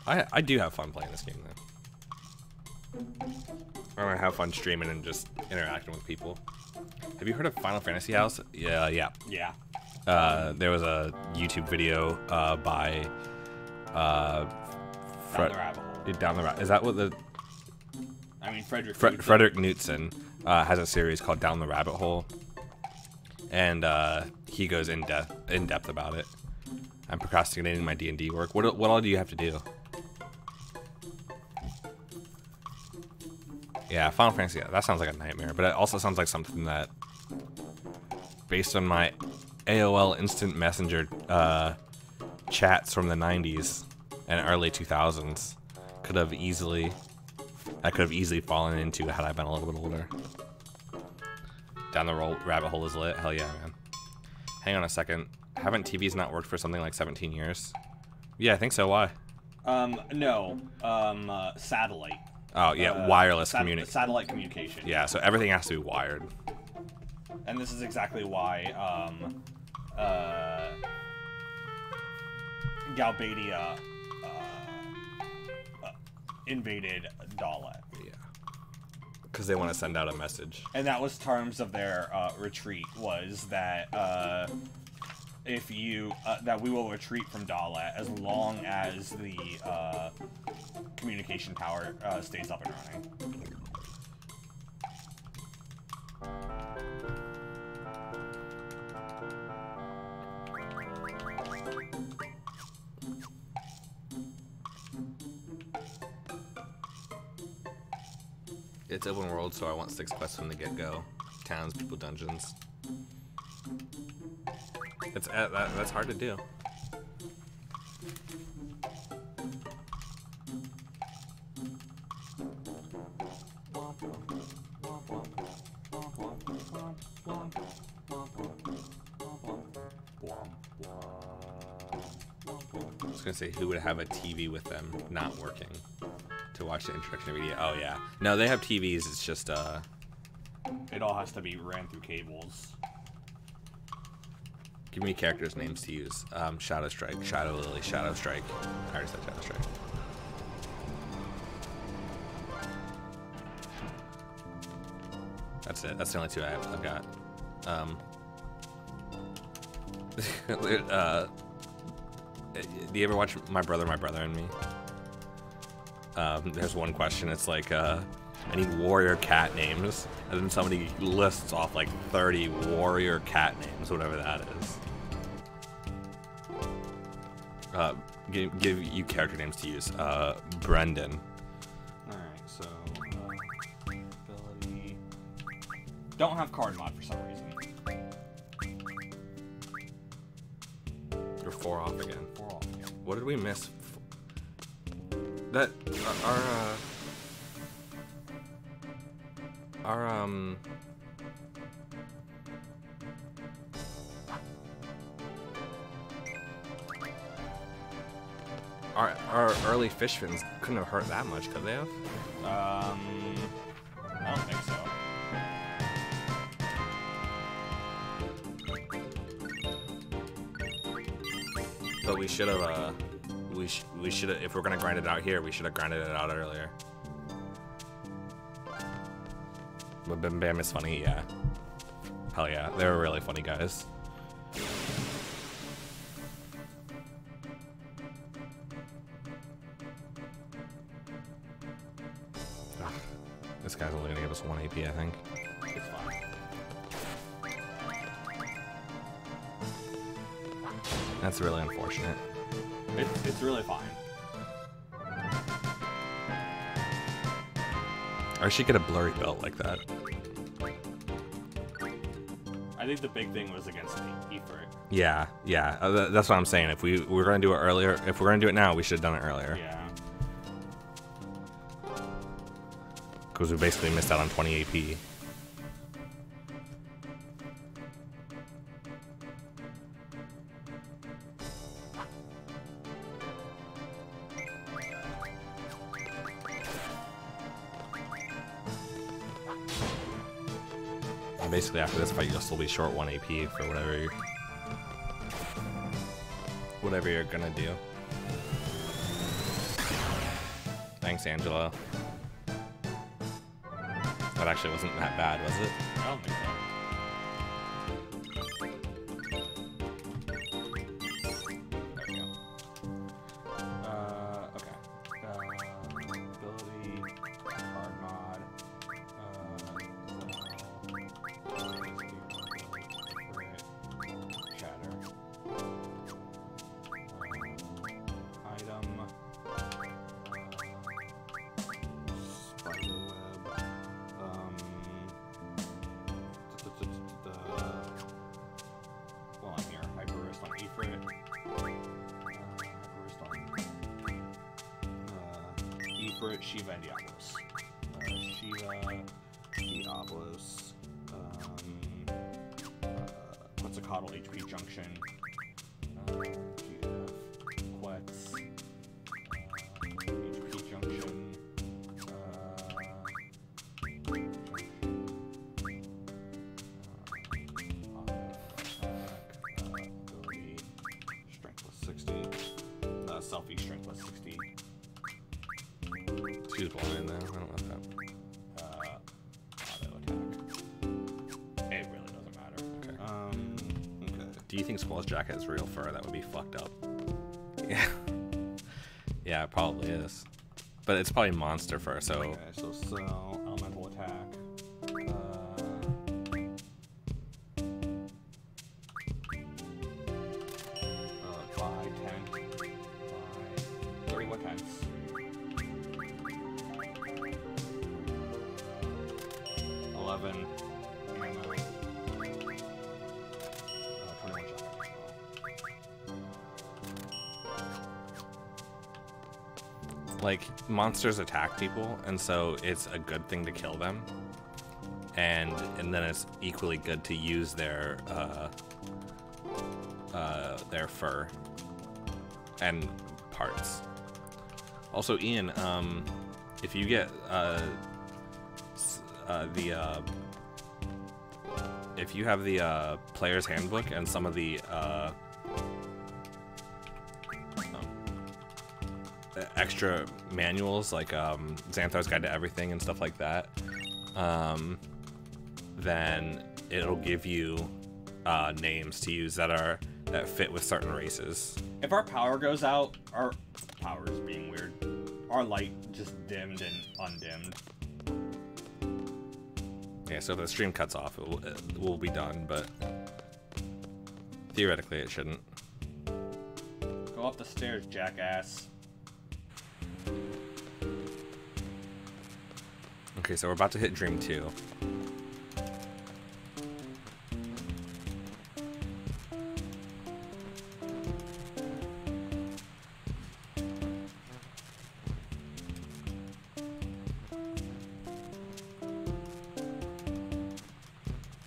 I do have fun playing this game though. I have fun streaming and just interacting with people. Have you heard of Final Fantasy House? Yeah. Yeah. There was a YouTube video by Down the rabbit hole. Down the rabbit. Is that what the? I mean, Frederick Knudsen has a series called Down the Rabbit Hole, and he goes in depth about it. I'm procrastinating my D&D work. What all do you have to do? Yeah, Final Fantasy, that sounds like a nightmare, but it also sounds like something that, based on my AOL Instant Messenger chats from the 90s and early 2000s, I could have easily fallen into had I been a little bit older. Down the rabbit hole is lit. Hell yeah, man. Hang on a second. Haven't TVs not worked for something like 17 years? Yeah, I think so. Why? No. Satellite. Oh, yeah, wireless communication. Satellite communication. Yeah, so everything has to be wired. And this is exactly why, Galbadia, invaded Dalet. Yeah. Because they want to send out a message. And that was terms of their, retreat, was that, if you, that we will retreat from Dalet as long as the, communication tower, stays up and running. It's open world, so I want 6 quests from the get-go. Towns, people, dungeons. It's that's hard to do. I was gonna say, who would have a TV with them not working to watch the introduction video? Oh yeah, no, they have TVs. It's just it all has to be ran through cables. Give me characters' names to use. Shadow Strike, Shadow Lily, Shadow Strike. I already said Shadow Strike. That's it. That's the only 2 I've got. Do you ever watch My Brother and Me? There's one question. It's like, I need warrior cat names. And then somebody lists off like 30 warrior cat names, whatever that is. Give you character names to use. Brendan. Alright, so, ability... Don't have card mod for some reason. You're 4 off again. 4 off again. What did we miss? That, our early fish fins couldn't have hurt that much, could they have? I don't think so. But we should have, we should have, if we're gonna grind it out here, we should have grinded it out earlier. But Bim Bam is funny, yeah. Hell yeah, they were really funny guys. Ugh. This guy's only gonna give us 1 AP, I think. It's fine. That's really unfortunate. It's really fine. Or she get a blurry belt like that. I think the big thing was against Efert. Yeah, yeah. That's what I'm saying. If we were gonna do it earlier, if we're gonna do it now, we should have done it earlier. Yeah. Because we basically missed out on 20 AP. Basically, after this fight, you'll still be short 1 AP for whatever you're gonna do. Thanks, Angelo. That actually wasn't that bad, was it? I don't think so. There we go. Okay. Ability, card mod, chatter. Item. Spiderweb. favorite Shiva and Diablos. Shiva, Diablos, Quetzalcoatl, HP Junction, GF, Quetz, HP Junction, ability, strength plus 60, selfie strength plus 60. She's blind though, I don't want that. Auto attack. It really doesn't matter. Okay. Okay. Do you think Squall's jacket is real fur? That would be fucked up. Yeah. Yeah, it probably is. But it's probably monster fur, so... Okay, so elemental attack. By 10. By 31 tenths. 11. And, 21 shots. Like, monsters attack people, and so it's a good thing to kill them. And then it's equally good to use their fur and parts. Also, Ian, if you get if you have the player's handbook and some of the extra manuals, like Xanthar's Guide to Everything and stuff like that, then it'll give you names to use that fit with certain races. If our power goes out, our power is being weird. Our light just dimmed and undimmed. Yeah, so if the stream cuts off, it will be done, but theoretically it shouldn't. Go up the stairs, jackass. Okay, so we're about to hit Dream 2.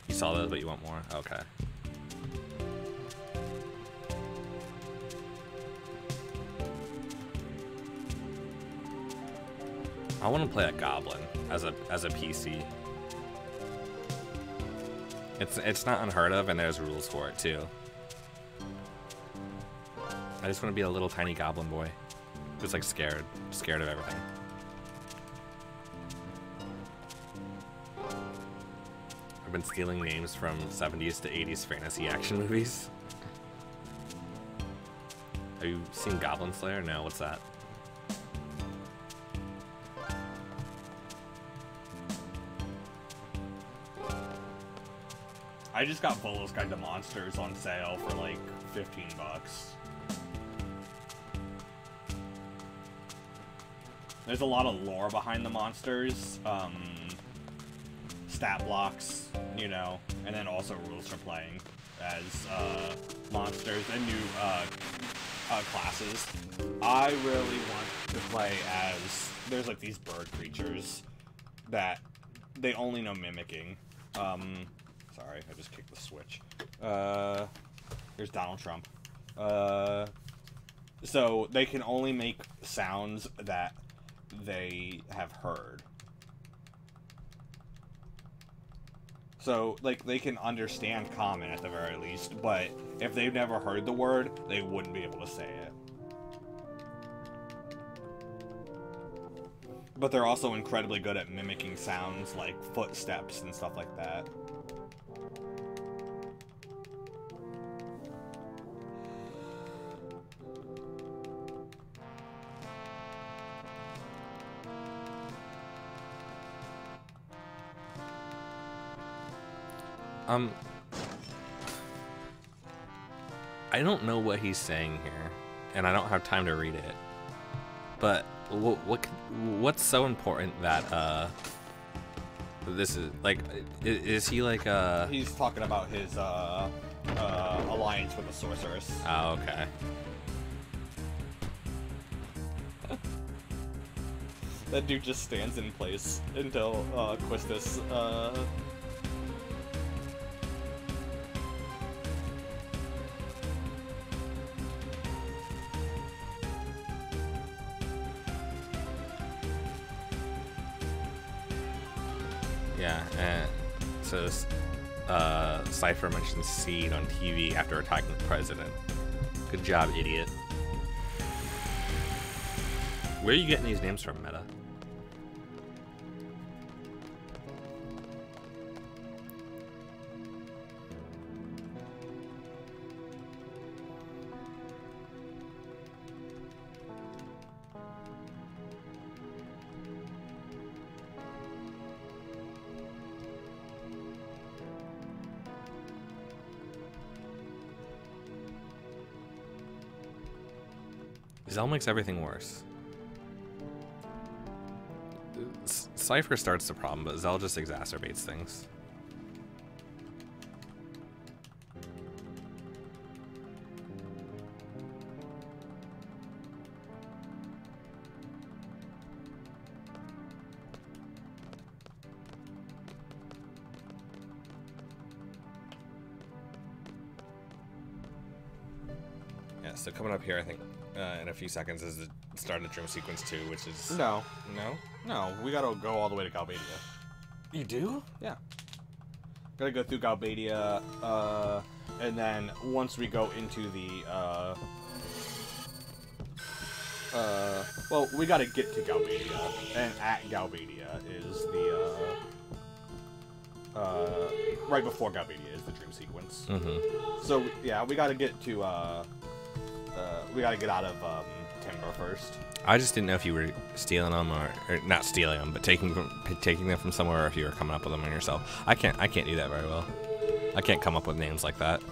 You saw those, but you want more? Okay. I want to play a goblin as a PC. It's not unheard of, and there's rules for it too. I just want to be a little tiny goblin boy, just like scared of everything. I've been stealing names from 70s to 80s fantasy action movies. Have you seen Goblin Slayer? No, what's that? I just got Volo's Guide to Monsters on sale for like 15 bucks. There's a lot of lore behind the monsters, stat blocks, you know, and then also rules for playing as monsters and new classes. I really want to play as, there's like these bird creatures that they only know mimicking. Sorry, I just kicked the switch. Here's Donald Trump. So they can only make sounds that they have heard. So, like, they can understand common at the very least, but if they've never heard the word, they wouldn't be able to say it. But they're also incredibly good at mimicking sounds like footsteps and stuff like that. I don't know what he's saying here, and I don't have time to read it. But what's so important that this is like? Is he like He's talking about his alliance with the sorceress. Oh, okay. That dude just stands in place until Quistis. Yeah, and so Cypher mentions Seed on TV after attacking the president. Good job, idiot. Where are you getting these names from, Meta? Zell makes everything worse. Cypher starts the problem, but Zell just exacerbates things. Yeah, so coming up here, I think, in a few seconds is the start of Dream Sequence 2, which is... No. No? No, we gotta go all the way to Galbadia. You do? Yeah. Gotta go through Galbadia, and then once we go into the, well, we gotta get to Galbadia, and at Galbadia is the, right before Galbadia is the Dream Sequence. Mm-hmm. So, yeah, we gotta get to, we gotta get out of, Timber first. I just didn't know if you were stealing them or not stealing them, but taking them from somewhere, or if you were coming up with them on yourself. I can't do that very well. I can't come up with names like that.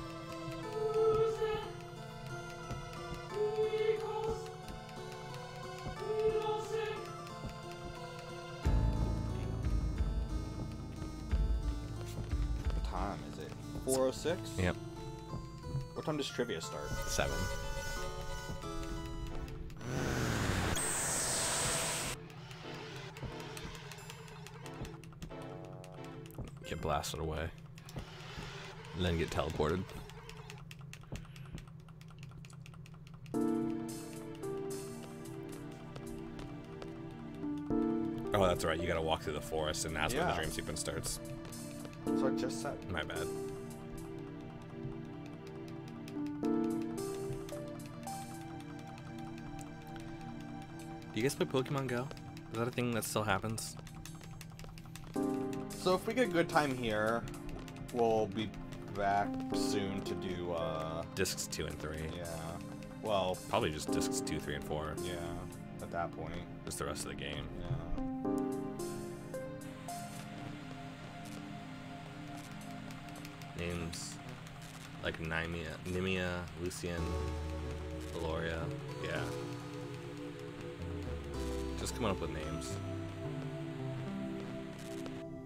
What time is it? 4:06? Yep. What time does trivia start? 7. Get blasted away. And then get teleported. Oh, that's right. You gotta walk through the forest, and that's where the Yeah. dream sequence starts. That's what I just said. My bad. Do you guys play Pokemon Go? Is that a thing that still happens? So if we get a good time here, we'll be back soon to do, Discs 2 and 3. yeah. Well, Probably just discs 2, 3, and 4. yeah, at that point, Just the rest of the game. yeah. Names like Nimia, Lucian, Valoria. Yeah. Just coming up with names.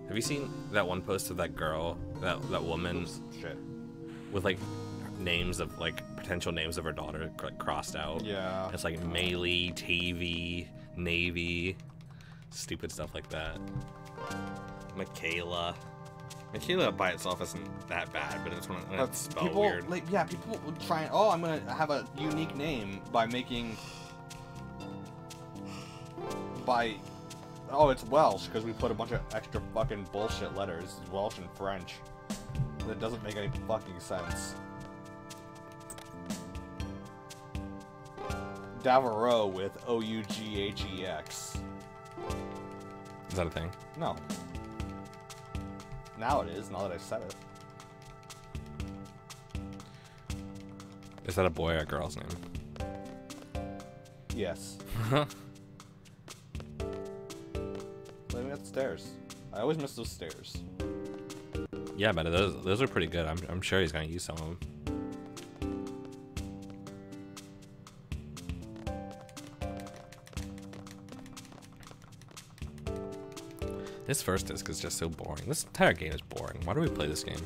Have you seen that one post of that girl, that woman Oops, shit. with like names of like potential names of her daughter like crossed out? Yeah. It's like Melee, TV, Navy, stupid stuff like that. Michaela by itself isn't that bad, but it's when it's spelled people, weird. like, yeah, people would try and, oh, I'm gonna have a unique name by making, oh, it's Welsh, because we put a bunch of extra fucking bullshit letters, Welsh and French. That doesn't make any fucking sense. Davaro with O-U-G-H-E-X. Is that a thing? No. Now it is, now that I said it. Is that a boy or a girl's name? Yes. Let me up the stairs. I always miss those stairs. Yeah, but those are pretty good. I'm sure he's gonna use some of them. This first disc is just so boring. This entire game is boring. Why do we play this game?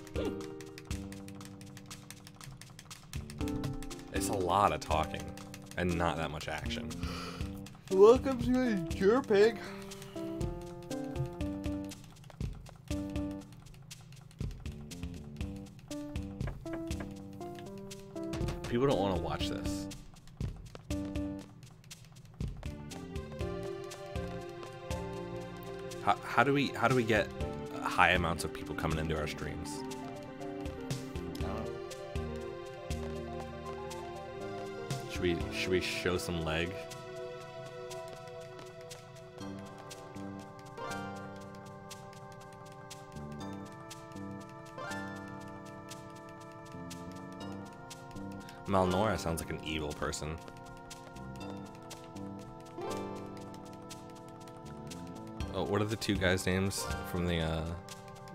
It's a lot of talking and not that much action. Welcome to your pig. People don't want to watch this. How do we get high amounts of people coming into our streams? I don't know. Should we show some leg? Malnora sounds like an evil person. Oh, what are the two guys' names from the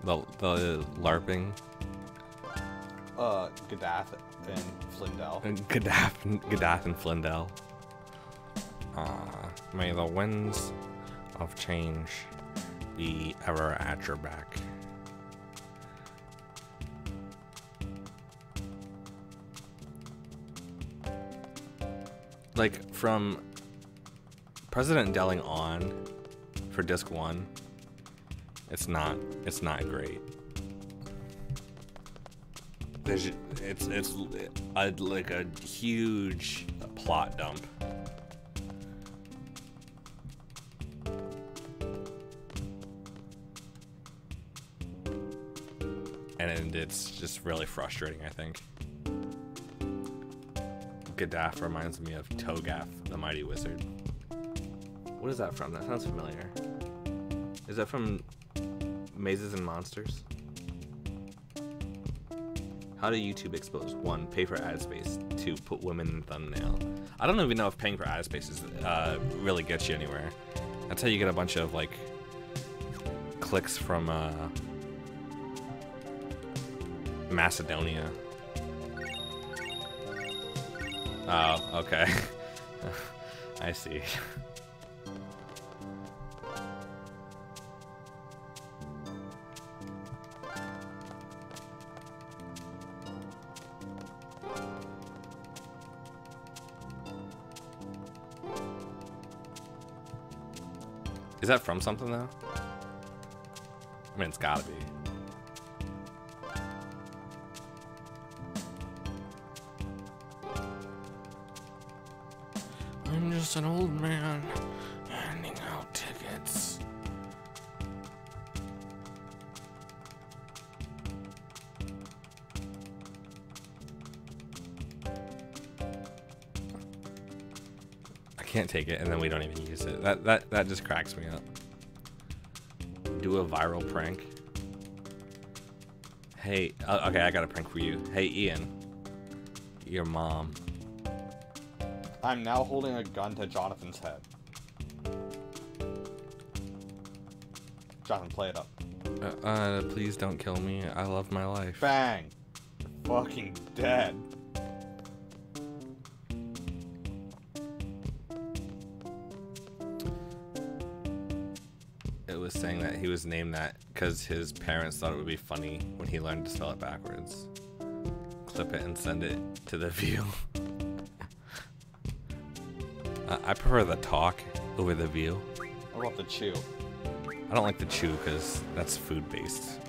LARPing? Gaddath and Flindell. Gaddath and Flindell. May the winds of change be ever at your back. Like, from President Delling on for disc 1, it's not great. It's like a huge plot dump. And it's just really frustrating, I think. Gaddath reminds me of Togath, the Mighty Wizard. What is that from? That sounds familiar. Is that from Mazes and Monsters? How do YouTube expose? 1, pay for ad space. 2, put women in thumbnail. I don't even know if paying for ad spaces really gets you anywhere. That's how you get a bunch of like clicks from Macedonia. Oh, okay. I see. Is that from something though? I mean, it's gotta be. I'm just an old man handing out tickets. I can't take it, and then we don't even use it. That just cracks me up. Do a viral prank. Hey, okay, I got a prank for you. Hey, Ian, your mom. I'm now holding a gun to Jonathan's head. Jonathan, play it up. Please don't kill me. I love my life. Bang! You're fucking dead. It was saying that he was named that because his parents thought it would be funny when he learned to spell it backwards. Clip it and send it to the view. I prefer the talk over the view. What about the chew? I don't like the chew because that's food based.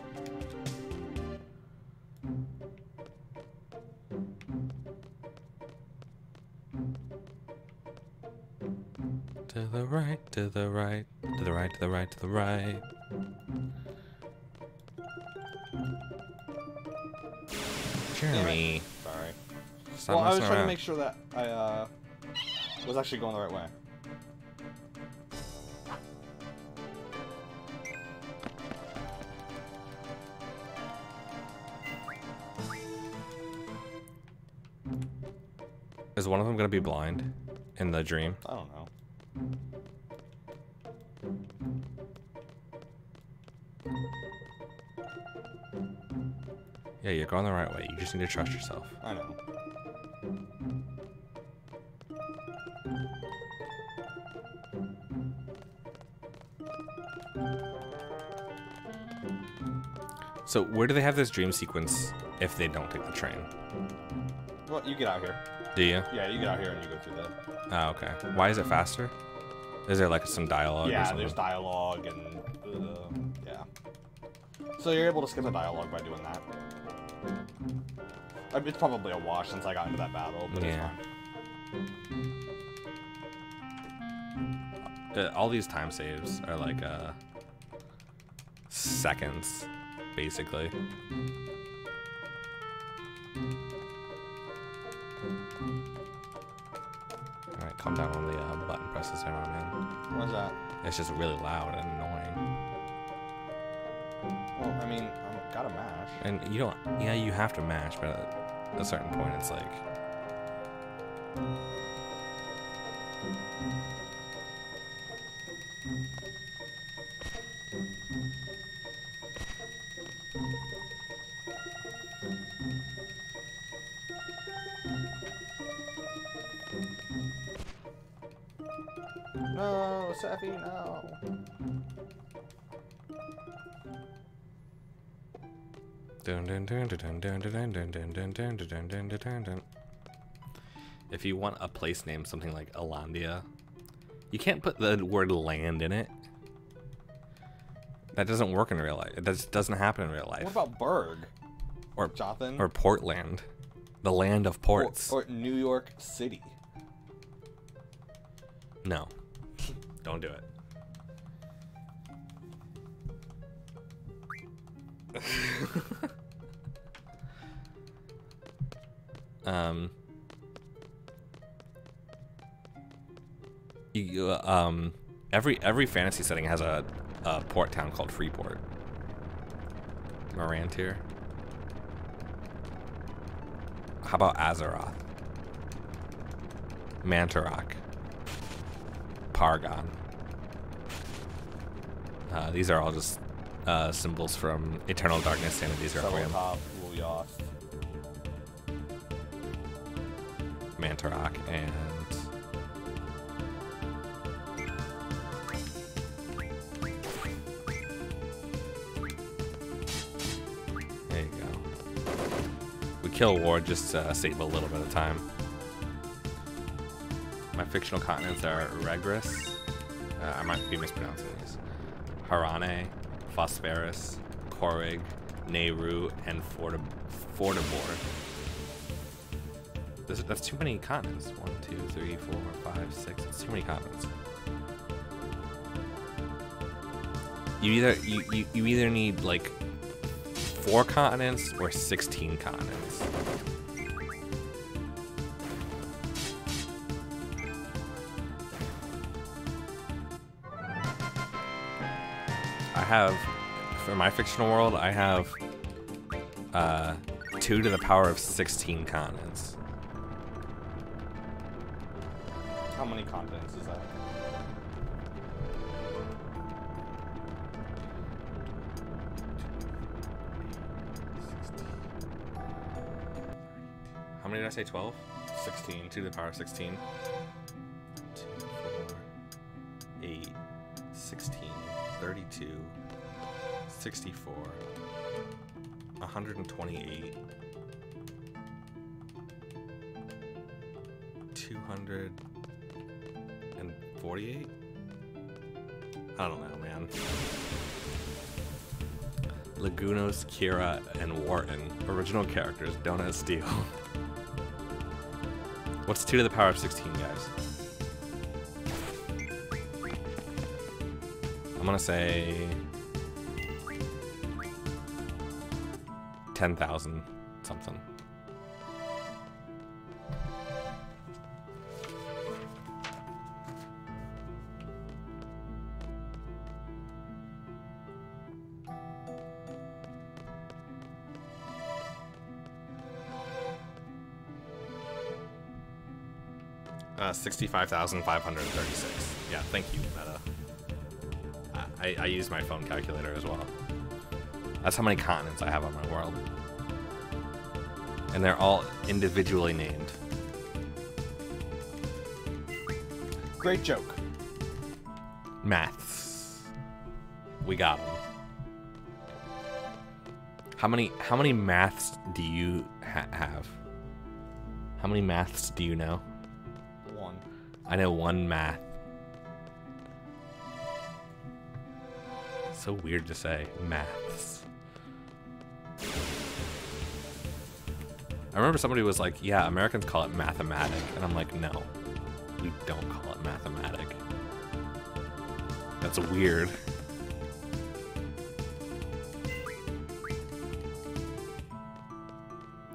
To the right, to the right, to the right, to the right, to the right. Jeremy. Sorry. Stop Well, I was messing trying to around. make sure that I was actually going the right way. Is one of them gonna be blind in the dream? I don't know. Yeah, you're going the right way. You just need to trust yourself. I know. So where do they have this dream sequence if they don't take the train? Well, you get out here. Do you? Yeah, you get out here and you go through the... Oh, okay. Why is it faster? Is there like some dialogue? Yeah, or something? there's dialogue and yeah. So you're able to skip the dialogue by doing that. It's probably a wash since I got into that battle, but Yeah. it's fine. All these time saves are like seconds, basically. Alright, calm down on the button presses there, my man. What's that? It's just really loud and annoying. Well, I mean, I've gotta mash. And you don't, yeah, you have to mash, but at a certain point it's like... No, Seffi, no. If you want a place name, something like Alandia, you can't put the word land in it. That doesn't work in real life. It doesn't happen in real life. What about Berg? Or Jothan? Or Portland, the land of ports. Or New York City. No, don't do it. Every fantasy setting has a port town called Freeport. Morantir. How about Azeroth? Mantarok. Pargon. These are all just symbols from Eternal Darkness and these are Celotop, Ulyost. Mantarok and there you go. We kill Ward just to save a little bit of time. My fictional continents are Regris. I might be mispronouncing these. Harane, Phosphorus, Korig, Nehru, and Fortibor. That's too many continents. 1, 2, 3, 4, 5, 6. That's too many continents. You either need like 4 continents or 16 continents. I have, for my fictional world, I have 2 to the power of 16 continents. How many continents is that? How many did I say? 12? 16. 2 to the power of 16. 2, 4, 8, 16, 32, 64, 128, 248? I don't know, man. Lagunos, Kira, and Wharton. Original characters, Donut Steel. What's 2 to the power of 16, guys? I'm gonna say 10,000 something. Uh, 65,536. Yeah, thank you, Meta. I use my phone calculator as well. That's how many continents I have on my world. And they're all individually named. Great joke. Maths. We got them. How many maths do you have? How many maths do you know? 1. I know 1 math. So weird to say. Maths. I remember somebody was like, yeah, Americans call it mathematic. And I'm like, no, we don't call it mathematic. That's weird.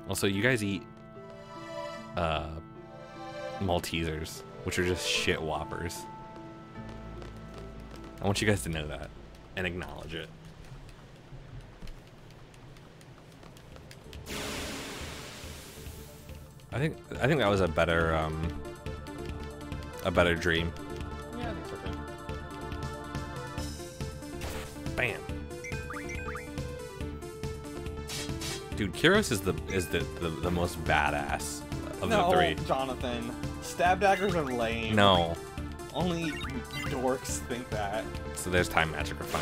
Also, you guys eat Maltesers, which are just shit Whoppers. I want you guys to know that and acknowledge it. I think that was a better dream. Yeah, I think so too. Bam. Dude, Kyros is the most badass of the three. Jonathan. Stab daggers are lame. No. Only dorks think that. So there's time magic, we're fine.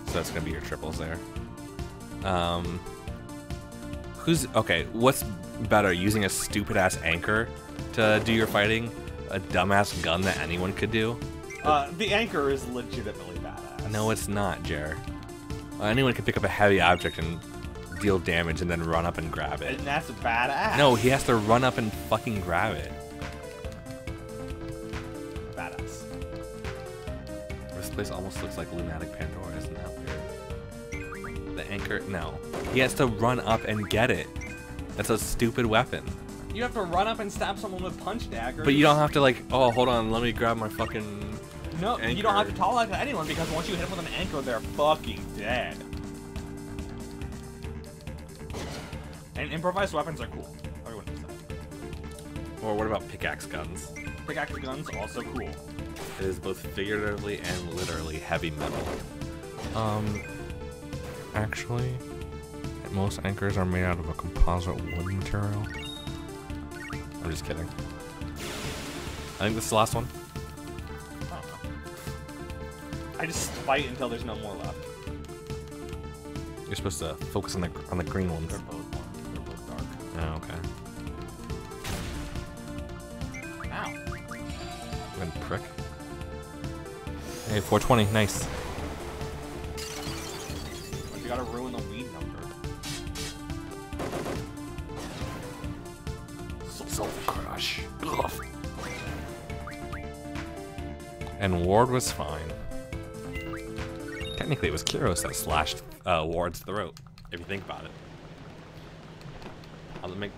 So that's gonna be your triples there. What's better, using a stupid ass anchor to do your fighting, a dumbass gun that anyone could do? The anchor is legitimately badass. No, it's not, Jer. Anyone can pick up a heavy object and deal damage and then run up and grab it. And that's badass. No, he has to run up and fucking grab it. Badass. This place almost looks like Lunatic Pandora, isn't that weird? The anchor, no. He has to run up and get it. That's a stupid weapon. You have to run up and stab someone with punch daggers. But you don't have to like, oh, hold on, let me grab my fucking No, anchor. you don't have to talk to anyone because once you hit them with an anchor, they're fucking dead. And improvised weapons are cool. Everyone knows that. Or what about pickaxe guns? Pickaxe guns also cool. It is both figuratively and literally heavy metal. Actually, most anchors are made out of a composite wood material. I'm just kidding. I think this is the last one. I don't know. I just fight until there's no more left. You're supposed to focus on the green ones. They're both dark. Oh, okay. Ow. Good prick. Hey, 420, nice. But you gotta ruin the weed number. Soul Crush. Ugh. And Ward was fine. Technically, it was Kyros that slashed Ward's throat, if you think about it.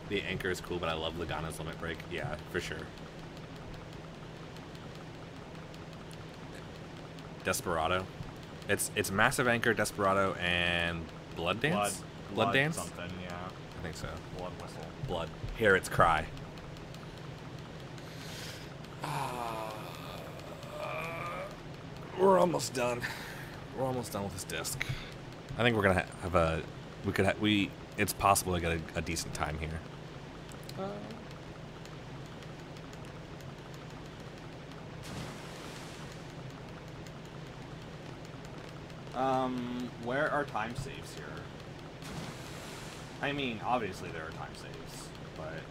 The anchor is cool, but I love Lagana's limit break. Yeah, for sure. Desperado. It's massive anchor, Desperado, and Blood Dance. Blood Dance. Something, yeah. I think so. Blood whistle. Blood. Hear its cry. We're almost done. We're almost done with this disc. I think we're gonna have a. It's possible to get a decent time here. Where are time saves here? I mean, obviously there are time saves, but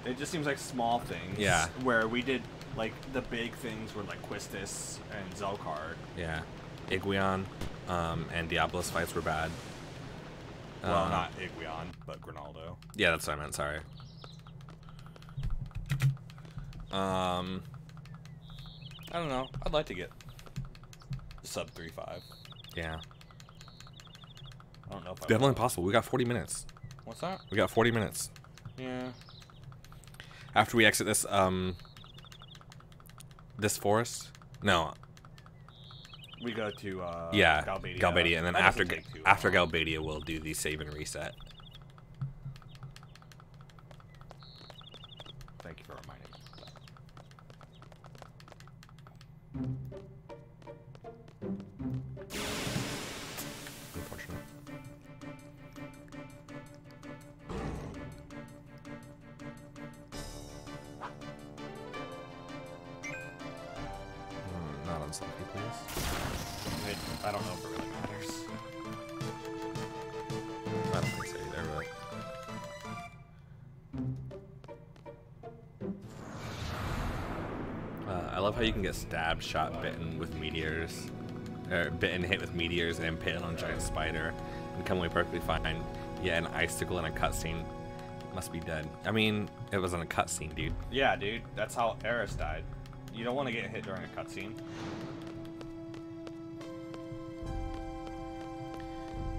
it just seems like small things. Yeah. Where we did, like, the big things were, like, Quistis and Zelkar. Yeah. Iguion and Diablos fights were bad. Well, not Iguion, but Grinaldo. Yeah, that's what I meant, sorry. I don't know. I'd like to get sub 3.5. Yeah. I don't know if I Definitely will. possible. We got 40 minutes. What's that? We got 40 minutes. Yeah. After we exit this, this forest? No. We go to, Yeah, Galbadia. and then That after doesn't take too after long. Galbadia, we'll do the save and reset. Thank you for reminding me of that. Unfortunate. Not on selfie, please. I don't know if it really matters. I don't think so either, but... I love how you can get stabbed, shot, bitten with meteors, or bitten, hit with meteors, and impaled on a giant spider, and come away perfectly fine. Yeah, an icicle in a cutscene must be dead. I mean, it was in a cutscene, dude. Yeah, dude. That's how Eris died. You don't want to get hit during a cutscene.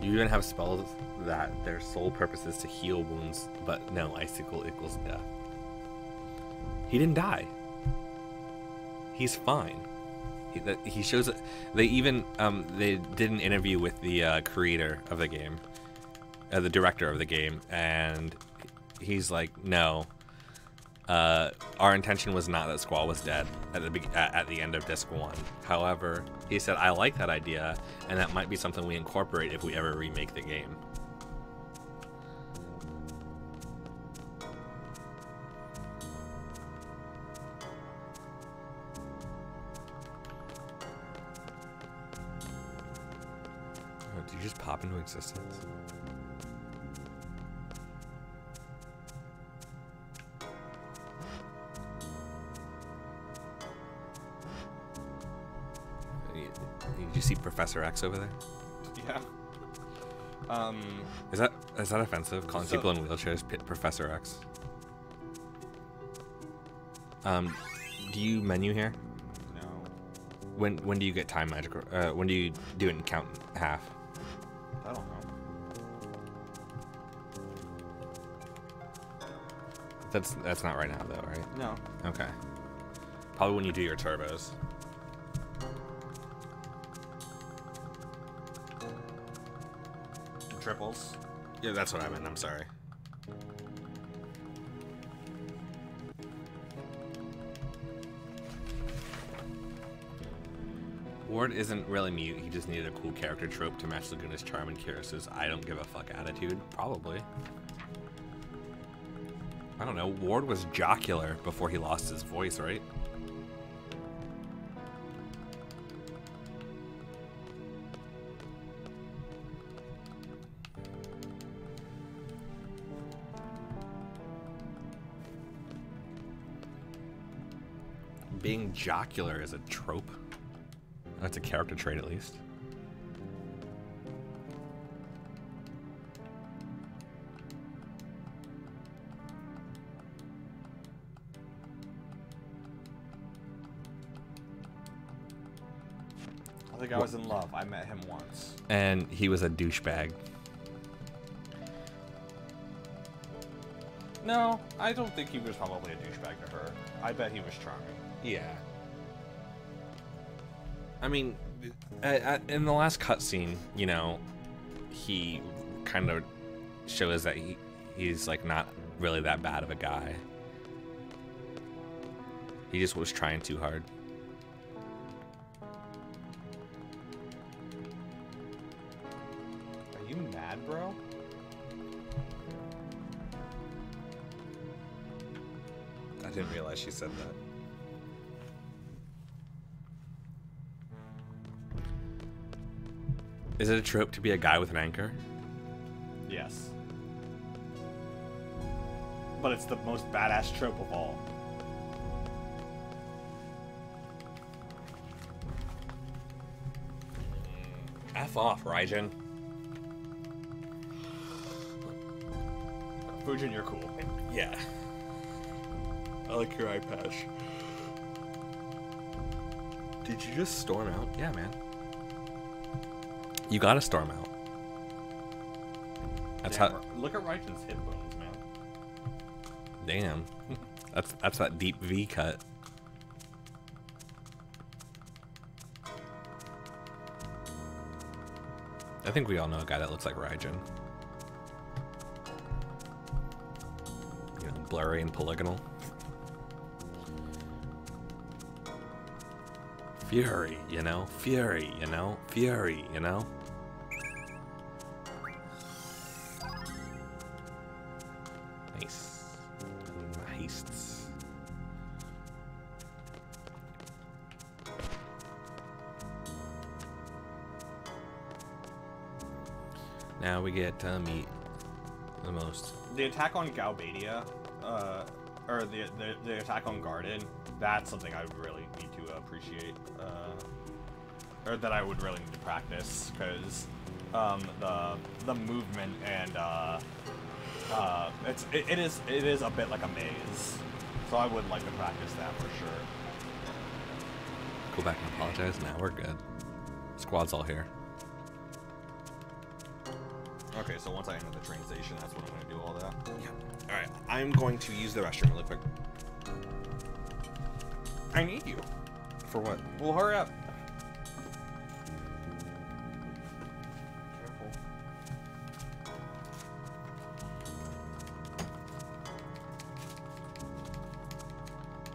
You even have spells that their sole purpose is to heal wounds, but no, icicle equals death. He didn't die. He's fine. He shows it. They even they did an interview with the creator of the game, the director of the game, and he's like, no. Our intention was not that Squall was dead at the end of Disc 1. However, he said, I like that idea, and that might be something we incorporate if we ever remake the game. Oh, did you just pop into existence? Did you see Professor X over there? Yeah. Is that offensive? Calling people in wheelchairs Professor X? Do you menu here? No. When do you get time magic? When do you do it in count half? I don't know. That's not right now though, right? No. Okay. Probably when you do your turbos. Triples. Yeah, that's what I meant. I'm sorry. Ward isn't really mute. He just needed a cool character trope to match Laguna's charm and Kyrus's I don't give a fuck attitude. Probably. I don't know. Ward was jocular before he lost his voice, right? Being jocular is a trope. That's a character trait, at least. I think I was in love. I met him once. And he was a douchebag. No, I don't think he was probably a douchebag to her. I bet he was charming. Yeah. I mean, in the last cutscene, you know, he kind of shows that he's like not really that bad of a guy. He just was trying too hard. Are you mad, bro? I didn't realize she said that. Is it a trope to be a guy with an anchor? Yes. But it's the most badass trope of all. F off, Raijin. Fujin, you're cool. Yeah. I like your eye patch. Did you just storm out? Yeah, man. You gotta storm out. That's Damn, how. Look at Raijin's hip bones, man. Damn. That's that deep V cut. I think we all know a guy that looks like Raijin. You know, blurry and polygonal. Fury, you know? Fury, you know? Fury, you know? Nice. Nice. Now we get to meet the most. The attack on Galbadia, or the attack on Garden, that's something I would really need to appreciate, or that I would really need to practice, because the movement and it is a bit like a maze, so I would like to practice that for sure. Go back and apologize. Now we're good. Squad's all here. Okay, so once I enter the train station, that's when I'm going to do all that. Yeah. All right. I'm going to use the restroom really quick. I need you. For what? Well, hurry up.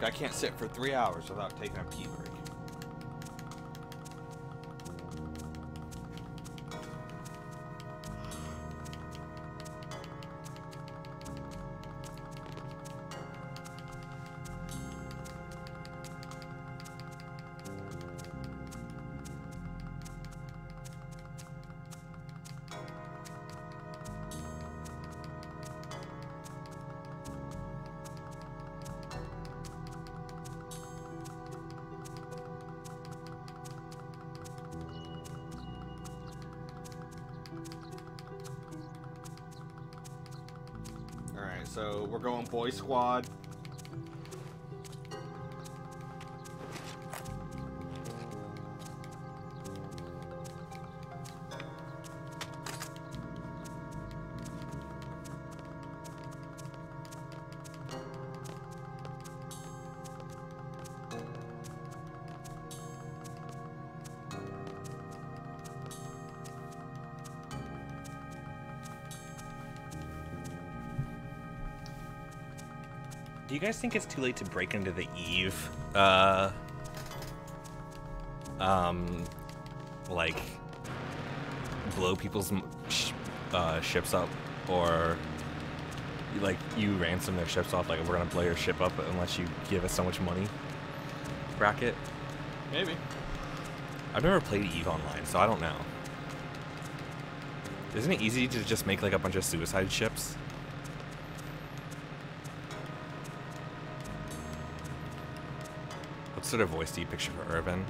I can't sit for 3 hours without taking a pee break. So we're going boy squad. Do you guys think it's too late to break into the Eve? Like, blow people's ships up, or like you ransom their ships off? Like, we're gonna blow your ship up unless you give us so much money. Bracket? Maybe. I've never played Eve online, so I don't know. Isn't it easy to just make like a bunch of suicide ships? What sort of voice do you picture for Irvin?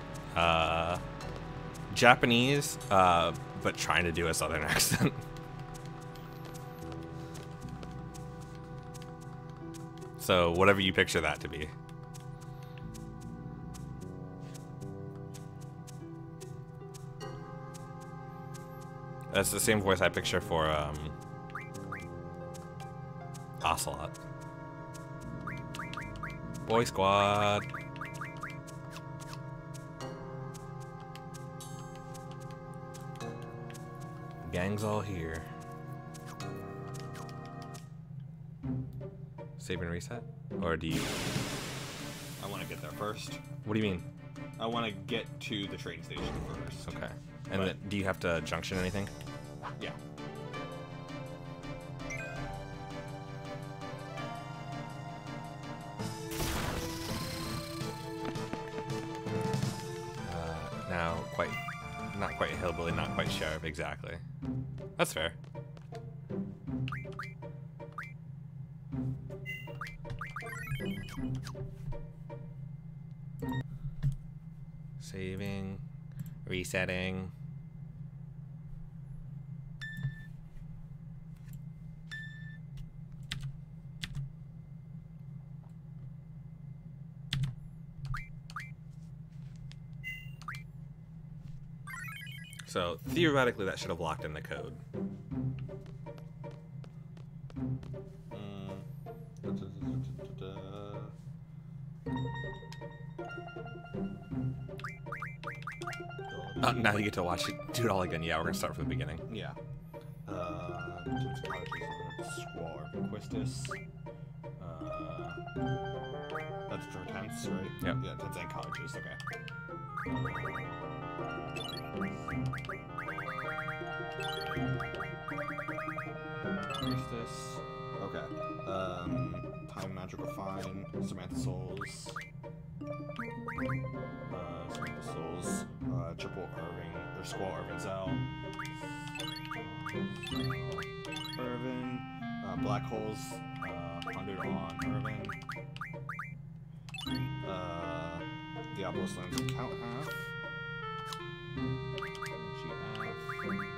Japanese, but trying to do a southern accent. So whatever you picture that to be. That's the same voice I picture for Ocelot. Boy squad. Gang's all here. Save and reset? Or do you... I want to get there first. What do you mean? I want to get to the train station first. Okay. And then, do you have to junction anything? Yeah. Now, not quite hillbilly, not quite sheriff, exactly. That's fair. Saving, resetting. So theoretically, that should have locked in the code. Now you get to watch it, do it all again. Yeah, we're gonna start from the beginning. Yeah. Squall or Quistis. That's for tents, right? Yep. Yeah, tents and cottages. Okay. Quistis. Okay. Time Magical Fine. Samantha Souls. Samantha Souls. Triple Irving. Or Squall Irvin Zell. Irvin. Black Holes. 100 on Irvin. Diablos learns to count half.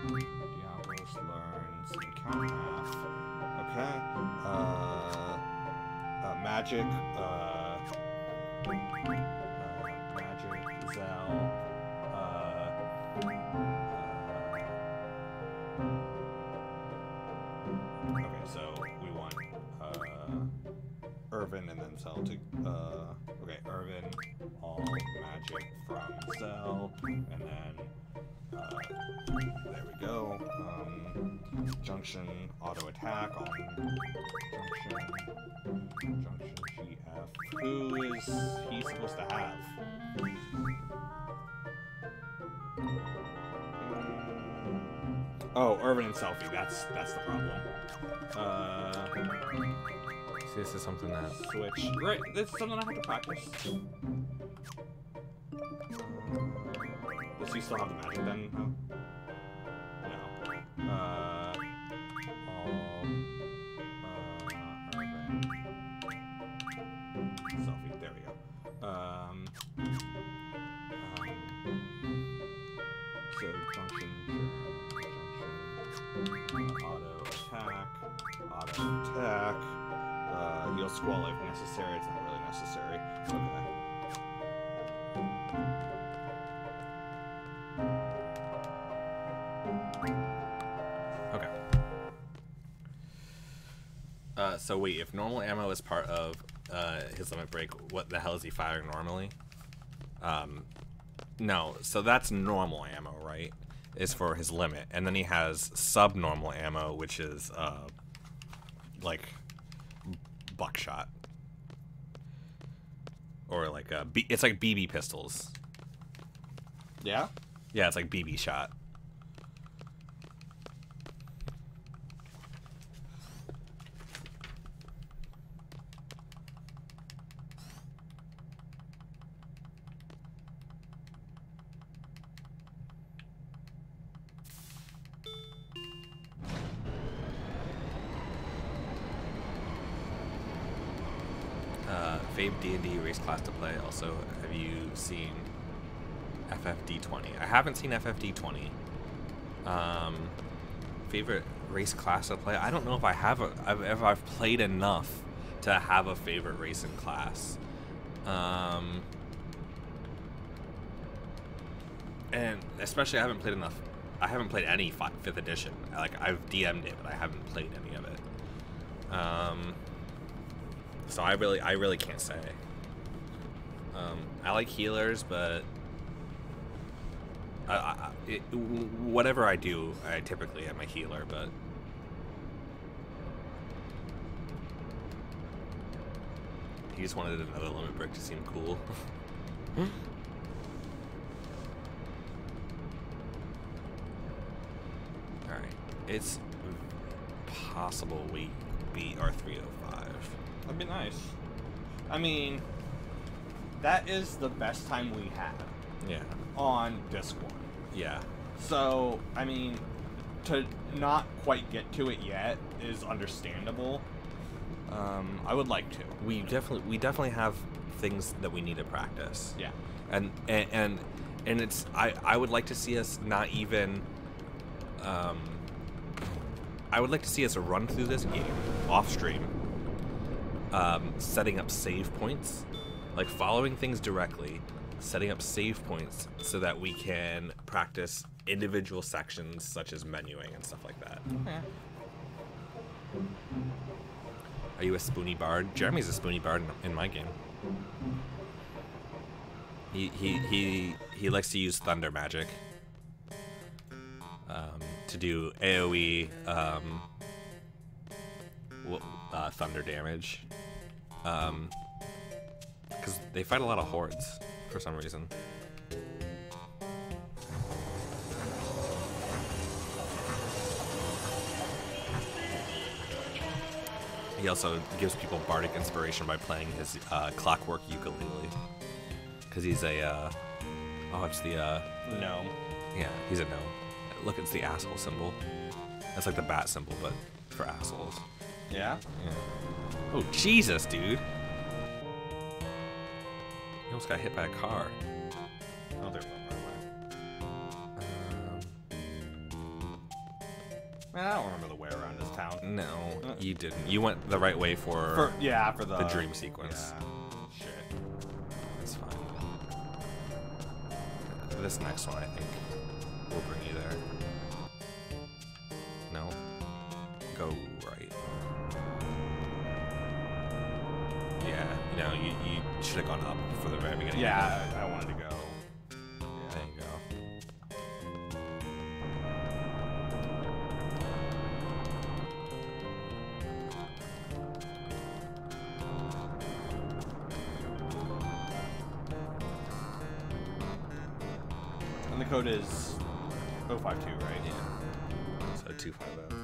Diablos learns to count half. Okay. Magic. Magic. Zell. Okay, so we want Irvin and then Zell to. Okay, Irvin, all magic from Zell, and then there we go. Junction auto attack on Junction GF. Who is he supposed to have? Oh, Irvin and Selfie. That's the problem. See, this is something that Switch. Right, that's something I have to practice. Does he still have the magic then? No. Selfie. There we go. So junction, auto attack. Heal Squall if necessary. It's not really necessary. Okay. So wait, if normal ammo is part of his limit break, what the hell is he firing normally? No, so that's normal ammo, right? Is for his limit, and then he has subnormal ammo, which is like buckshot, or like it's like BB pistols. Yeah. Yeah, it's like BB shot. Fave D&D race class to play. Also, have you seen FFD20? I haven't seen FFD20. Favorite race class to play? I don't know if I have if I've played enough to have a favorite racing class. And especially I haven't played enough. I haven't played any 5th edition. Like, I've DM'd it, but I haven't played any of it. So I really can't say. I like healers, but whatever I do, I typically am a healer, but he just wanted another limit break to seem cool. Alright, it's possible we beat our 305. That'd be nice. I mean, that is the best time we have. Yeah. On Disc 1. Yeah. So, I mean, to not quite get to it yet is understandable. I would like to. We definitely have things that we need to practice. Yeah. And it's I would like to see us not even I would like to see us run through this game off stream, setting up save points, like following things directly, setting up save points so that we can practice individual sections such as menuing and stuff like that. Okay. Are you a spoony bard? Jeremy's a spoony bard in my game. He likes to use thunder magic to do AoE thunder damage, because they fight a lot of hordes for some reason. He also gives people bardic inspiration by playing his clockwork ukulele, because he's a it's the gnome. Yeah, he's a gnome. Look, it's the asshole symbol. That's like the bat symbol, but for assholes. Yeah? Yeah. Oh, Jesus, dude. almost got hit by a car. Oh, there's one right away. Man, I don't remember the way around this town. No, you didn't. You went the right way for the dream sequence. Yeah. Shit. That's fine. This next one, I think, will bring you there. No. Go right. Yeah, you know, you should have gone up for the very beginning. Yeah, I wanted to go. Yeah. There you go. And the code is 052, right? Yeah. So 250.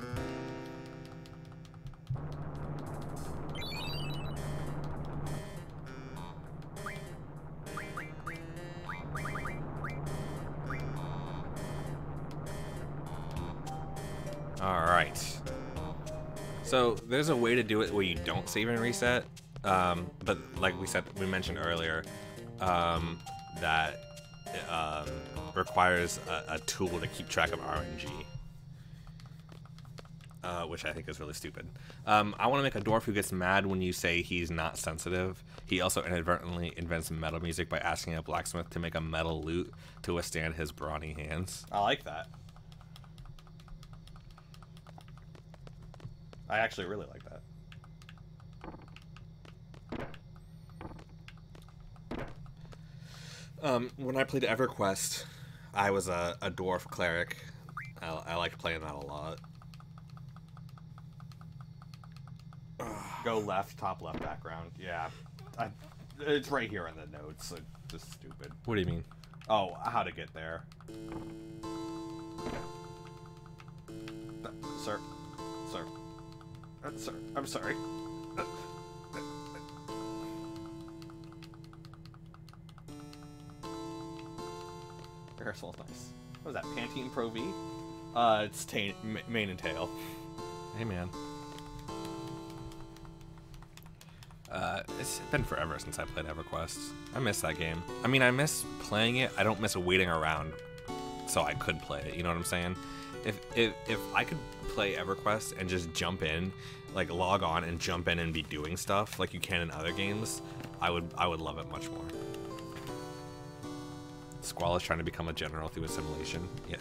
Alright. So there's a way to do it where you don't save and reset. But like we mentioned earlier, that requires a tool to keep track of RNG. Which I think is really stupid. I want to make a dwarf who gets mad when you say he's not sensitive. He also inadvertently invents metal music by asking a blacksmith to make a metal lute to withstand his brawny hands. I like that. I actually really like that. When I played EverQuest, I was a dwarf cleric. I liked playing that a lot. Go left, top left background. Yeah. It's right here in the notes. It's just stupid. What do you mean? Oh, how to get there. Sir. Sir. Sir, I'm sorry. Your hair smells nice. What was that, Pantene Pro V? It's mane and tail. Hey, man. It's been forever since I played EverQuest. I miss that game. I mean, I miss playing it. I don't miss waiting around so I could play it. You know what I'm saying? If I could play EverQuest and just jump in, like log on and jump in and be doing stuff like you can in other games, I would love it much more. Squall is trying to become a general through assimilation. Yeah.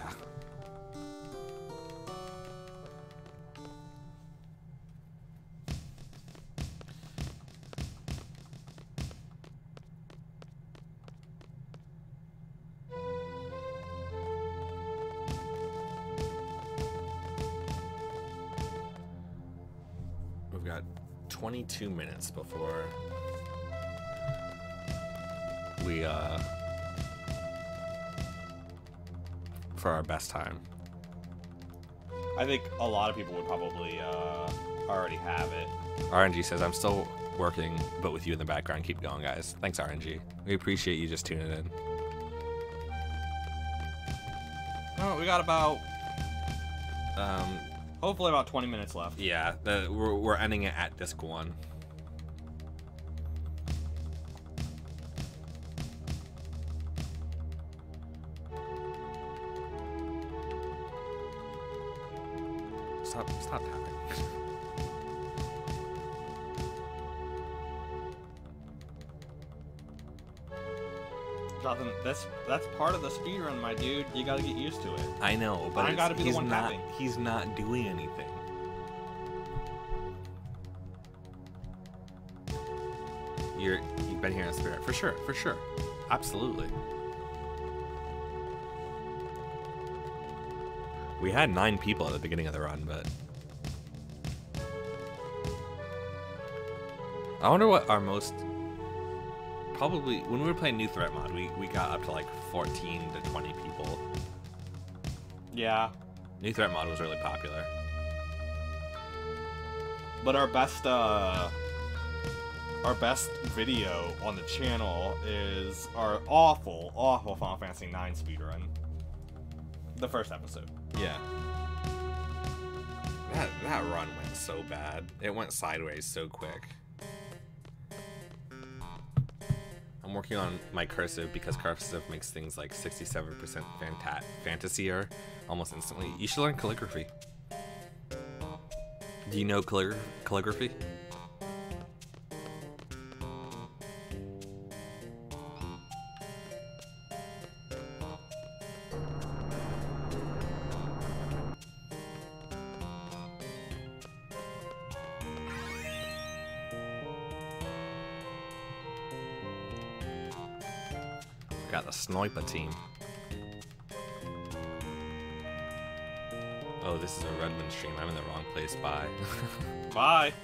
We've got 22 minutes before we for our best time. I think a lot of people would probably already have it. RNG says, I'm still working, but with you in the background. Keep going, guys. Thanks, RNG. We appreciate you just tuning in. Oh, we got about hopefully about 20 minutes left. Yeah, we're ending it at disc 1. Stop tapping. Jonathan, that's part of the speedrun, my dude. You gotta get used to it. I know, but I gotta be the one not, tapping. he's not doing anything. You've been here in spirit. For sure, for sure. Absolutely. We had 9 people at the beginning of the run, but... I wonder what our most... Probably, when we were playing New Threat Mod, we got up to like 14 to 20 people. Yeah. New Threat Mod was really popular. But our best video on the channel is our awful Final Fantasy IX speedrun. The first episode. Yeah. That run went so bad. It went sideways so quick. I'm I'm working on my cursive because cursive makes things like 67% fantasier almost instantly. You should learn calligraphy. Do you know calligraphy? Got the sniper team. Oh, this is a Redmond stream. I'm in the wrong place. Bye. Bye.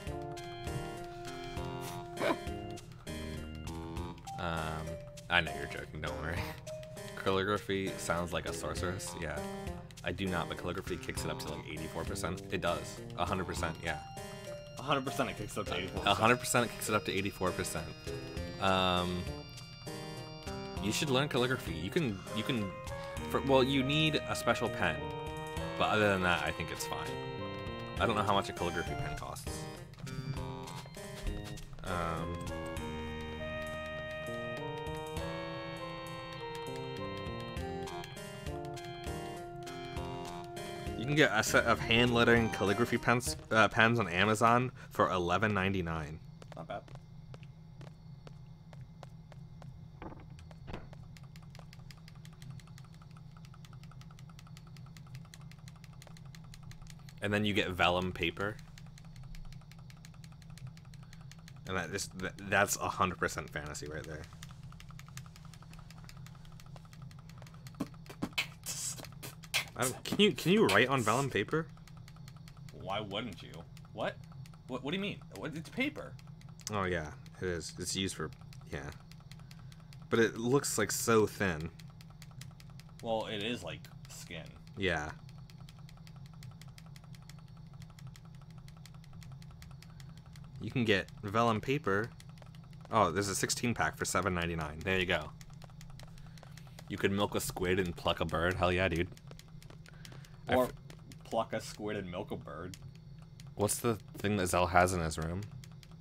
I know you're joking. Don't worry. Calligraphy sounds like a sorceress. Yeah. I do not, but calligraphy kicks it up to like 84%. It does. 100%. Yeah. 100% it kicks up to 84%. 100% it kicks it up to 84%. You should learn calligraphy. You can, well, you need a special pen, but other than that, I think it's fine. I don't know how much a calligraphy pen costs. You can get a set of hand lettering calligraphy pens on Amazon for $11.99. Not bad. And then you get vellum paper. And that's 100% fantasy right there. Can you write on vellum paper? Why wouldn't you? What? What do you mean? It's paper. Oh yeah, it is. It's used for, yeah. But it looks like so thin. Well, it is like skin. Yeah. You can get vellum paper. Oh, there's a 16-pack for $7.99. There you go. You could milk a squid and pluck a bird. Hell yeah, dude. Or pluck a squid and milk a bird. What's the thing that Zell has in his room?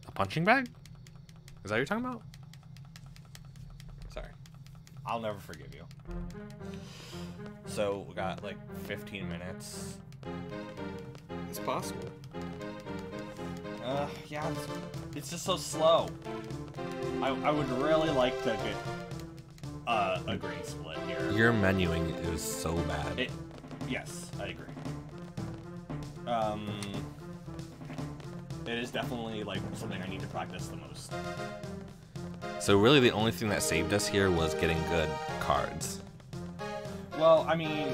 A punching bag? Is that what you're talking about? Sorry. I'll never forgive you. So, we got like 15 minutes. It's possible. Yeah, it's just so slow. I would really like to get a green split here. Your menuing is so bad. Yes, I agree. It is definitely like something I need to practice the most. So really the only thing that saved us here was getting good cards. Well, I mean,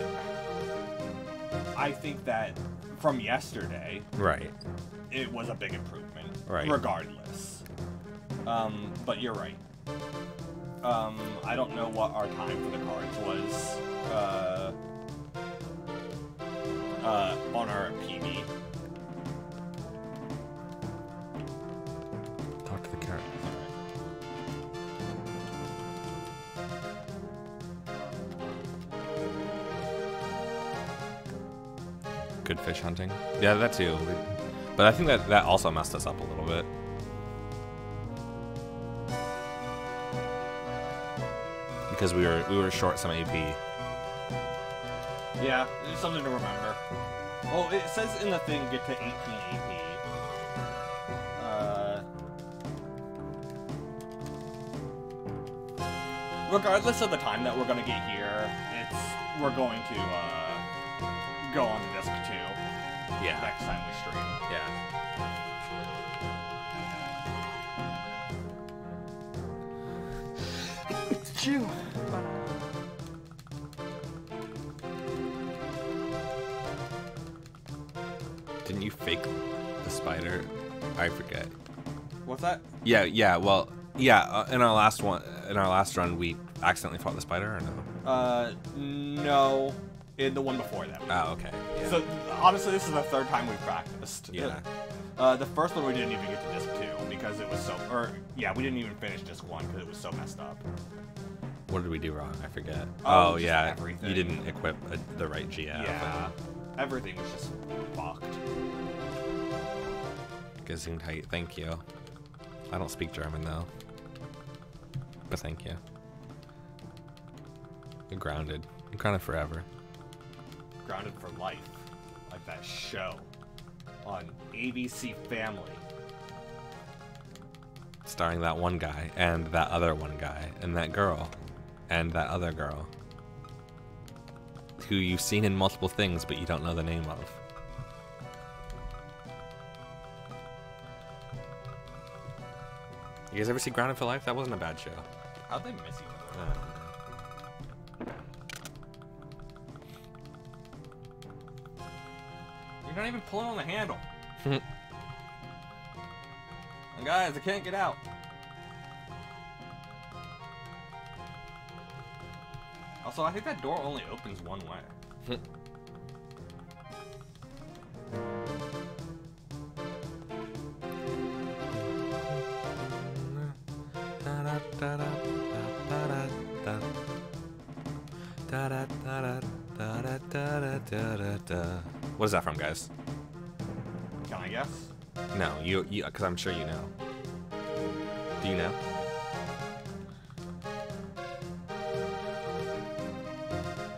I think that from yesterday, right, it was a big improvement, right, regardless. But you're right. I don't know what our time for the cards was on our PB. Talk to the carrot. Good fish hunting. Yeah, that too. But I think that also messed us up a little bit. Because we were short some AP. Yeah, it's something to remember. Well, it says in the thing get to 18 AP. Regardless of the time that we're gonna get here, we're going to go on the disc 2. Yeah. Next time we stream. Yeah. It's true. Didn't you fake the spider? I forget. What's that? Yeah. Well, yeah. In our last run, we accidentally fought the spider, or no? No. In the one before that. Oh, okay. Yeah. So honestly, this is the third time we've practiced. Yeah. The first one we didn't even get to disc 2 because it was so. We didn't even finish disc 1 because it was so messed up. What did we do wrong? I forget. Oh, yeah. Everything. You didn't equip the right GF. Yeah. Everything was just fucked. Gesundheit, thank you. I don't speak German though. But thank you. You're grounded. I'm grounded forever. Grounded for life. Like that show on ABC Family. Starring that one guy, and that other one guy, and that girl, and that other girl. Who you've seen in multiple things, but you don't know the name of. You guys ever see Grounded for Life? That wasn't a bad show. How'd they miss each other? You're not even pulling on the handle. And guys, I can't get out. Also, I think that door only opens one way. What is that from, guys? Can I guess? No, you, because I'm sure you know. Do you know?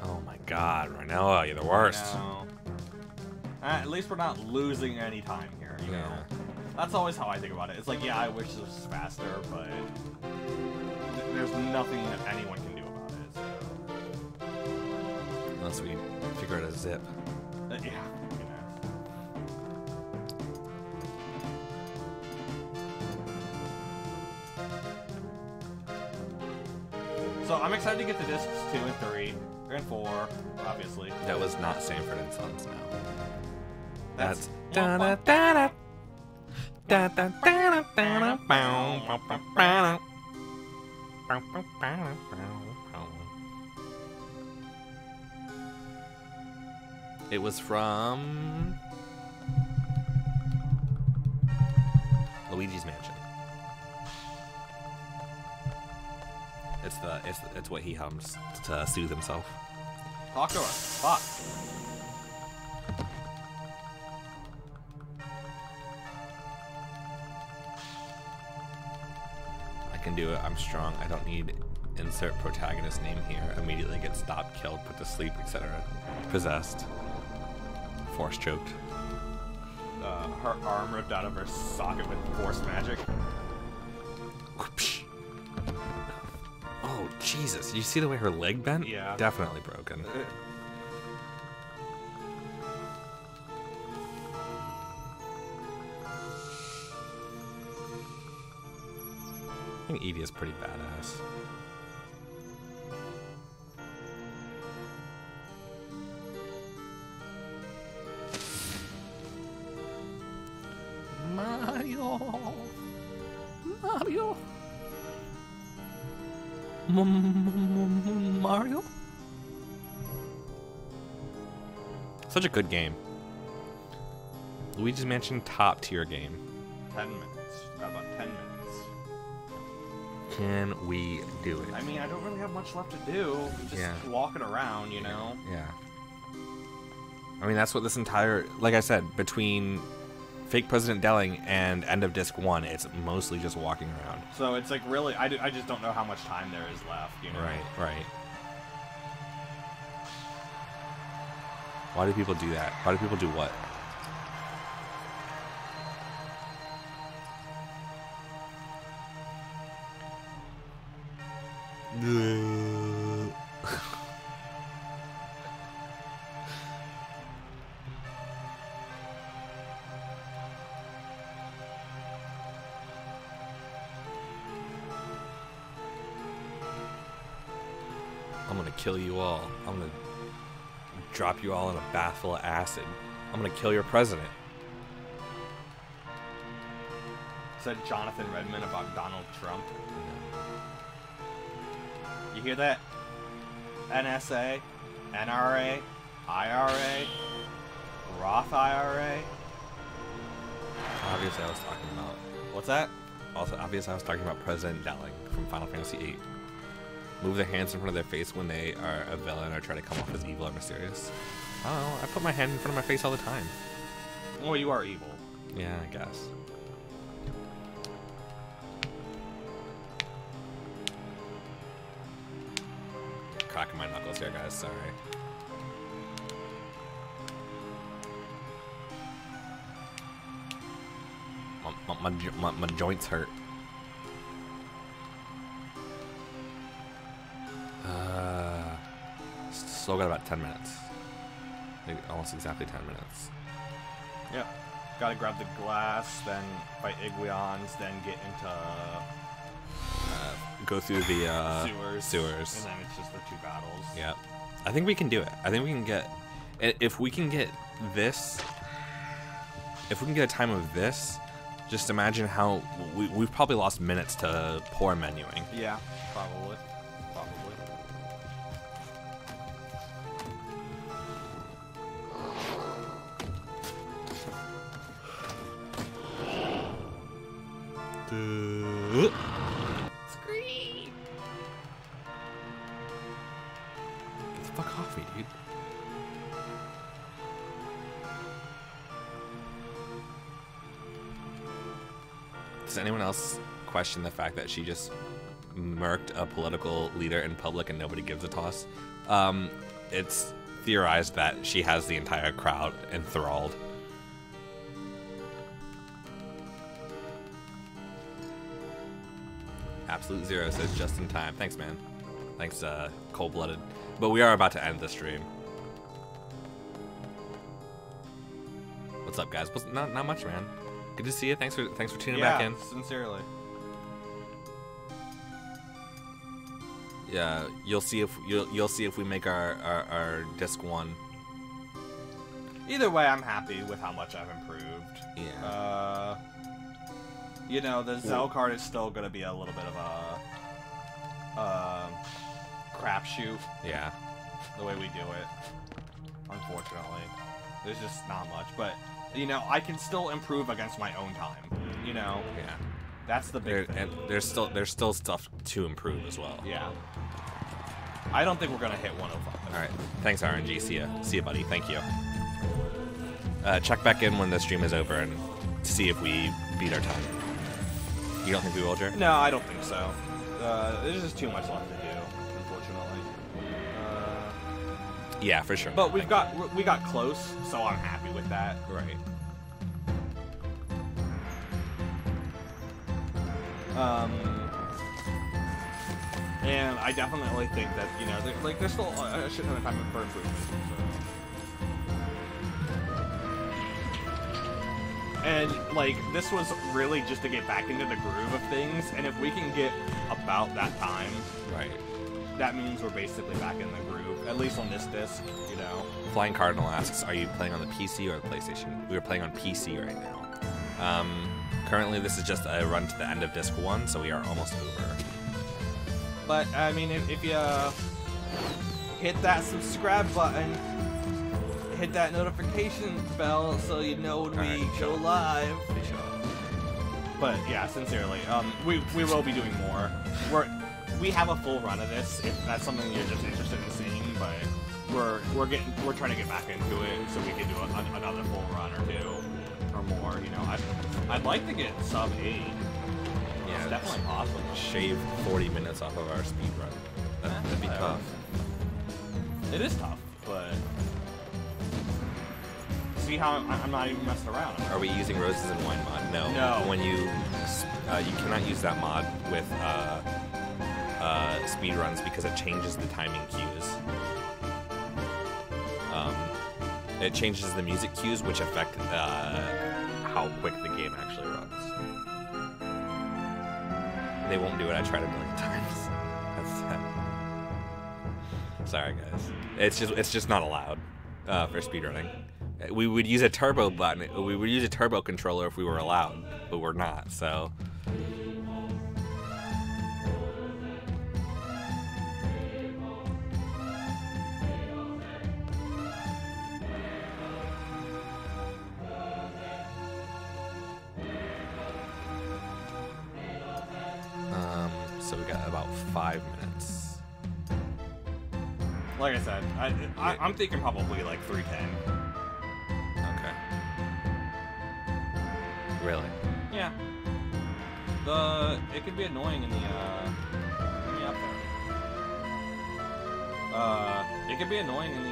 Oh my God, Ronella, you're the worst. No. At least we're not losing any time here, you know? That's always how I think about it. It's like, yeah, I wish this was faster, but there's nothing that anyone can do about it, so... Unless we figure out a zip. Yeah. So I'm excited to get the discs 2 and 3 and 4, obviously. That was not Sanford and Sons now. That's It was from Luigi's Mansion. It's what he hums to soothe himself. Talk to her. Fuck. I can do it. I'm strong. I don't need insert protagonist name here. Immediately get stopped, killed, put to sleep, etc. Possessed. Force choked. Her arm ripped out of her socket with force magic. Whoopsh. Oh, Jesus. You see the way her leg bent? Yeah. Definitely broken. I think Edie is pretty badass. Mario. Mario? Such a good game. Luigi's Mansion, top tier game. 10 minutes. Got about 10 minutes. Can we do it? I mean, I don't really have much left to do. Just walking around, you know? Yeah. I mean, that's what this entire, like I said, between Fake President Delling and End of Disc 1, it's mostly just walking around. So it's like really, I just don't know how much time there is left, you know? Right. Why do people do that? Why do people do what? I'm gonna kill you all. I'm gonna drop you all in a bath full of acid. I'm gonna kill your president. Said Jonathan Redmond about Donald Trump. You hear that? NSA, NRA, IRA, Roth IRA. Obviously, I was talking about. What's that? Also, obviously, I was talking about President Delling from Final Fantasy VIII. Move their hands in front of their face when they are a villain or try to come off as evil or mysterious. I don't know. I put my hand in front of my face all the time. Well, you are evil. Yeah, I guess. cracking my knuckles here, guys. Sorry. My joints hurt. Still got about 10 minutes. Like almost exactly 10 minutes. Yep. Gotta grab the glass, then fight Iguions, then get into go through the sewers. And then it's just the 2 battles. Yeah. I think we can do it. I think we can get... If we can get this... If we can get a time of this, just imagine how... We've probably lost minutes to poor menuing. Yeah, probably. Scream! Get the fuck off me, dude. Does anyone else question the fact that she just murked a political leader in public and nobody gives a toss? It's theorized that she has the entire crowd enthralled. Absolute Zero says just in time. Thanks, man. Thanks, cold-blooded. But we are about to end the stream. What's up, guys? Not much, man. Good to see you. Thanks for tuning back in. Sincerely. Yeah, you'll see if we make our disc 1. Either way, I'm happy with how much I've improved. Yeah. You know, the Zell card is still going to be a little bit of a crapshoot. Yeah. The way we do it. Unfortunately. There's just not much. But, you know, I can still improve against my own time. You know? Yeah. That's the big thing. And there's still stuff to improve as well. Yeah. I don't think we're going to hit 105. Alright. Thanks, RNG. See ya, buddy. Thank you. Check back in when the stream is over and see if we beat our time. You don't think we will, Jer? No, I don't think so. There's just too much left to do, unfortunately. Yeah, for sure. But we got close, so I'm happy with that. Right. And I definitely think that, you know, there's still a shit ton of time for improvement. And, like, this was really just to get back into the groove of things, and if we can get about that time, right, that means we're basically back in the groove, at least on this disc, you know. Flying Cardinal asks, are you playing on the PC or the PlayStation? We are playing on PC right now. Currently, this is just a run to the end of disc 1, so we are almost over. But, I mean, if you hit that subscribe button, hit that notification bell so you know when we go live. But yeah, sincerely, we will be doing more. We have a full run of this if that's something you're just interested in seeing. But we're trying to get back into it so we can do another full run or 2 or more. You know, I'd like to get sub 8. Yeah, it's definitely possible. Shave 40 minutes off of our speed run. That'd be tough. It is tough, but. See how I'm not even messing around. Are we using Roses and Wine mod? No. No. When you cannot use that mod with speed runs because it changes the timing cues. It changes the music cues, which affect how quick the game actually runs. They won't do it. I tried a million times. Sorry, guys. It's just not allowed for speedrunning. We would use a turbo button. We would use a turbo controller if we were allowed, but we're not, so. So we got about 5 minutes. Like I said, I'm thinking probably like 310. Really? Yeah. It could be annoying in the up there. It can be annoying in the,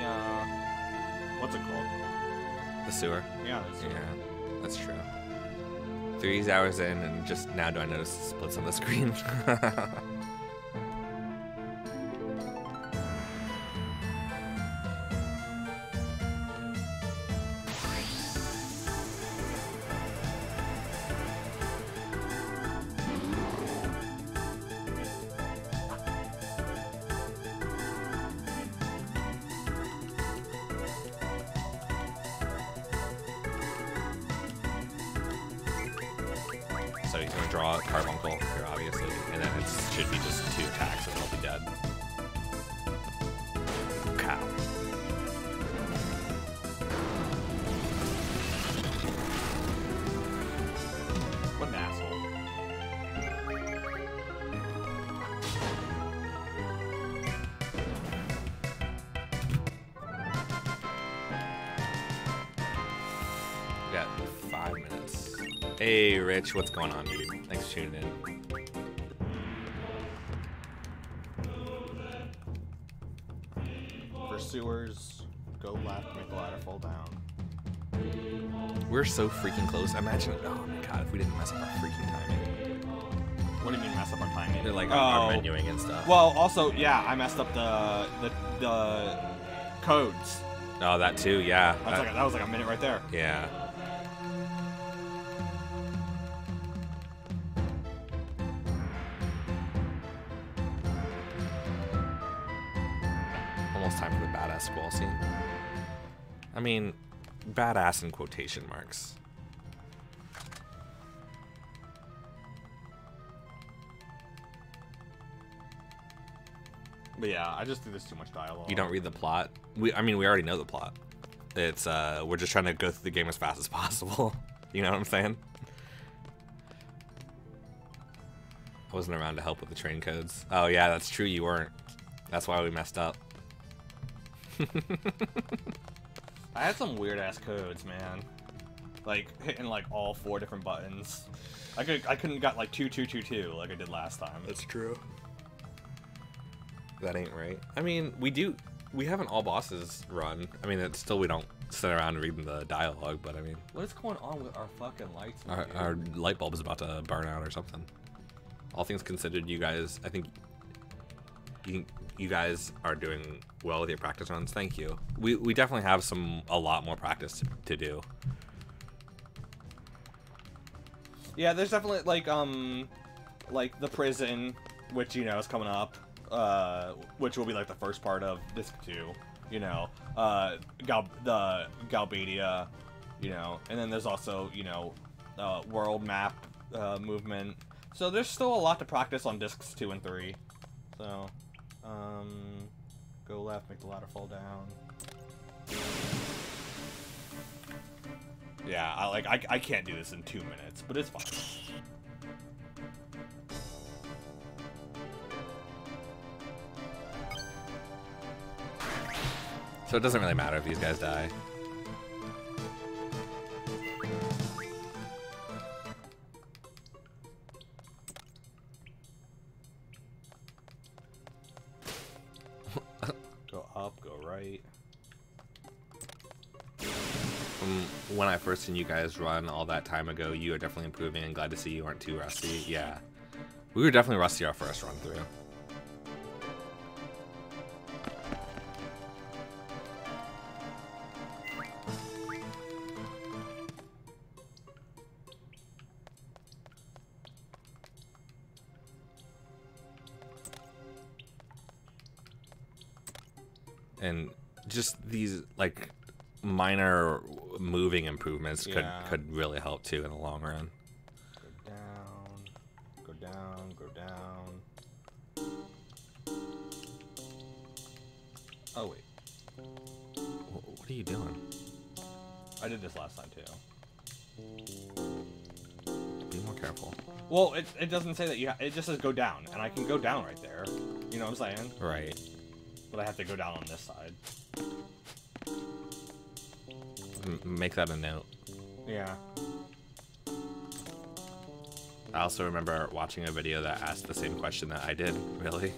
what's it called? The sewer? Yeah, the sewer. Yeah, that's true. 3 hours in, and just now do I notice the splits on the screen? So he's gonna draw a carbuncle here, obviously, and then it should be just 2 attacks and he'll be dead. Cow. What an asshole. We got 5 minutes. Hey, Rich, what's going on, dude? Thanks for tuning in. For sewers, go left, make the ladder fall down. We're so freaking close. Imagine, oh my god, if we didn't mess up our freaking timing. What do you mean mess up our timing? They're like our menuing and stuff. Well, also, yeah, I messed up the codes. Oh, that too, yeah. That was like a minute right there. Yeah. Almost time for the badass squall scene. I mean, badass in quotation marks. But yeah, I just think there's too much dialogue. You don't read the plot. I mean, we already know the plot. It's we're just trying to go through the game as fast as possible. You know what I'm saying? I wasn't around to help with the train codes. Oh yeah, that's true. You weren't. That's why we messed up. I had some weird ass codes, man. Like hitting like all 4 different buttons. I couldn't got like 2222 like I did last time. That's true. That ain't right. I mean, we have an all bosses run. I mean, it's still we don't sit around reading the dialogue, but I mean, What is going on with our fucking lights? our light bulb is about to burn out or something. All things considered, you guys, I think you guys are doing well with your practice runs. Thank you. We definitely have a lot more practice to do. Yeah, there's definitely like the prison, which you know is coming up, which will be like the first part of disc 2. You know, the Galbadia, you know, and then there's also world map movement. So there's still a lot to practice on discs 2 and 3. So, go left, make the ladder fall down. Yeah, I can't do this in 2 minutes, but it's fine. So it doesn't really matter if these guys die. Go up, go right. When I first seen you guys run all that time ago, you are definitely improving, and glad to see you aren't too rusty. Yeah. We were definitely rusty our first run through. And just these like minor moving improvements could really help too in the long run. Go down, go down, go down. Oh wait, What are you doing? I did this last time too. Be more careful. Well, it doesn't say that it just says go down, and I can go down right there. You know what I'm saying? Right. But I have to go down on this side. Make that a note. Yeah. I also remember watching a video that asked the same question that I did. Really?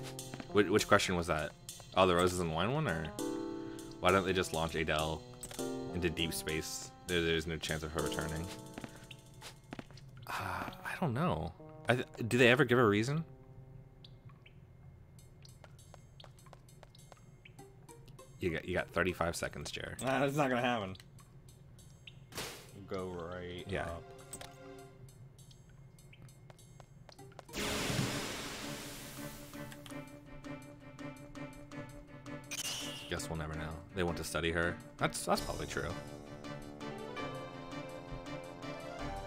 Which question was that? Oh, the Roses and Wine one, or why don't they just launch Adele into deep space? There's no chance of her returning. I don't know. Do they ever give a reason? You got 35 seconds, Jared. That's not gonna happen. Go right up. Guess we'll never know. They want to study her. That's probably true.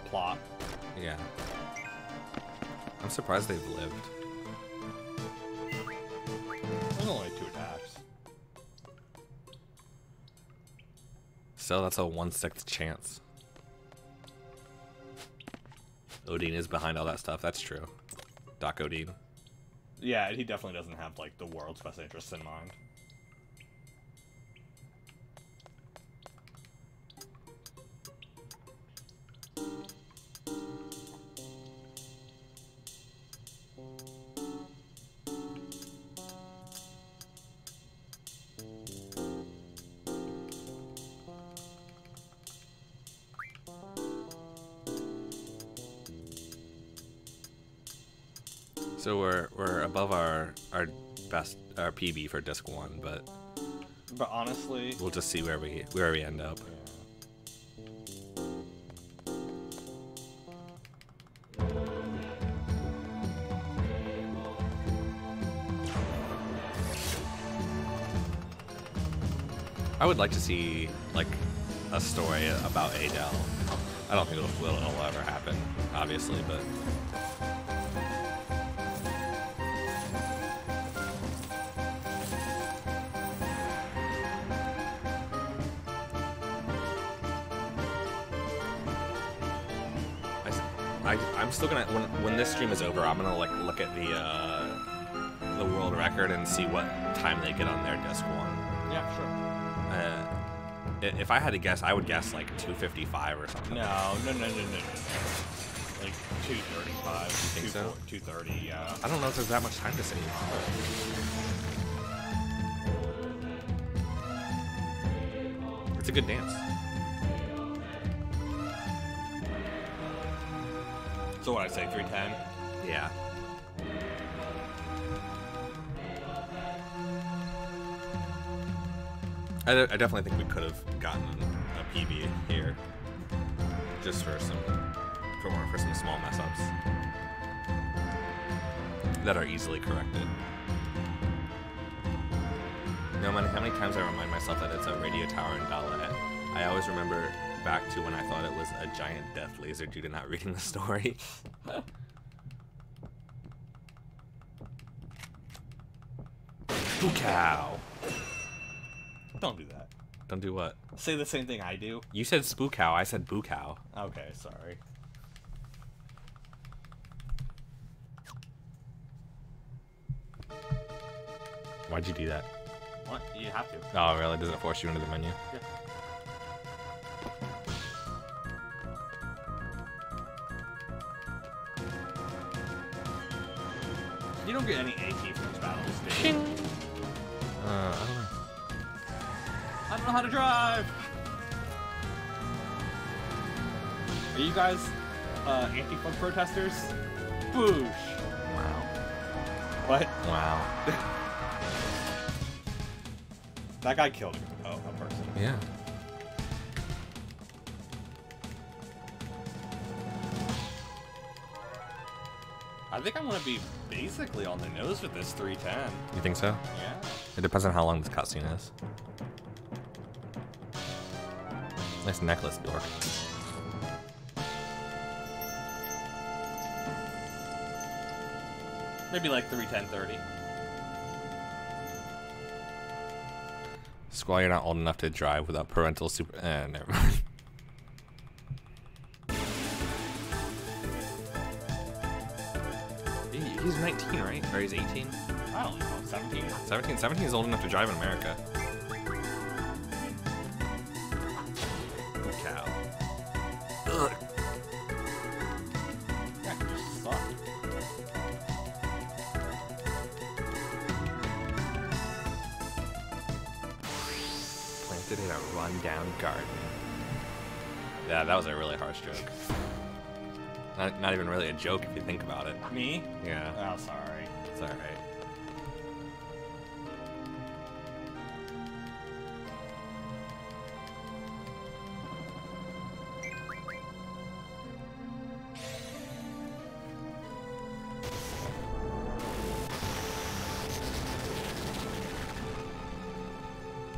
Plot. Yeah. I'm surprised they've lived. There's only 2 attacks. So that's a 1/6 chance. Odin is behind all that stuff. That's true. Doc Odin. Yeah, he definitely doesn't have like the world's best interests in mind. So we're above our PB for disc 1, but honestly, we'll just see where we end up. I would like to see like a story about Adele. I don't think it'll ever happen, obviously, but. I'm still gonna when this stream is over, I'm gonna like look at the world record and see what time they get on their disc 1. Yeah, sure. If I had to guess, I would guess like 2:55 or something. No. Like 2:35. You think so? 2:30. Yeah. I don't know if there's that much time to save. It's a good dance. So what I say, 3:10? Yeah. I definitely think we could have gotten a PB here, just for some small mess ups that are easily corrected. No matter how many times I remind myself that it's a radio tower in Dalet, I always remember back to when I thought it was a giant death laser due to not reading the story. Spookow! Don't do that. Don't do what? Say the same thing I do. You said spookow, I said bookow. Okay, sorry. Why'd you do that? What? You have to. Oh, really? Does it force you into the menu? Yeah. You don't get any AP from these battles, do you? I don't know. I don't know how to drive! Are you guys anti-funk protesters? Boosh! Wow. What? Wow. That guy killed a person. Yeah. I think I'm gonna be basically on the nose with this 310. You think so? Yeah. It depends on how long this cutscene is. Nice necklace, dork. Maybe like 310-30. Squall, you're not old enough to drive without parental super. Never mind. He's 19, right? Or he's 18? I don't know, 17. 17? 17 is old enough to drive in America. Cow. Ugh. Yeah, you just suck. reflected in a rundown garden. Yeah, that was a really harsh joke. Not even really a joke if you think about it. Me? Yeah. Oh, sorry. It's alright.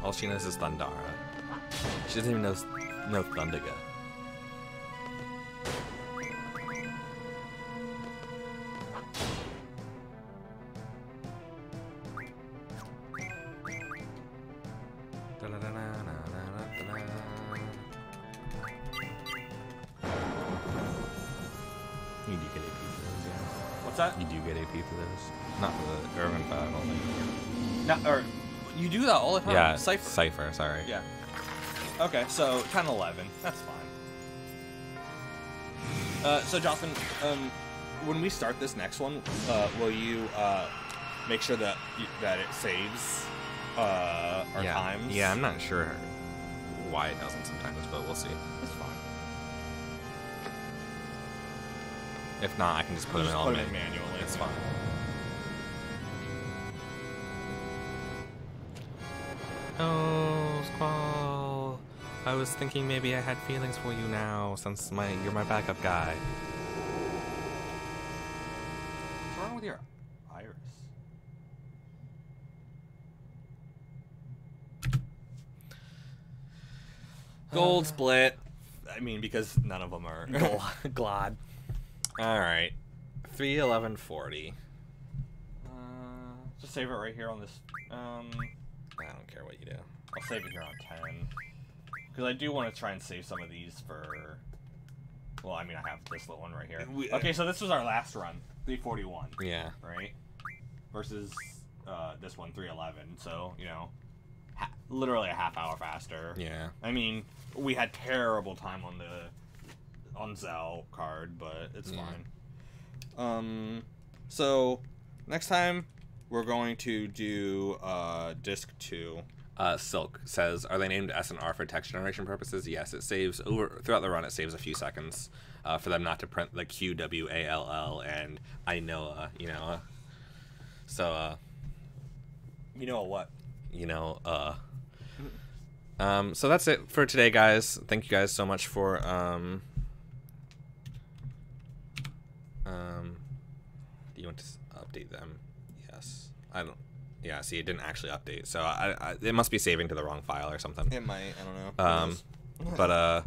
All she knows is Thundara. She doesn't even know Thundiga. You do get AP for those, yeah. What's that? You do get AP for those. Not for the Irvin Fat, I don't think. No, or you do that all the time. Yeah, Cypher. Cypher, sorry. Yeah. Okay, so 10, 11. That's fine. So Jocelyn, when we start this next one, will you make sure that that it saves our times? Yeah, I'm not sure why it doesn't sometimes, but we'll see. That's fine. If not, I can just put them in all manually. It's fine. Oh, Squall. I was thinking maybe I had feelings for you now, since you're my backup guy. What's wrong with your iris? Gold split. I mean, because none of them are glad. Alright. 3:11:40. Just save it right here on this. I don't care what you do. I'll save it here on 10. Because I do want to try and save some of these for... Well, I mean, I have this little one right here. Okay, so this was our last run. 3:41. Yeah. Right? Versus this one, 3:11. So, you know, literally a half hour faster. Yeah. I mean, we had terrible time on Zell card, but it's fine. So, next time, we're going to do Disc 2. Silk says, are they named S and R for text generation purposes? Yes, it saves throughout the run. It saves a few seconds for them not to print the QWALL and I know, you know. So, you know what? You know, so that's it for today, guys. Thank you guys so much for do you want to update them? Yes. I don't. Yeah, see, it didn't actually update, so it must be saving to the wrong file or something. It might, I don't know. But,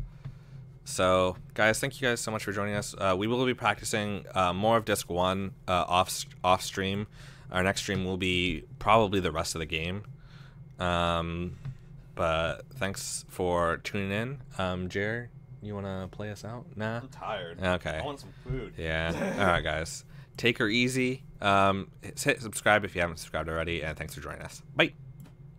so, guys, thank you guys so much for joining us. We will be practicing more of Disc 1 off stream. Our next stream will be probably the rest of the game. But thanks for tuning in. Jer, you want to play us out? Nah? I'm tired. Okay. I want some food. Yeah. All right, guys. Take her easy. Hit subscribe if you haven't subscribed already, and thanks for joining us. Bye.